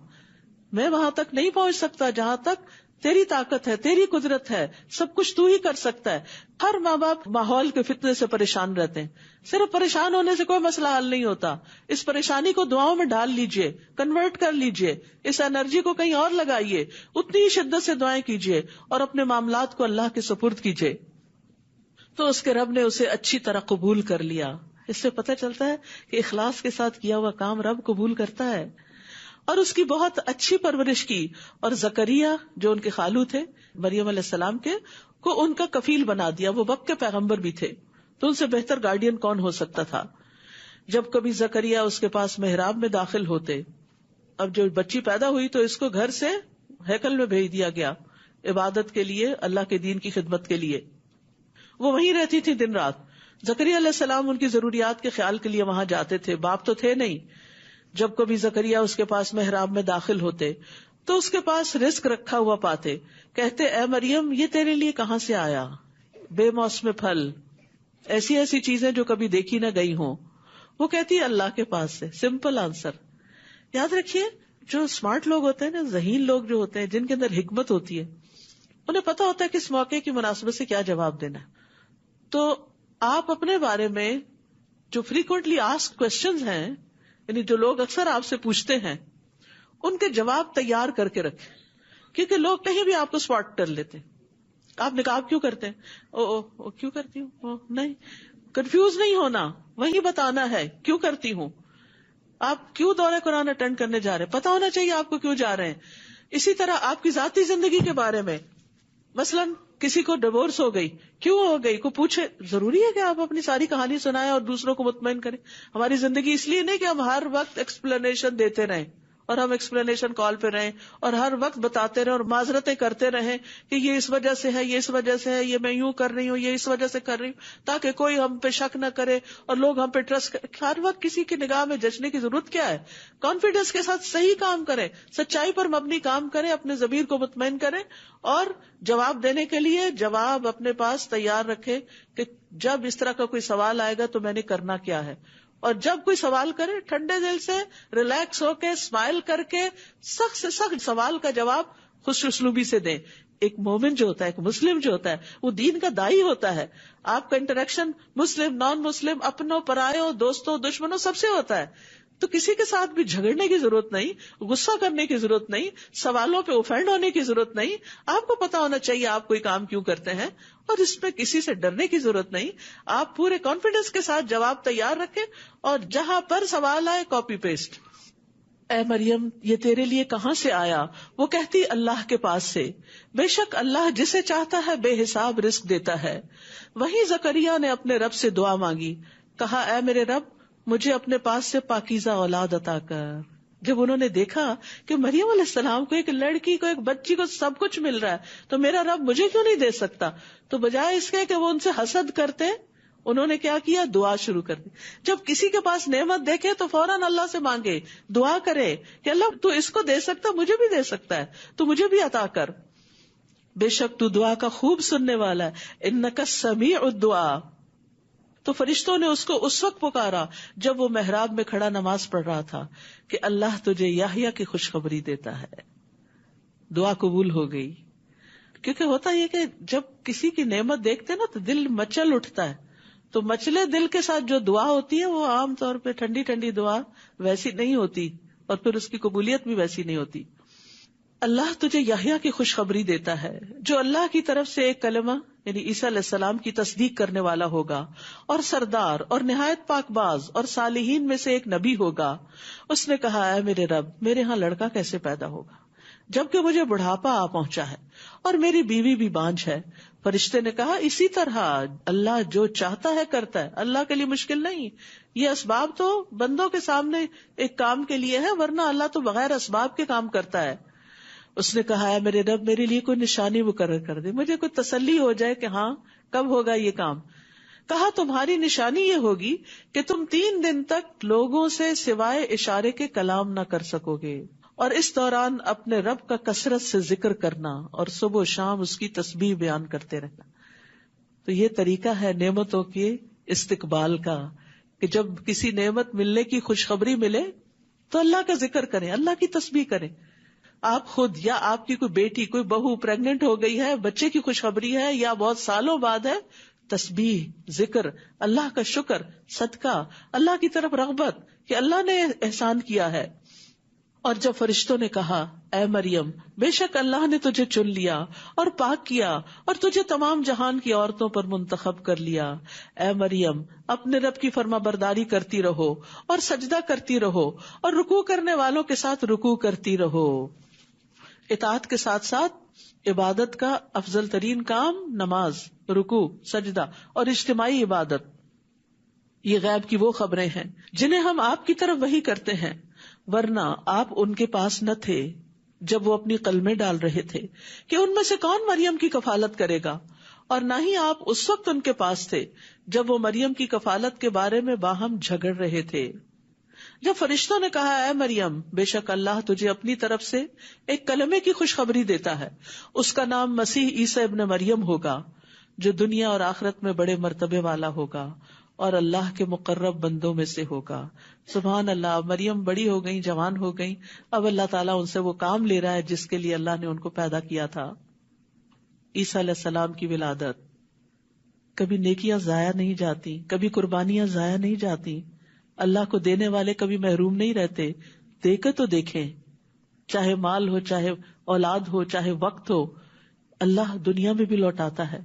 [SPEAKER 1] میں وہاں تک نہیں پہنچ سکتا جہاں تک تیری طاقت ہے، تیری قدرت ہے، سب کچھ تو ہی کر سکتا ہے. ہر ماں باپ ماحول کے فتنے سے پریشان رہتے ہیں. صرف پریشان ہونے سے کوئی مسئلہ حل نہیں ہوتا. اس پریشانی کو دعاؤں میں ڈال لیجئے، کنورٹ کر لیجئے، اس انرجی کو کہیں اور لگائیے، اتنی ہی شدت سے دعائیں کیجئے اور اپنے معاملات کو اللہ کے سپرد کیجئے. تو اس کے رب نے اسے اچھی طرح قبول کر لیا. اس سے پتہ چلتا ہے کہ اخلاص کے ساتھ کیا ہوا کام رب قبول کرتا ہے. اور اس کی بہت اچھی پرورش کی. اور زکریا جو ان کے خالو تھے مریم علیہ السلام کے، کو ان کا کفیل بنا دیا. وہ وقت کے پیغمبر بھی تھے، تو ان سے بہتر گارڈین کون ہو سکتا تھا. جب کبھی زکریا اس کے پاس محراب میں داخل ہوتے، اب جو بچی پیدا ہوئی تو اس کو گھر سے ہیکل میں بھیج دیا گیا عبادت کے لیے، اللہ کے دین کی خدمت کے لیے. وہ وہیں رہتی تھی دن رات. زکریا علیہ السلام ان کی ضروریات کے خیال کے لیے وہاں جاتے تھے، باپ تو تھے نہیں. جب کبھی زکریا اس کے پاس محراب میں داخل ہوتے تو اس کے پاس رزق رکھا ہوا پاتے. کہتے، اے مریم، یہ تیرے لیے کہاں سے آیا؟ بے موسم پھل، ایسی ایسی چیزیں جو کبھی دیکھی نہ گئی ہوں. وہ کہتی اللہ کے پاس سے. Simple answer. یاد رکھیے، جو اسمارٹ لوگ ہوتے ہیں نا، ذہین لوگ جو ہوتے ہیں، جن کے اندر حکمت ہوتی ہے، انہیں پتا ہوتا ہے کہ اس موقع کی مناسبت سے کیا جواب دینا ہے. تو آپ اپنے بارے میں جو فریکوینٹلی آسک کوشچنز ہیں، یعنی جو لوگ اکثر آپ سے پوچھتے ہیں، ان کے جواب تیار کر کے رکھیں. کیونکہ لوگ کہیں بھی آپ کو اسپاٹ کر لیتے ہیں. آپ نقاب کیوں کرتے ہیں؟ او کیوں کرتی ہوں؟ نہیں، کنفیوز نہیں ہونا، وہی بتانا ہے کیوں کرتی ہوں. آپ کیوں دورہ قرآن اٹینڈ کرنے جا رہے ہیں، پتا ہونا چاہیے آپ کو کیوں جا رہے ہیں. اسی طرح آپ کی ذاتی زندگی کے بارے میں، مثلاً کسی کو ڈیورس ہو گئی، کیوں ہو گئی، کو پوچھے. ضروری ہے کہ آپ اپنی ساری کہانی سنائیں اور دوسروں کو مطمئن کریں. ہماری زندگی اس لیے نہیں کہ ہم ہر وقت ایکسپلینیشن دیتے رہیں اور ہم ایکسپلینیشن کال پہ رہیں اور ہر وقت بتاتے رہیں اور معذرتیں کرتے رہیں کہ یہ اس وجہ سے ہے، یہ اس وجہ سے ہے، یہ میں یوں کر رہی ہوں، یہ اس وجہ سے کر رہی ہوں، تاکہ کوئی ہم پہ شک نہ کرے اور لوگ ہم پہ ٹرسٹ کریں. ہر وقت کسی کی نگاہ میں جچنے کی ضرورت کیا ہے؟ کانفیڈنس کے ساتھ صحیح کام کریں، سچائی پر مبنی کام کریں، اپنے ضمیر کو مطمئن کریں اور جواب دینے کے لیے جواب اپنے پاس تیار رکھے کہ جب اس طرح کا کوئی سوال آئے گا تو میں نے کرنا کیا ہے. اور جب کوئی سوال کرے ٹھنڈے دل سے ریلیکس ہو کے اسمائل کر کے سخت سے سخت سوال کا جواب خوش اسلوبی سے دیں. ایک مومن جو ہوتا ہے، ایک مسلم جو ہوتا ہے، وہ دین کا دائی ہوتا ہے. آپ کا انٹریکشن مسلم نان مسلم، اپنوں پرایوں، دوستوں دشمنوں سب سے ہوتا ہے. تو کسی کے ساتھ بھی جھگڑنے کی ضرورت نہیں، غصہ کرنے کی ضرورت نہیں، سوالوں پہ اوفینڈ ہونے کی ضرورت نہیں. آپ کو پتا ہونا چاہیے آپ کوئی کام کیوں کرتے ہیں اور اس پہ کسی سے ڈرنے کی ضرورت نہیں. آپ پورے کانفیڈنس کے ساتھ جواب تیار رکھیں اور جہاں پر سوال آئے کاپی پیسٹ. اے مریم، یہ تیرے لیے کہاں سے آیا؟ وہ کہتی اللہ کے پاس سے. بے شک اللہ جسے چاہتا ہے بے حساب رزق دیتا ہے. وہیں زکریا نے اپنے رب سے دعا مانگی، کہا اے میرے رب، مجھے اپنے پاس سے پاکیزہ اولاد عطا کر. جب انہوں نے دیکھا کہ مریم علیہ السلام کو، ایک لڑکی کو، ایک بچی کو سب کچھ مل رہا ہے، تو میرا رب مجھے کیوں نہیں دے سکتا، تو بجائے اس کے کہ وہ ان سے حسد کرتے، انہوں نے کیا کیا؟ دعا شروع کر دی. جب کسی کے پاس نعمت دیکھے تو فوراً اللہ سے مانگے, دعا کرے کہ اللہ تو اس کو دے سکتا, مجھے بھی دے سکتا ہے, تو مجھے بھی عطا کر. بے شک تو دعا کا خوب سننے والا ہے. انک سمیع الدعاء. تو فرشتوں نے اس کو اس وقت پکارا جب وہ محراب میں کھڑا نماز پڑھ رہا تھا کہ اللہ تجھے یحییٰ کی خوشخبری دیتا ہے. دعا قبول ہو گئی. کیونکہ ہوتا یہ کہ جب کسی کی نعمت دیکھتے نا تو دل مچل اٹھتا ہے, تو مچلے دل کے ساتھ جو دعا ہوتی ہے وہ عام طور پہ ٹھنڈی ٹھنڈی دعا ویسی نہیں ہوتی, اور پھر اس کی قبولیت بھی ویسی نہیں ہوتی. اللہ تجھے یحییٰ کی خوشخبری دیتا ہے جو اللہ کی طرف سے ایک کلمہ یعنی عیسیٰ علیہ السلام کی تصدیق کرنے والا ہوگا, اور سردار اور نہایت پاک باز اور صالحین میں سے ایک نبی ہوگا. اس نے کہا, اے میرے رب, میرے ہاں لڑکا کیسے پیدا ہوگا جبکہ مجھے بڑھاپا آ پہنچا ہے اور میری بیوی بھی بانجھ ہے. فرشتے نے کہا, اسی طرح اللہ جو چاہتا ہے کرتا ہے, اللہ کے لیے مشکل نہیں. یہ اسباب تو بندوں کے سامنے ایک کام کے لیے ہے, ورنہ اللہ تو بغیر اسباب کے کام کرتا ہے. اس نے کہا, ہے میرے رب, میرے لیے کوئی نشانی مقرر کر دے, مجھے کوئی تسلی ہو جائے کہ ہاں کب ہوگا یہ کام. کہا, تمہاری نشانی یہ ہوگی کہ تم 3 دن تک لوگوں سے سوائے اشارے کے کلام نہ کر سکو گے, اور اس دوران اپنے رب کا کثرت سے ذکر کرنا اور صبح و شام اس کی تسبیح بیان کرتے رہنا. تو یہ طریقہ ہے نعمتوں کے استقبال کا, کہ جب کسی نعمت ملنے کی خوشخبری ملے تو اللہ کا ذکر کریں, اللہ کی تسبیح کریں. آپ خود یا آپ کی کوئی بیٹی, کوئی بہو پریگننٹ ہو گئی ہے, بچے کی خوشخبری ہے یا بہت سالوں بعد ہے, تسبیح, ذکر, اللہ کا شکر, صدقہ, اللہ کی طرف رغبت کہ اللہ نے احسان کیا ہے. اور جب فرشتوں نے کہا, اے مریم, بے شک اللہ نے تجھے چن لیا اور پاک کیا اور تجھے تمام جہان کی عورتوں پر منتخب کر لیا. اے مریم, اپنے رب کی فرما برداری کرتی رہو اور سجدہ کرتی رہو اور رکوع کرنے والوں کے ساتھ رکوع کرتی رہو. اطاعت کے ساتھ ساتھ عبادت کا افضل ترین کام نماز, رکوع, سجدہ اور اجتماعی عبادت. یہ غیب کی وہ خبریں ہیں جنہیں ہم آپ کی طرف وحی کرتے ہیں, ورنہ آپ ان کے پاس نہ تھے جب وہ اپنی قلمیں ڈال رہے تھے کہ ان میں سے کون مریم کی کفالت کرے گا, اور نہ ہی آپ اس وقت ان کے پاس تھے جب وہ مریم کی کفالت کے بارے میں باہم جھگڑ رہے تھے. جب فرشتوں نے کہا, اے مریم, بے شک اللہ تجھے اپنی طرف سے ایک کلمے کی خوشخبری دیتا ہے, اس کا نام مسیح عیسیٰ ابن مریم ہوگا, جو دنیا اور آخرت میں بڑے مرتبے والا ہوگا اور اللہ کے مقرب بندوں میں سے ہوگا. سبحان اللہ, مریم بڑی ہو گئی, جوان ہو گئی, اب اللہ تعالیٰ ان سے وہ کام لے رہا ہے جس کے لیے اللہ نے ان کو پیدا کیا تھا. عیسیٰ علیہ السلام کی ولادت, کبھی نیکیاں ضائع نہیں جاتی, کبھی قربانیاں ضائع نہیں جاتی. اللہ کو دینے والے کبھی محروم نہیں رہتے. دے کے تو دیکھیں, چاہے مال ہو, چاہے اولاد ہو, چاہے وقت ہو, اللہ دنیا میں بھی لوٹاتا ہے,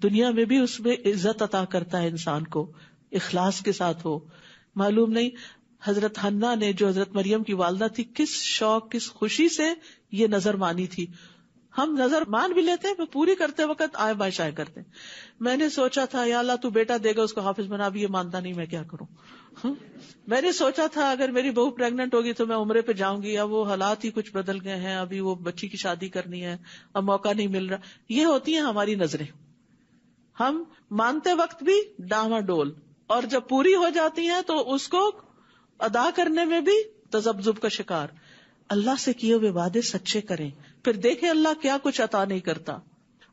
[SPEAKER 1] دنیا میں بھی اس میں عزت عطا کرتا ہے انسان کو, اخلاص کے ساتھ ہو. معلوم نہیں حضرت حنا نے, جو حضرت مریم کی والدہ تھی, کس شوق, کس خوشی سے یہ نظر مانی تھی. ہم نظر مان بھی لیتے ہیں, پوری کرتے وقت آئے بائے شائے کرتے ہیں. میں نے سوچا تھا یا اللہ تو بیٹا دے گا, اس کو حافظ بنا, بھی یہ مانتا نہیں, میں کیا کروں. میں نے سوچا تھا اگر میری بہو پریگننٹ ہوگی تو میں عمرے پہ جاؤں گی, اب وہ حالات ہی کچھ بدل گئے ہیں, ابھی وہ بچی کی شادی کرنی ہے, اب موقع نہیں مل رہا. یہ ہوتی ہیں ہماری نظریں, ہم مانتے وقت بھی ڈاواں ڈول, اور جب پوری ہو جاتی ہیں تو اس کو ادا کرنے میں بھی تذبذب کا شکار. اللہ سے کیے ہوئے وعدے سچے کریں, پھر دیکھیں اللہ کیا کچھ عطا نہیں کرتا.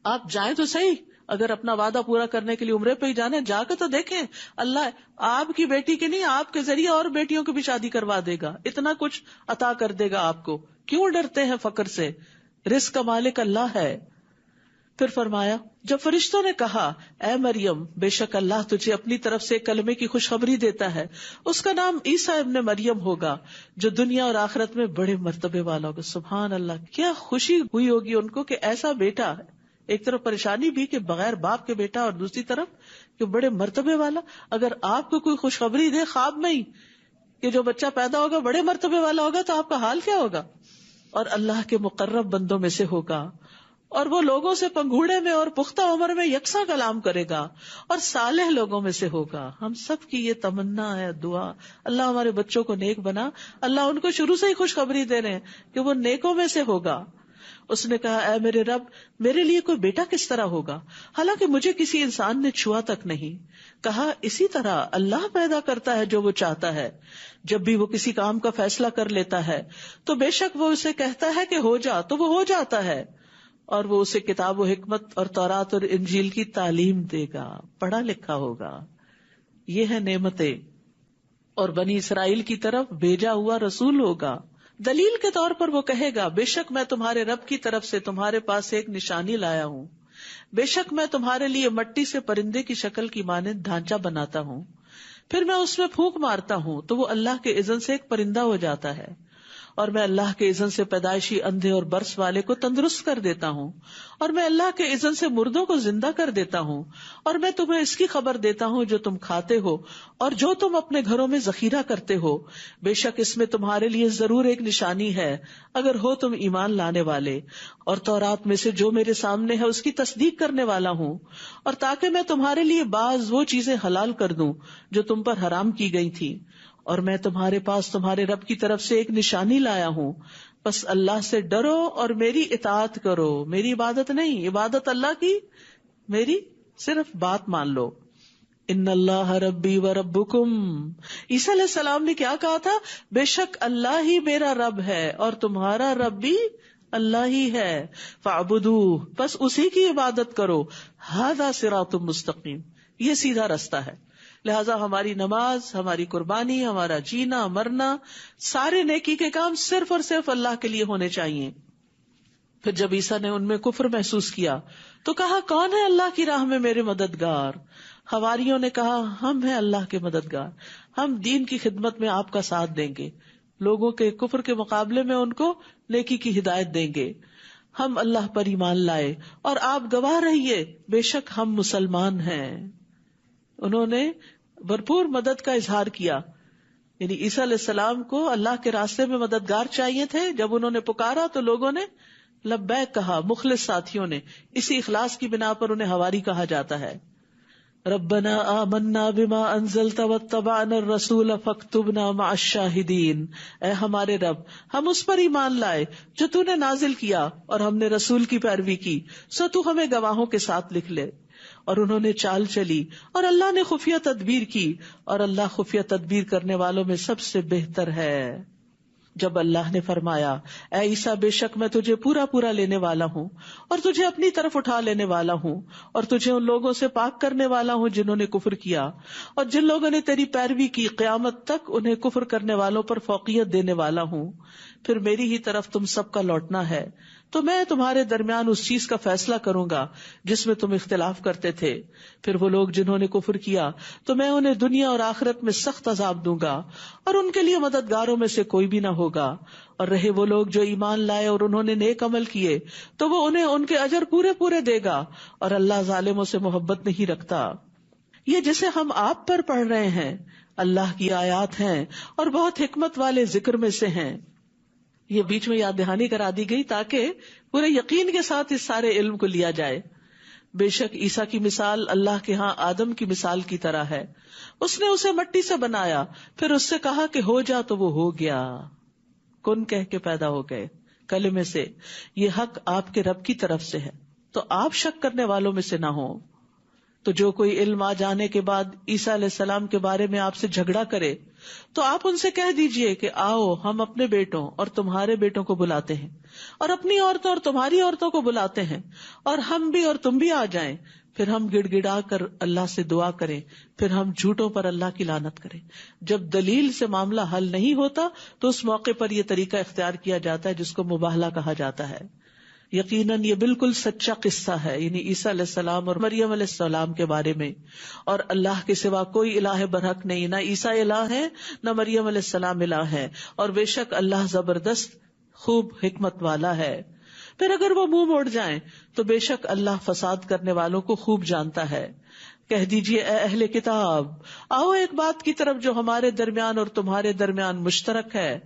[SPEAKER 1] آپ جائیں تو صحیح, اگر اپنا وعدہ پورا کرنے کے لیے عمرے پہ ہی جانے, جا کے تو دیکھیں اللہ آپ کی بیٹی کی نہیں, آپ کے ذریعے اور بیٹیوں کی بھی شادی کروا دے گا, اتنا کچھ عطا کر دے گا آپ کو. کیوں ڈرتے ہیں فقر سے, رزق کا مالک اللہ ہے. پھر فرمایا, جب فرشتوں نے کہا, اے مریم, بے شک اللہ تجھے اپنی طرف سے کلمے کی خوشخبری دیتا ہے, اس کا نام عیسیٰ ابن مریم ہوگا, جو دنیا اور آخرت میں بڑے مرتبے والا ہوگا. سبحان اللہ, کیا خوشی ہوئی ہوگی ان کو کہ ایسا بیٹا ہے. ایک طرف پریشانی بھی کہ بغیر باپ کے بیٹا, اور دوسری طرف کہ بڑے مرتبے والا. اگر آپ کو کوئی خوشخبری دے خواب میں ہی کہ جو بچہ پیدا ہوگا بڑے مرتبے والا ہوگا, تو آپ کا حال کیا ہوگا. اور اللہ کے مقرب بندوں میں سے ہوگا, اور وہ لوگوں سے پنگھوڑے میں اور پختہ عمر میں یکساں کلام کرے گا, اور صالح لوگوں میں سے ہوگا. ہم سب کی یہ تمنا ہے, دعا, اللہ ہمارے بچوں کو نیک بنا. اللہ ان کو شروع سے ہی خوشخبری دے رہے ہیں کہ وہ نیکوں میں سے ہوگا. اس نے کہا اے میرے رب میرے لیے کوئی بیٹا کس طرح ہوگا حالانکہ مجھے کسی انسان نے چھوا تک نہیں. کہا اسی طرح اللہ پیدا کرتا ہے جو وہ چاہتا ہے. جب بھی وہ کسی کام کا فیصلہ کر لیتا ہے تو بے شک وہ اسے کہتا ہے کہ ہو جا تو وہ ہو جاتا ہے، اور وہ اسے کتاب و حکمت اور تورات اور انجیل کی تعلیم دے گا، پڑھا لکھا ہوگا. یہ ہے نعمتیں. اور بنی اسرائیل کی طرف بھیجا ہوا رسول ہوگا. دلیل کے طور پر وہ کہے گا بے شک میں تمہارے رب کی طرف سے تمہارے پاس ایک نشانی لایا ہوں، بے شک میں تمہارے لیے مٹی سے پرندے کی شکل کی مانند ڈھانچہ بناتا ہوں، پھر میں اس میں پھونک مارتا ہوں تو وہ اللہ کے اذن سے ایک پرندہ ہو جاتا ہے، اور میں اللہ کے اذن سے پیدائشی اندھے اور برس والے کو تندرست کر دیتا ہوں، اور میں اللہ کے اذن سے مردوں کو زندہ کر دیتا ہوں، اور میں تمہیں اس کی خبر دیتا ہوں جو تم کھاتے ہو اور جو تم اپنے گھروں میں ذخیرہ کرتے ہو. بے شک اس میں تمہارے لیے ضرور ایک نشانی ہے اگر ہو تم ایمان لانے والے. اور تورات میں سے جو میرے سامنے ہے اس کی تصدیق کرنے والا ہوں، اور تاکہ میں تمہارے لیے بعض وہ چیزیں حلال کر دوں جو تم پر حرام کی گئی تھی. اور میں تمہارے پاس تمہارے رب کی طرف سے ایک نشانی لایا ہوں، بس اللہ سے ڈرو اور میری اطاعت کرو. میری عبادت نہیں، عبادت اللہ کی، میری صرف بات مان لو. ان اللہ ربی و ربکم. عیسیٰ علیہ السلام نے کیا کہا تھا؟ بے شک اللہ ہی میرا رب ہے اور تمہارا رب بھی اللہ ہی ہے. فاعبدوہ، بس اسی کی عبادت کرو. ھذا صراط مستقیم، یہ سیدھا رستہ ہے. لہذا ہماری نماز، ہماری قربانی، ہمارا جینا مرنا، سارے نیکی کے کام صرف اور صرف اللہ کے لیے ہونے چاہیے. پھر جب عیسیٰ نے ان میں کفر محسوس کیا تو کہا کون ہے اللہ کی راہ میں میرے مددگار؟ حواریوں نے کہا ہم ہیں اللہ کے مددگار، ہم دین کی خدمت میں آپ کا ساتھ دیں گے، لوگوں کے کفر کے مقابلے میں ان کو نیکی کی ہدایت دیں گے. ہم اللہ پر ایمان لائے اور آپ گواہ رہیے بے شک ہم مسلمان ہیں. انہوں نے بھرپور مدد کا اظہار کیا. یعنی عیسیٰ علیہ السلام کو اللہ کے راستے میں مددگار چاہیے تھے. جب انہوں نے پکارا تو لوگوں نے لبیک کہا، مخلص ساتھیوں نے. اسی اخلاص کی بنا پر انہیں حواری کہا جاتا ہے. ربنا آمنا بما انزلت واتبعنا الرسول فاکتبنا مع الشاہدین. اے ہمارے رب، ہم اس پر ایمان لائے جو تو نے نازل کیا اور ہم نے رسول کی پیروی کی، سو تو ہمیں گواہوں کے ساتھ لکھ لے. اور انہوں نے چال چلی اور اللہ نے خفیہ تدبیر کی، اور اللہ خفیہ تدبیر کرنے والوں میں سب سے بہتر ہے. جب اللہ نے فرمایا اے عیسیٰ بے شک میں تجھے پورا پورا لینے والا ہوں اور تجھے اپنی طرف اٹھا لینے والا ہوں اور تجھے ان لوگوں سے پاک کرنے والا ہوں جنہوں نے کفر کیا، اور جن لوگوں نے تیری پیروی کی قیامت تک انہیں کفر کرنے والوں پر فوقیت دینے والا ہوں، پھر میری ہی طرف تم سب کا لوٹنا ہے، تو میں تمہارے درمیان اس چیز کا فیصلہ کروں گا جس میں تم اختلاف کرتے تھے. پھر وہ لوگ جنہوں نے کفر کیا تو میں انہیں دنیا اور آخرت میں سخت عذاب دوں گا اور ان کے لیے مددگاروں میں سے کوئی بھی نہ ہوگا. اور رہے وہ لوگ جو ایمان لائے اور انہوں نے نیک عمل کیے تو وہ انہیں ان کے اجر پورے پورے دے گا، اور اللہ ظالموں سے محبت نہیں رکھتا. یہ جسے ہم آپ پر پڑھ رہے ہیں اللہ کی آیات ہیں اور بہت حکمت والے ذکر میں سے ہیں. یہ بیچ میں یاد دہانی کرا دی گئی تاکہ پورے یقین کے ساتھ اس سارے علم کو لیا جائے. بے شک عیسیٰ کی مثال اللہ کے ہاں آدم کی مثال کی طرح ہے. اس نے اسے مٹی سے بنایا، پھر اس سے کہا کہ ہو جا تو وہ ہو گیا، کن کہہ کے پیدا ہو گئے کلمے سے. یہ حق آپ کے رب کی طرف سے ہے، تو آپ شک کرنے والوں میں سے نہ ہوں. تو جو کوئی علم آ جانے کے بعد عیسیٰ علیہ السلام کے بارے میں آپ سے جھگڑا کرے تو آپ ان سے کہہ دیجئے کہ آؤ ہم اپنے بیٹوں اور تمہارے بیٹوں کو بلاتے ہیں اور اپنی عورتوں اور تمہاری عورتوں کو بلاتے ہیں، اور ہم بھی اور تم بھی آ جائیں، پھر ہم گڑ گڑا کر اللہ سے دعا کریں، پھر ہم جھوٹوں پر اللہ کی لعنت کریں. جب دلیل سے معاملہ حل نہیں ہوتا تو اس موقع پر یہ طریقہ اختیار کیا جاتا ہے جس کو مباہلہ کہا جاتا ہے. یقیناً یہ بالکل سچا قصہ ہے، یعنی عیسیٰ علیہ السلام اور مریم علیہ السلام کے بارے میں. اور اللہ کے سوا کوئی الہ برحق نہیں، نہ عیسیٰ الہ ہے نہ مریم علیہ السلام الہ ہے، اور بے شک اللہ زبردست خوب حکمت والا ہے. پھر اگر وہ منہ موڑ جائیں تو بے شک اللہ فساد کرنے والوں کو خوب جانتا ہے. کہہ دیجئے اے اہل کتاب، آؤ ایک بات کی طرف جو ہمارے درمیان اور تمہارے درمیان مشترک ہے،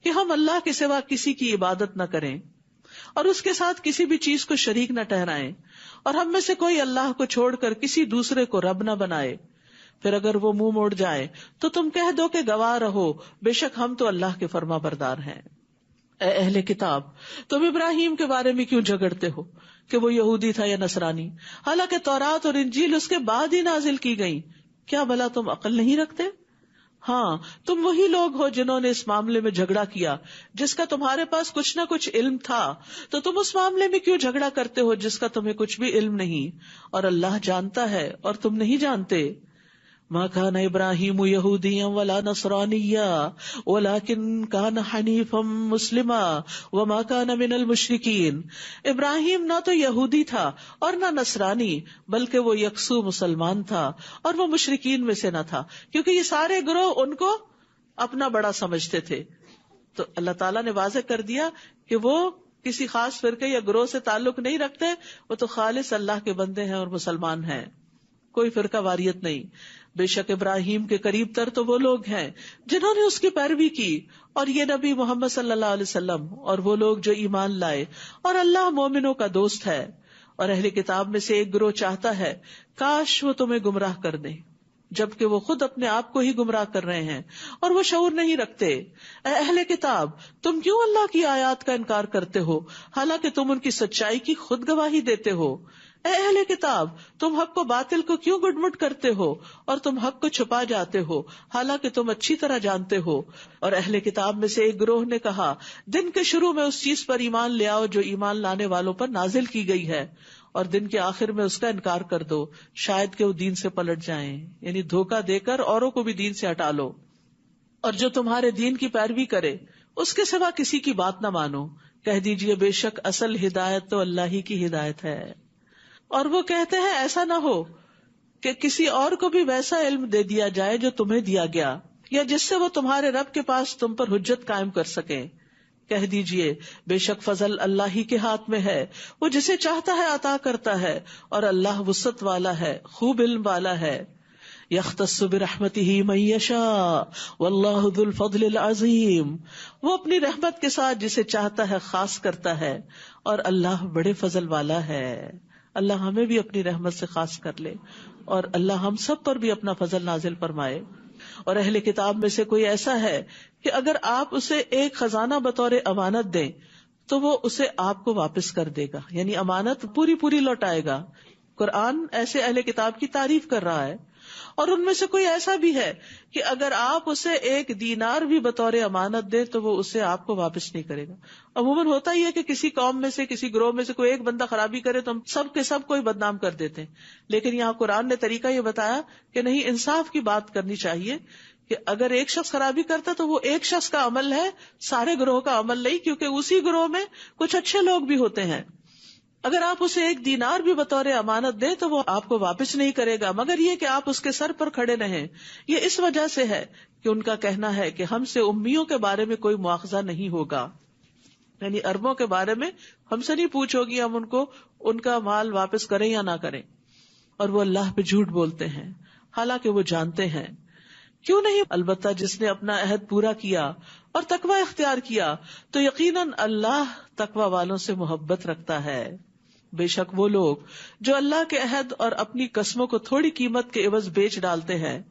[SPEAKER 1] کہ ہم اللہ کے سوا کسی کی عبادت نہ کریں اور اس کے ساتھ کسی بھی چیز کو شریک نہ ٹھہرائیں، اور ہم میں سے کوئی اللہ کو چھوڑ کر کسی دوسرے کو رب نہ بنائے. پھر اگر وہ منہ موڑ جائے تو تم کہہ دو کہ گواہ رہو، بے شک ہم تو اللہ کے فرما بردار ہیں. اے اہل کتاب تم ابراہیم کے بارے میں کیوں جھگڑتے ہو کہ وہ یہودی تھا یا نصرانی، حالانکہ تورات اور انجیل اس کے بعد ہی نازل کی گئی، کیا بھلا تم عقل نہیں رکھتے؟ ہاں تم وہی لوگ ہو جنہوں نے اس معاملے میں جھگڑا کیا جس کا تمہارے پاس کچھ نہ کچھ علم تھا، تو تم اس معاملے میں کیوں جھگڑا کرتے ہو جس کا تمہیں کچھ بھی علم نہیں، اور اللہ جانتا ہے اور تم نہیں جانتے۔ ما كان ابراہیم یہودیا ولا نصرانیا ولكن كان حنیفا مسلما وما كان من المشرکین، ابراہیم نہ تو یہودی تھا اور نہ نصرانی، بلکہ وہ یکسو مسلمان تھا اور وہ مشرکین میں سے نہ تھا، کیونکہ یہ سارے گروہ ان کو اپنا بڑا سمجھتے تھے۔ تو اللہ تعالیٰ نے واضح کر دیا کہ وہ کسی خاص فرقے یا گروہ سے تعلق نہیں رکھتے، وہ تو خالص اللہ کے بندے ہیں اور مسلمان ہیں، کوئی فرقہ واریت نہیں۔ بے شک ابراہیم کے قریب تر تو وہ لوگ ہیں جنہوں نے اس کی پیروی کی، اور یہ نبی محمد صلی اللہ علیہ وسلم اور وہ لوگ جو ایمان لائے، اور اللہ مومنوں کا دوست ہے۔ اور اہل کتاب میں سے ایک گروہ چاہتا ہے کاش وہ تمہیں گمراہ کر دیں، جبکہ وہ خود اپنے آپ کو ہی گمراہ کر رہے ہیں اور وہ شعور نہیں رکھتے۔ اے اہل کتاب تم کیوں اللہ کی آیات کا انکار کرتے ہو حالانکہ تم ان کی سچائی کی خود گواہی دیتے ہو؟ اے اہل کتاب تم حق کو باطل کو کیوں گڈمٹ کرتے ہو اور تم حق کو چھپا جاتے ہو حالانکہ تم اچھی طرح جانتے ہو۔ اور اہل کتاب میں سے ایک گروہ نے کہا دن کے شروع میں اس چیز پر ایمان لے آؤ جو ایمان لانے والوں پر نازل کی گئی ہے، اور دن کے آخر میں اس کا انکار کر دو، شاید کہ وہ دین سے پلٹ جائیں، یعنی دھوکہ دے کر اوروں کو بھی دین سے ہٹا لو۔ اور جو تمہارے دین کی پیروی کرے اس کے سوا کسی کی بات نہ مانو، کہہ دیجئے بے شک اصل ہدایت تو اللہ ہی کی ہدایت ہے۔ اور وہ کہتے ہیں ایسا نہ ہو کہ کسی اور کو بھی ویسا علم دے دیا جائے جو تمہیں دیا گیا، یا جس سے وہ تمہارے رب کے پاس تم پر حجت قائم کر سکیں۔ کہہ دیجئے بے شک فضل اللہ ہی کے ہاتھ میں ہے، وہ جسے چاہتا ہے عطا کرتا ہے، اور اللہ وسعت والا ہے، خوب علم والا ہے۔ یختص برحمتہ من یشاء واللہ ذو الفضل العظیم، وہ اپنی رحمت کے ساتھ جسے چاہتا ہے خاص کرتا ہے، اور اللہ بڑے فضل والا ہے۔ اللہ ہمیں بھی اپنی رحمت سے خاص کر لے، اور اللہ ہم سب پر بھی اپنا فضل نازل فرمائے۔ اور اہل کتاب میں سے کوئی ایسا ہے کہ اگر آپ اسے ایک خزانہ بطور امانت دیں تو وہ اسے آپ کو واپس کر دے گا، یعنی امانت پوری پوری لوٹائے گا۔ قرآن ایسے اہل کتاب کی تعریف کر رہا ہے۔ اور ان میں سے کوئی ایسا بھی ہے کہ اگر آپ اسے ایک دینار بھی بطور امانت دیں تو وہ اسے آپ کو واپس نہیں کرے گا۔ عموماً ہوتا ہی ہے کہ کسی قوم میں سے کسی گروہ میں سے کوئی ایک بندہ خرابی کرے تو ہم سب کے سب کو ہی بدنام کر دیتے ہیں، لیکن یہاں قرآن نے طریقہ یہ بتایا کہ نہیں، انصاف کی بات کرنی چاہیے کہ اگر ایک شخص خرابی کرتا تو وہ ایک شخص کا عمل ہے، سارے گروہ کا عمل نہیں، کیونکہ اسی گروہ میں کچھ اچھے لوگ بھی ہوتے ہیں۔ اگر آپ اسے ایک دینار بھی بطور امانت دیں تو وہ آپ کو واپس نہیں کرے گا، مگر یہ کہ آپ اس کے سر پر کھڑے رہیں۔ یہ اس وجہ سے ہے کہ ان کا کہنا ہے کہ ہم سے امیوں کے بارے میں کوئی مواخذہ نہیں ہوگا، یعنی عربوں کے بارے میں ہم سے نہیں پوچھ ہوگی، ہم ان کو ان کا مال واپس کریں یا نہ کریں۔ اور وہ اللہ پہ جھوٹ بولتے ہیں حالانکہ وہ جانتے ہیں۔ کیوں نہیں؟ البتہ جس نے اپنا عہد پورا کیا اور تقوی اختیار کیا تو یقیناً اللہ تقوی والوں سے محبت رکھتا ہے۔ بے شک وہ لوگ جو اللہ کے عہد اور اپنی قسموں کو تھوڑی قیمت کے عوض بیچ ڈالتے ہیں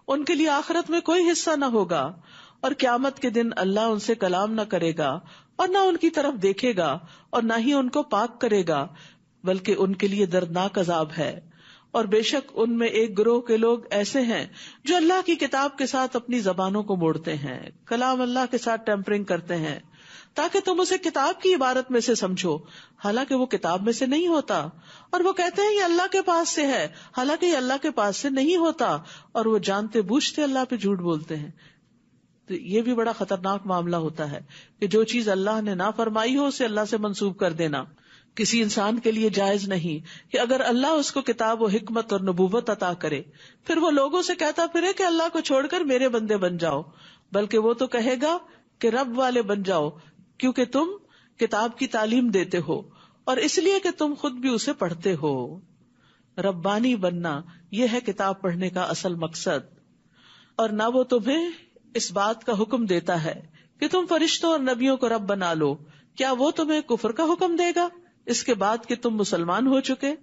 [SPEAKER 1] ان کے لیے آخرت میں کوئی حصہ نہ ہوگا، اور قیامت کے دن اللہ ان سے کلام نہ کرے گا اور نہ ان کی طرف دیکھے گا اور نہ ہی ان کو پاک کرے گا، بلکہ ان کے لیے دردناک عذاب ہے۔ اور بے شک ان میں ایک گروہ کے لوگ ایسے ہیں جو اللہ کی کتاب کے ساتھ اپنی زبانوں کو موڑتے ہیں، کلام اللہ کے ساتھ ٹیمپرنگ کرتے ہیں تاکہ تم اسے کتاب کی عبارت میں سے سمجھو، حالانکہ وہ کتاب میں سے نہیں ہوتا، اور وہ کہتے ہیں یہ اللہ کے پاس سے ہے، حالانکہ یہ اللہ کے پاس سے نہیں ہوتا، اور وہ جانتے بوجھتے اللہ پہ جھوٹ بولتے ہیں۔ تو یہ بھی بڑا خطرناک معاملہ ہوتا ہے کہ جو چیز اللہ نے نہ فرمائی ہو اسے اللہ سے منسوب کر دینا۔ کسی انسان کے لیے جائز نہیں کہ اگر اللہ اس کو کتاب و حکمت اور نبوت عطا کرے پھر وہ لوگوں سے کہتا پھرے کہ اللہ کو چھوڑ کر میرے بندے بن جاؤ، بلکہ وہ تو کہے گا کہ رب والے بن جاؤ، کیونکہ تم کتاب کی تعلیم دیتے ہو اور اس لیے کہ تم خود بھی اسے پڑھتے ہو۔ ربانی بننا یہ ہے کتاب پڑھنے کا اصل مقصد۔ اور نہ وہ تمہیں اس بات کا حکم دیتا ہے کہ تم فرشتوں اور نبیوں کو رب بنا لو، کیا وہ تمہیں کفر کا حکم دے گا اس کے بعد کہ تم مسلمان ہو چکے؟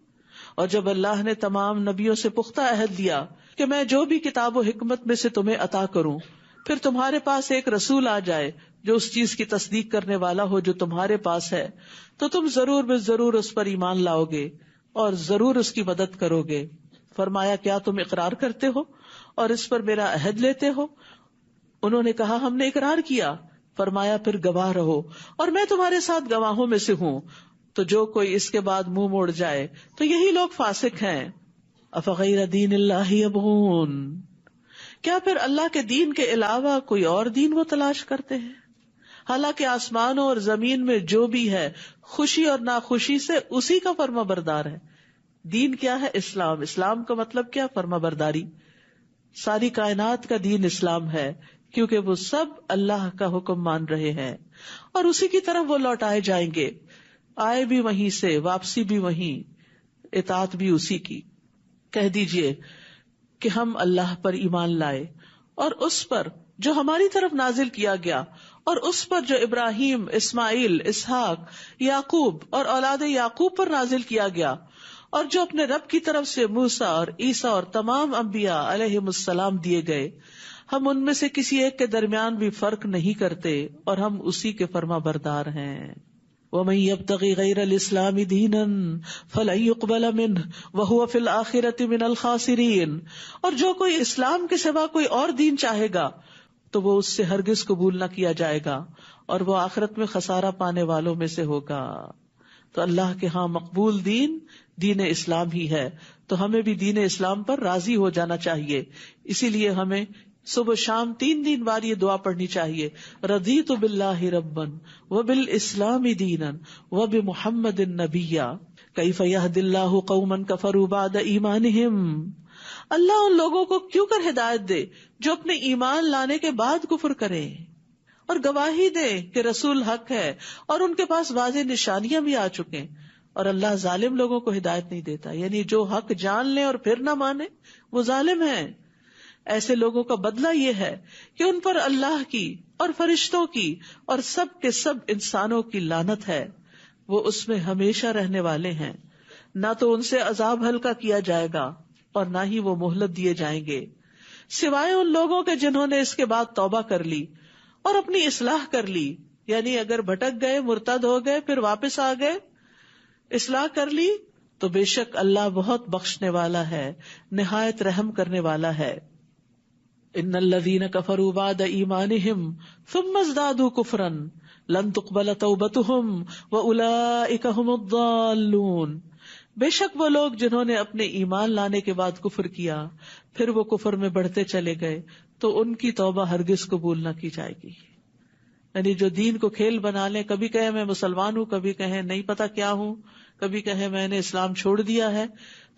[SPEAKER 1] اور جب اللہ نے تمام نبیوں سے پختہ عہد لیا کہ میں جو بھی کتاب و حکمت میں سے تمہیں عطا کروں پھر تمہارے پاس ایک رسول آ جائے جو اس چیز کی تصدیق کرنے والا ہو جو تمہارے پاس ہے، تو تم ضرور بے ضرور اس پر ایمان لاؤ گے اور ضرور اس کی مدد کرو گے. فرمایا کیا تم اقرار کرتے ہو اور اس پر میرا عہد لیتے ہو؟ انہوں نے کہا ہم نے اقرار کیا. فرمایا پھر گواہ رہو اور میں تمہارے ساتھ گواہوں میں سے ہوں. تو جو کوئی اس کے بعد منہ موڑ جائے تو یہی لوگ فاسق ہیں. افغیر دین اللہ یبغون، کیا پھر اللہ کے دین کے علاوہ کوئی اور دین وہ تلاش کرتے ہیں؟ حالانکہ آسمانوں اور زمین میں جو بھی ہے خوشی اور ناخوشی سے اسی کا فرما بردار ہے. دین کیا ہے؟ اسلام. اسلام کا مطلب کیا؟ فرما برداری. ساری کائنات کا دین اسلام ہے کیونکہ وہ سب اللہ کا حکم مان رہے ہیں اور اسی کی طرف وہ لوٹائے جائیں گے. آئے بھی وہیں سے، واپسی بھی وہیں، اطاعت بھی اسی کی. کہہ دیجئے کہ ہم اللہ پر ایمان لائے اور اس پر جو ہماری طرف نازل کیا گیا اور اس پر جو ابراہیم، اسماعیل، اسحاق، یعقوب اور اولاد یعقوب پر نازل کیا گیا اور جو اپنے رب کی طرف سے موسیٰ اور عیسیٰ اور تمام انبیاء علیہم السلام دیے گئے، ہم ان میں سے کسی ایک کے درمیان بھی فرق نہیں کرتے اور ہم اسی کے فرما بردار ہیں. وَمَن يَبْتَغِ غَيْرَ الْإِسْلَامِ دِينًا فَلَن يُقْبَلَ مِنْهُ وَهُوَ فِي الْآخِرَةِ مِنَ الْخَاسِرِينَ، اور جو کوئی اسلام کے سوا کوئی اور دین چاہے گا تو وہ اس سے ہرگز قبول نہ کیا جائے گا اور وہ آخرت میں خسارہ پانے والوں میں سے ہوگا. تو اللہ کے ہاں مقبول دین دین اسلام ہی ہے، تو ہمیں بھی دین اسلام پر راضی ہو جانا چاہیے. اسی لیے ہمیں صبح شام 3 بار یہ دعا پڑھنی چاہیے، رضیت باللہ ربا وبالاسلام دینا وبمحمد نبیا کیف یہدی اللہ قوما کفروا بعد ایمانہم. اللہ ان لوگوں کو کیوں کر ہدایت دے جو اپنے ایمان لانے کے بعد کفر کریں اور گواہی دے کہ رسول حق ہے اور ان کے پاس واضح نشانیاں بھی آ چکیں. اور اللہ ظالم لوگوں کو ہدایت نہیں دیتا، یعنی جو حق جان لے اور پھر نہ مانے وہ ظالم ہے. ایسے لوگوں کا بدلہ یہ ہے کہ ان پر اللہ کی اور فرشتوں کی اور سب کے سب انسانوں کی لعنت ہے. وہ اس میں ہمیشہ رہنے والے ہیں، نہ تو ان سے عذاب ہلکا کیا جائے گا اور نہ ہی وہ مہلت دیے جائیں گے، سوائے ان لوگوں کے جنہوں نے اس کے بعد توبہ کر لی اور اپنی اصلاح کر لی. یعنی اگر بھٹک گئے، مرتد ہو گئے، پھر واپس آ گئے، اصلاح کر لی، تو بے شک اللہ بہت بخشنے والا ہے، نہایت رحم کرنے والا ہے. ان الذین کفروا بعد ایمانہم ثم ازدادوا کفرا لن تقبل توبتہم واولئک ھم الضالون. بے شک وہ لوگ جنہوں نے اپنے ایمان لانے کے بعد کفر کیا پھر وہ کفر میں بڑھتے چلے گئے تو ان کی توبہ ہرگز قبول نہ کی جائے گی. یعنی جو دین کو کھیل بنا لیں، کبھی کہیں میں مسلمان ہوں، کبھی کہیں نہیں پتا کیا ہوں، کبھی کہیں میں نے اسلام چھوڑ دیا ہے،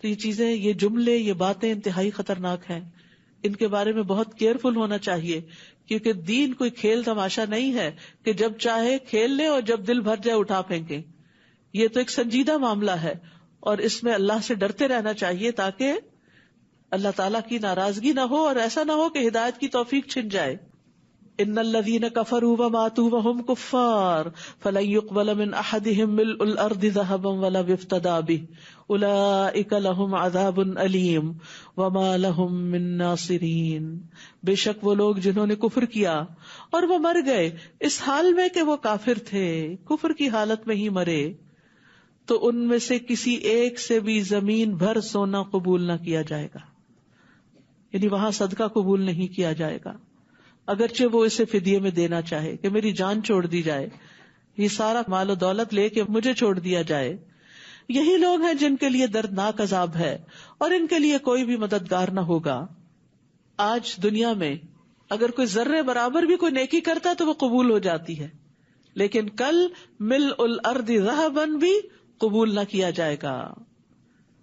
[SPEAKER 1] تو یہ چیزیں، یہ جملے، یہ باتیں انتہائی خطرناک ہیں. ان کے بارے میں بہت کیئرفل ہونا چاہیے، کیونکہ دین کوئی کھیل تماشا نہیں ہے کہ جب چاہے کھیل لیں اور جب دل بھر جائے اٹھا پھینکیں. یہ تو ایک سنجیدہ معاملہ ہے اور اس میں اللہ سے ڈرتے رہنا چاہیے تاکہ اللہ تعالیٰ کی ناراضگی نہ ہو اور ایسا نہ ہو کہ ہدایت کی توفیق چھن جائے. ان الذین کفروا وماتوا وهم کفار فلن يقبل من احدهم ملء الارض ذهبا ولا افتدى به اولئک لهم عذاب الیم وما لهم من ناصرین. بے شک وہ لوگ جنہوں نے کفر کیا اور وہ مر گئے اس حال میں کہ وہ کافر تھے، کفر کی حالت میں ہی مرے، تو ان میں سے کسی ایک سے بھی زمین بھر سونا قبول نہ کیا جائے گا. یعنی وہاں صدقہ قبول نہیں کیا جائے گا، اگرچہ وہ اسے فدیے میں دینا چاہے کہ میری جان چھوڑ دی جائے، یہ سارا مال و دولت لے کے مجھے چھوڑ دیا جائے. یہی لوگ ہیں جن کے لیے دردناک عذاب ہے اور ان کے لیے کوئی بھی مددگار نہ ہوگا. آج دنیا میں اگر کوئی ذرے برابر بھی کوئی نیکی کرتا تو وہ قبول ہو جاتی ہے، لیکن کل ملء الارض ذهبا بھی قبول نہ کیا جائے گا.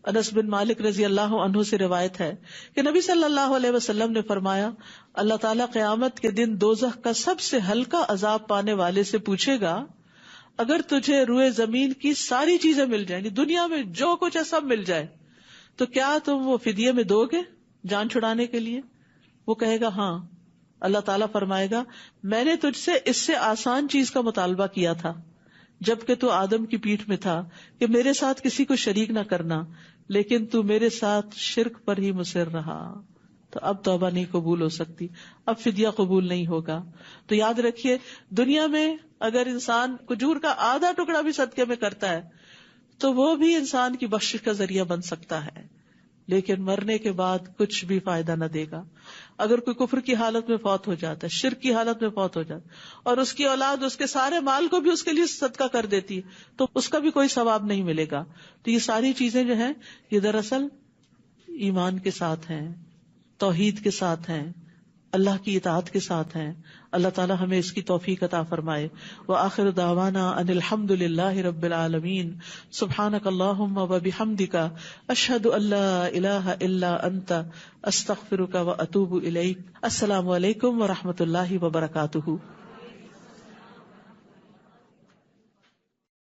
[SPEAKER 1] انس بن مالک رضی اللہ عنہ سے روایت ہے کہ نبی صلی اللہ علیہ وسلم نے فرمایا، اللہ تعالیٰ قیامت کے دن دوزخ کا سب سے ہلکا عذاب پانے والے سے پوچھے گا، اگر تجھے روئے زمین کی ساری چیزیں مل جائیں، دنیا میں جو کچھ ہے سب مل جائے، تو کیا تم وہ فدیے میں دو گے جان چھڑانے کے لیے؟ وہ کہے گا ہاں. اللہ تعالیٰ فرمائے گا، میں نے تجھ سے اس سے آسان چیز کا مطالبہ کیا تھا جبکہ تو آدم کی پیٹھ میں تھا کہ میرے ساتھ کسی کو شریک نہ کرنا، لیکن تو میرے ساتھ شرک پر ہی مصر رہا. تو اب توبہ نہیں قبول ہو سکتی، اب فدیہ قبول نہیں ہوگا. تو یاد رکھیے دنیا میں اگر انسان کھجور کا آدھا ٹکڑا بھی صدقے میں کرتا ہے تو وہ بھی انسان کی بخشش کا ذریعہ بن سکتا ہے، لیکن مرنے کے بعد کچھ بھی فائدہ نہ دے گا. اگر کوئی کفر کی حالت میں فوت ہو جاتا ہے، شرک کی حالت میں فوت ہو جاتا ہے اور اس کی اولاد اس کے سارے مال کو بھی اس کے لیے صدقہ کر دیتی ہے تو اس کا بھی کوئی ثواب نہیں ملے گا. تو یہ ساری چیزیں جو ہیں یہ دراصل ایمان کے ساتھ ہیں، توحید کے ساتھ ہیں، اللہ کی اطاعت کے ساتھ ہیں. اللہ تعالی ہمیں اس کی توفیق عطا فرمائے. وآخر دعوانا ان الحمد للہ رب العالمین. سبحانک اللہم وبحمدک اشہد ان لا الہ الا انت استغفرک واتوب الیک. السلام علیکم ورحمۃ اللہ وبرکاتہ.